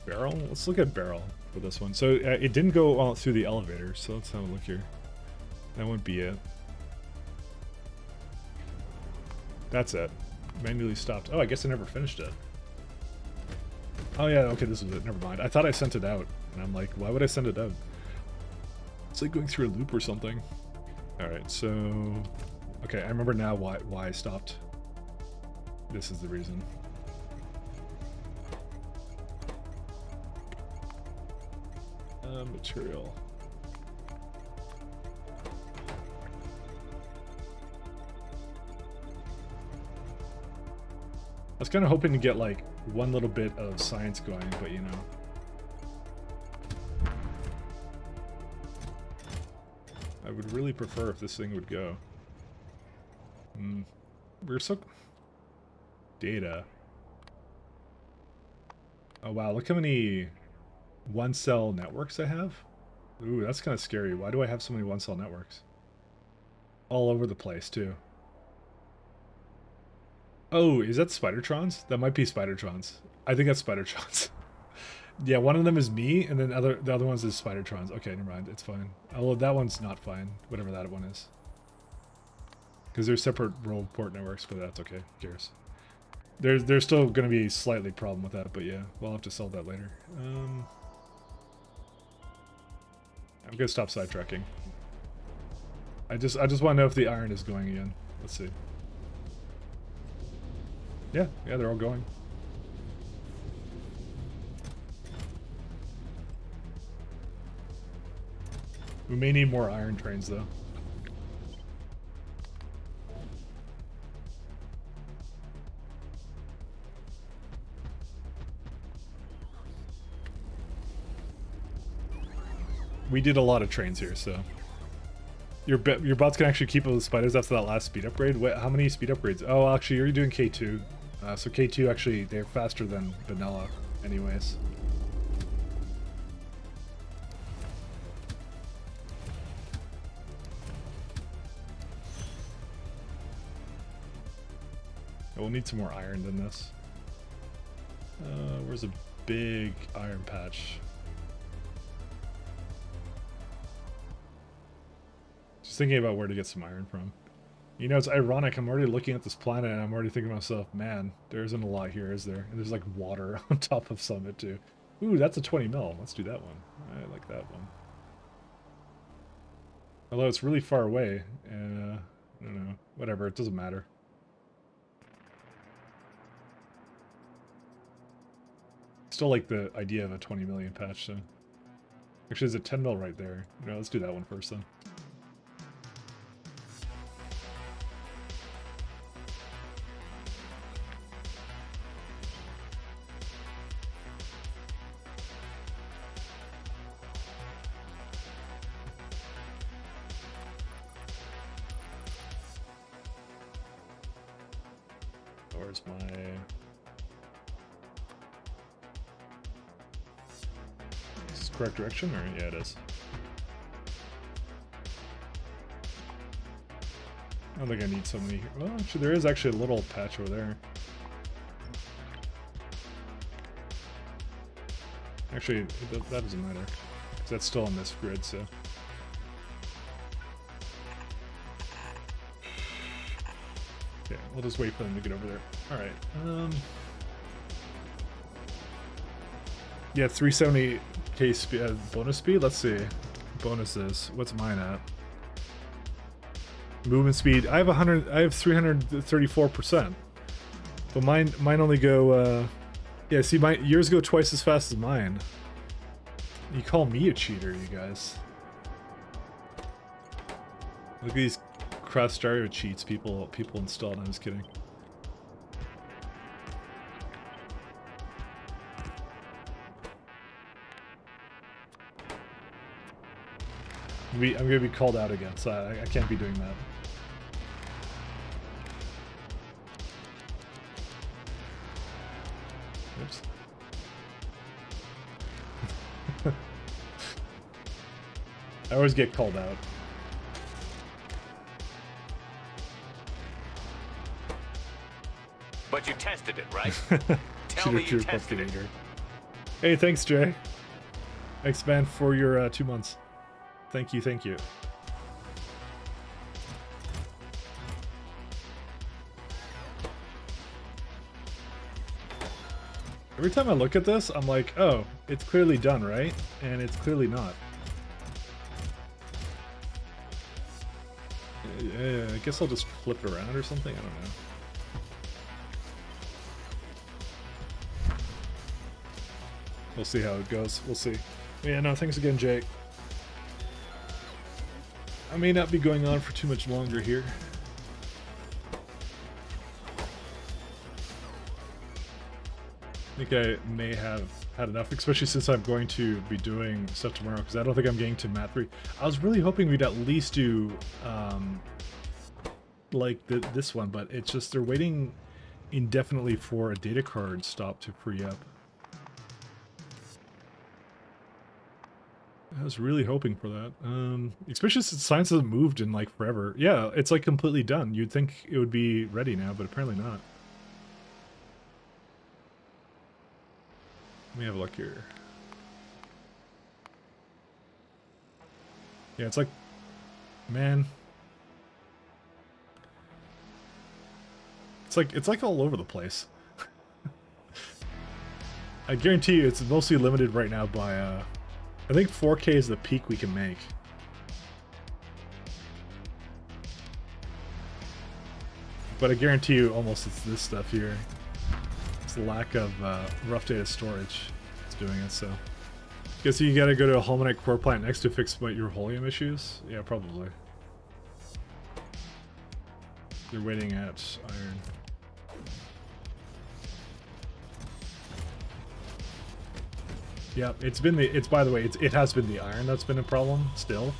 Barrel? Let's look at Barrel for this one. So, it didn't go through the elevator, so let's have a look here. That wouldn't be it. That's it. Manually stopped. Oh, I guess I never finished it. Oh yeah, okay, this is it. Never mind. I thought I sent it out, and I'm like, why would I send it out? It's like going through a loop or something. Alright, so... Okay, I remember now why I stopped. This is the reason. Material. I was kind of hoping to get like one little bit of science going, but you know. I would really prefer if this thing would go. We're so... Data. Oh wow, look how many one-cell networks I have. Ooh, that's kind of scary. Why do I have so many one-cell networks? All over the place, too. Oh, is that Spidertrons? That might be Spidertrons. I think that's Spidertrons. Yeah, one of them is me, and then the other one's is Spidertrons. Okay, never mind. It's fine. Although that one's not fine, whatever that one is. Because they're separate roll port networks, but that's okay. Who cares? There's still going to be a slightly problem with that, but yeah, we'll have to solve that later. I'm going to stop sidetracking. I just want to know if the iron is going again. Let's see. Yeah, they're all going. We may need more iron trains, though. We did a lot of trains here, so... Your bots can actually keep up with spiders after that last speed upgrade? Wait, how many speed upgrades? Oh, actually, you're doing K2. So K2, actually, they're faster than vanilla, anyways. We'll need some more iron than this. Where's a big iron patch? Just thinking about where to get some iron from. You know, it's ironic. I'm already looking at this planet and I'm already thinking to myself, man, there isn't a lot here, is there? And there's like water on top of some of it too. Ooh, that's a 20 mil. Let's do that one. I like that one. Although it's really far away. I don't know. Whatever. It doesn't matter. Still like the idea of a 20 million patch, so. Actually, there's a 10 mil right there. You know, let's do that one first then. Where's my... Is this correct direction, or yeah, it is. I don't think I need so many here. Well, actually, there is actually a little patch over there. Actually, that doesn't matter, because that's still on this grid, so... Okay, we'll just wait for them to get over there. Alright, yeah, 370k speed, bonus speed? Let's see. Bonuses. What's mine at? Movement speed. I have 334%. But mine only go, yeah, see, yours go twice as fast as mine. You call me a cheater, you guys. Look at these cross stereo cheats people installed. I'm just kidding. I'm gonna be called out again, so I can't be doing that. Oops. I always get called out. But you tested it, right? Tell me you tested it. Hey, thanks, Jay. Thanks, man, for your 2 months. Thank you, thank you. Every time I look at this, I'm like, oh, it's clearly done, right? And it's clearly not. Yeah, I guess I'll just flip it around or something, I don't know. We'll see how it goes, we'll see. Yeah, no, thanks again, Jake. I may not be going on for too much longer here. I think I may have had enough, especially since I'm going to be doing stuff tomorrow, because I don't think I'm getting to Mat 3. I was really hoping we'd at least do, like, this one, but it's just they're waiting indefinitely for a data card stop to free up. I was really hoping for that, especially since science hasn't moved in, like, forever. Yeah, it's, like, completely done. You'd think it would be ready now, but apparently not. Let me have a look here. Yeah, it's like, man. It's like all over the place. I guarantee you it's mostly limited right now by, I think 4K is the peak we can make. But I guarantee you almost it's this stuff here. It's the lack of rough data storage that's doing it, so. Guess you gotta go to a Holmonite core plant next to fix your helium issues? Yeah, probably. They're waiting at iron. Yeah, by the way, it has been the iron that's been a problem still.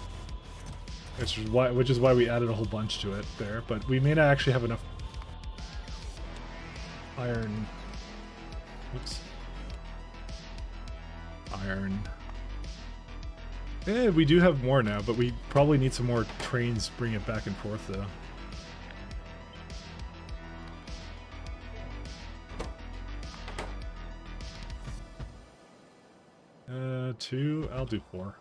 Which is why we added a whole bunch to it there, but we may not actually have enough iron. Oops. Iron. Yeah, we do have more now, but we probably need some more trains bringing it back and forth, though. Two? I'll do 4.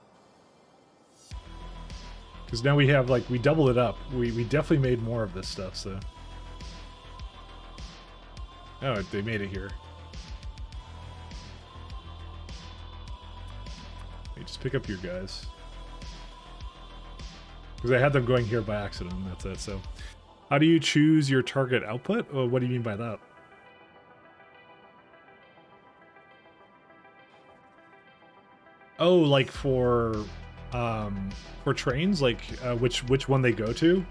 Because now we have, like, we doubled it up. We definitely made more of this stuff, so... Oh, they made it here. Hey, just pick up your guys. Because I had them going here by accident, that's it, so... How do you choose your target output? Oh, what do you mean by that? Oh, like for trains, like which one they go to,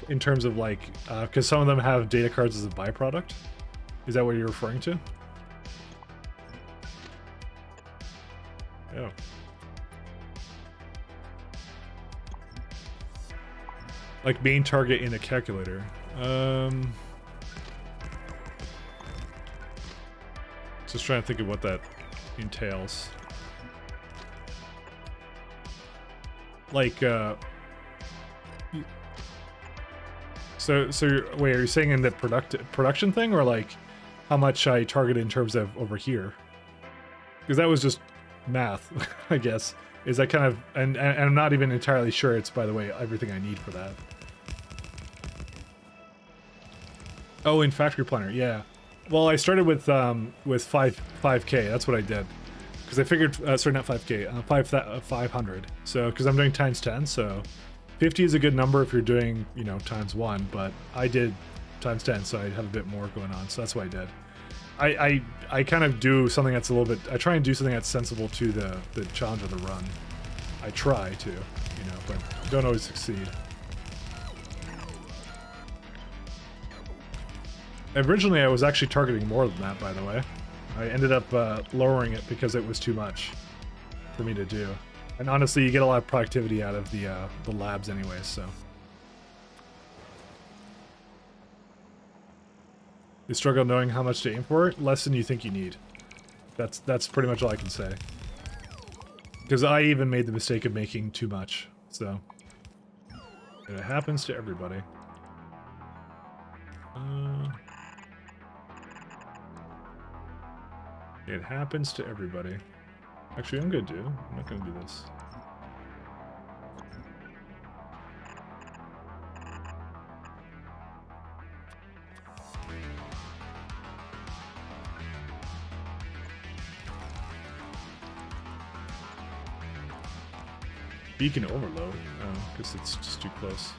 in terms of like, because some of them have data cards as a byproduct. Is that what you're referring to? Oh. Like main target in a calculator. Just trying to think of what that entails. Like, so wait, are you saying in the production thing, or like how much I target in terms of over here? Because that was just math, I guess. Is that kind of, and I'm not even entirely sure it's, by the way, everything I need for that. Oh, in Factory Planner, yeah. Well, I started with 5K. That's what I did. Because I figured, sorry, not 5K, 500. So, because I'm doing times 10, so 50 is a good number if you're doing, you know, times 1, but I did times 10, so I have a bit more going on, so that's what I did. I kind of do something that's a little bit, I try and do something that's sensible to the challenge of the run. I try to, you know, but don't always succeed. Originally, I was actually targeting more than that, by the way. I ended up lowering it because it was too much for me to do. And honestly, you get a lot of productivity out of the labs anyway, so. You struggle knowing how much to aim for? Less than you think you need. That's pretty much all I can say. Because I even made the mistake of making too much, so. And it happens to everybody. It happens to everybody. Actually, I'm not gonna do this. Beacon overload. Oh, because it's just too close.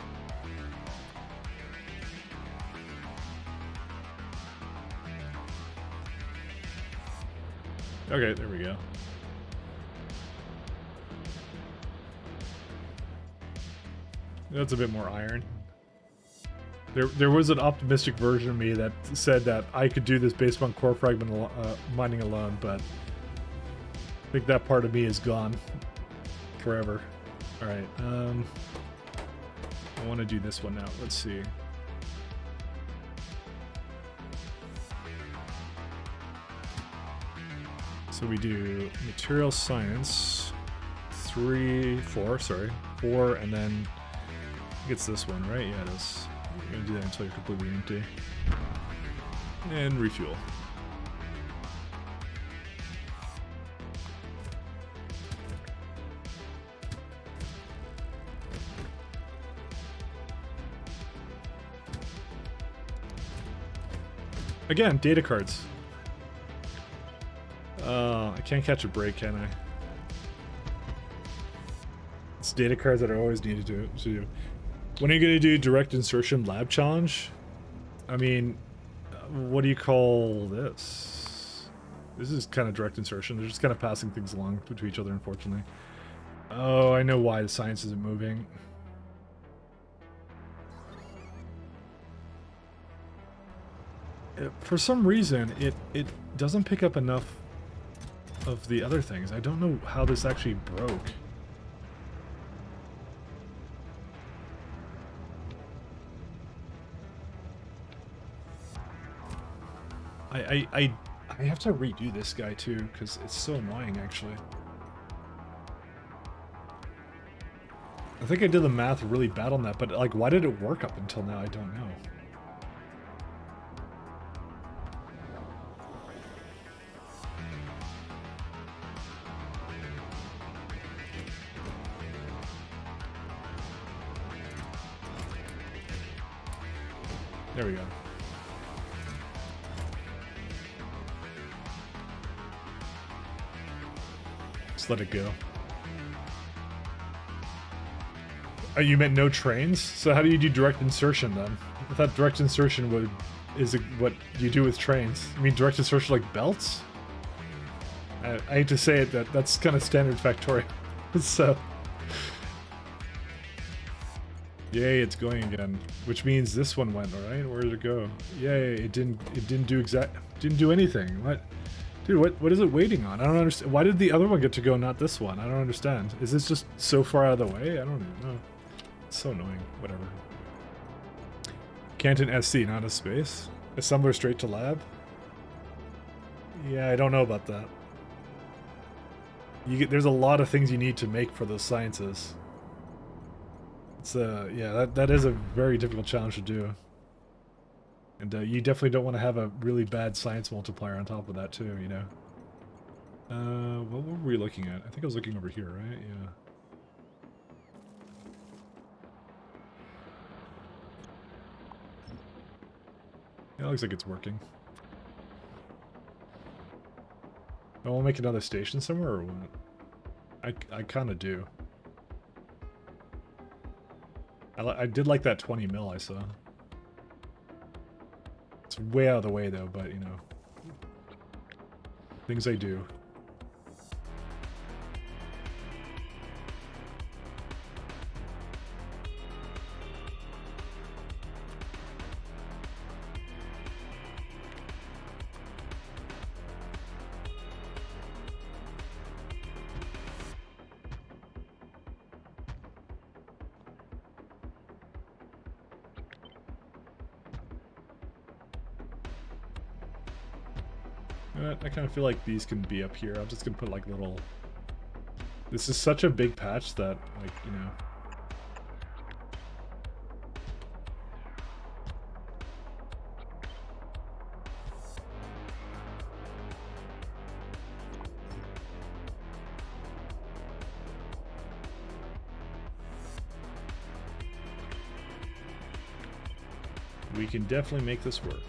Okay, there we go. That's a bit more iron. There was an optimistic version of me that said that I could do this based on core fragment mining alone, but I think that part of me is gone forever. All right, I want to do this one now. Let's see. So we do material science, 4, and then I think it's this one, right? Yeah, it is. You're gonna do that until you're completely empty. And refuel. Again, data cards. I can't catch a break, can I? It's data cards that are always needed to do. When are you going to do direct insertion lab challenge? I mean, what do you call this? This is kind of direct insertion. They're just kind of passing things along to each other, unfortunately. Oh, I know why the science isn't moving. For some reason, it doesn't pick up enough of the other things. I don't know how this actually broke. I have to redo this guy too, because it's so annoying actually. I think I did the math really bad on that, but like, why did it work up until now? I don't know. There we go. Just let it go. Oh, you meant no trains? So how do you do direct insertion then? I thought direct insertion is what you do with trains. You mean direct insertion like belts? I hate to say it, that's kind of standard Factorio. So... Yay, it's going again. Which means this one went, alright? Where did it go? Yay, it didn't do anything. What? Dude, what is it waiting on? I don't understand. Why did the other one get to go, not this one? I don't understand. Is this just so far out of the way? I don't even know. It's so annoying. Whatever. Canton SC, not a space? Assembler straight to lab? Yeah, I don't know about that. There's a lot of things you need to make for those sciences. It's yeah, that is a very difficult challenge to do. And you definitely don't want to have a really bad science multiplier on top of that too, you know. What were we looking at? I think I was looking over here, right? Yeah. Yeah, it looks like it's working. I want to make another station somewhere or what? I kind of do. I did like that 20 mil I saw. It's way out of the way though, but you know. Things I do. know what? I kind of feel like these can be up here. I'm just gonna put like little... This is such a big patch that, like, you know... We can definitely make this work.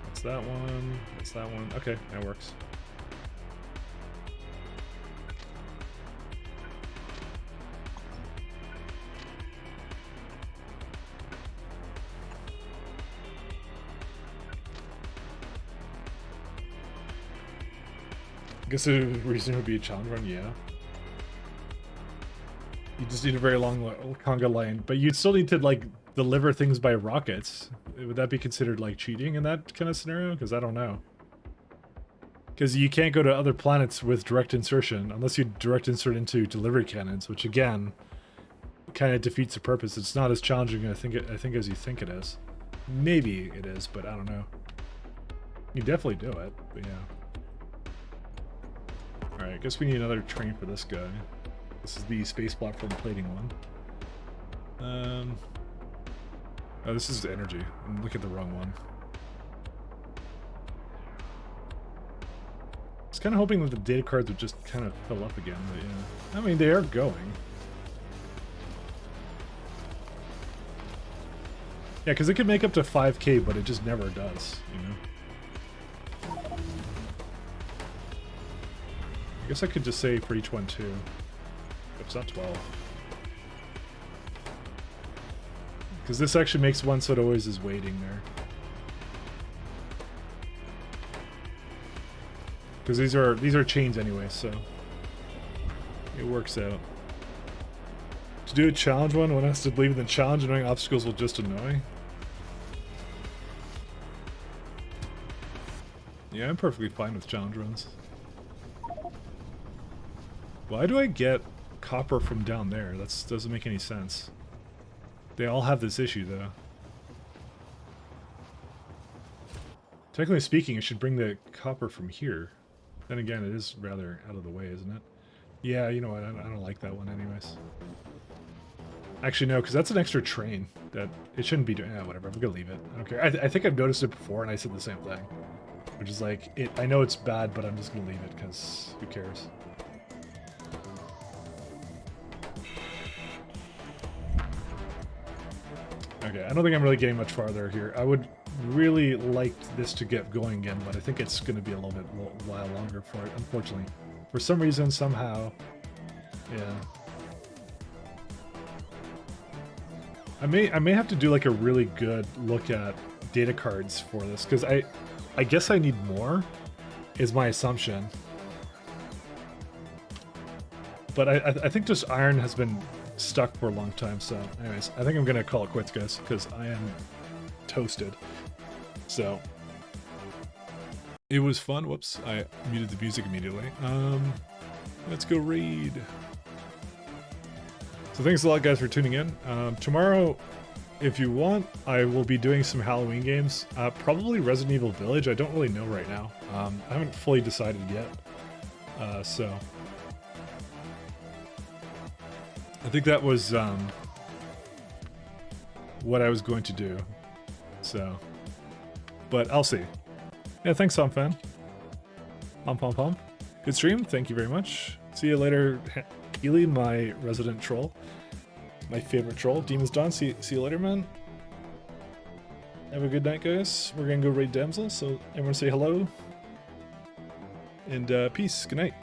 That's that one. That's that one. Okay, that works. I guess the reason it would be a challenge run, yeah. You just need a very long conga line, but you'd still need to like deliver things by rockets. Would that be considered like cheating in that kind of scenario? Because I don't know. Because you can't go to other planets with direct insertion unless you direct insert into delivery cannons, which again kind of defeats the purpose. It's not as challenging I think as you think it is. Maybe it is, but I don't know. You definitely do it, but yeah. All right, I guess we need another train for this guy. This is the space platform plating one. Oh, this is energy. I'm looking at the wrong one. I was kind of hoping that the data cards would just kind of fill up again, but yeah. I mean, they are going. Yeah, because it could make up to 5K, but it just never does, you know? I guess I could just say for each one, too. It's not 12. Because this actually makes one so it always is waiting there. Because these are chains anyway, so it works out. To do a challenge one has to believe in the challenge, and knowing obstacles will just annoy. Yeah, I'm perfectly fine with challenge runs. Why do I get copper from down there? That doesn't make any sense. They all have this issue, though. Technically speaking, I should bring the copper from here. Then again, it is rather out of the way, isn't it? Yeah, you know what? I don't like that one anyways. Actually, no, because that's an extra train that it shouldn't be doing. Whatever, I'm gonna leave it. I don't care. I think I've noticed it before, and I said the same thing. Which is like, I know it's bad, but I'm just gonna leave it, because who cares? Okay, I don't think I'm really getting much farther here. I would really like this to get going again, but I think it's going to be a little while longer for it, unfortunately. For some reason, somehow, yeah. I may have to do like a really good look at data cards for this, because I guess I need more, is my assumption. But I think just iron has been stuck for a long time, so anyways, I think I'm gonna call it quits, guys, because I am toasted. So it was fun. Whoops, I muted the music immediately. Let's go raid. So thanks a lot, guys, for tuning in. Tomorrow, if you want, I will be doing some Halloween games, probably Resident Evil Village. I don't really know right now. I haven't fully decided yet, so I think that was what I was going to do. So, but I'll see. Yeah, thanks, Fan. Pom. Good stream. Thank you very much. See you later, Ely, my resident troll. My favorite troll. Demon's Dawn. See you later, man. Have a good night, guys. We're gonna go raid Damsel, so everyone say hello. And peace. Good night.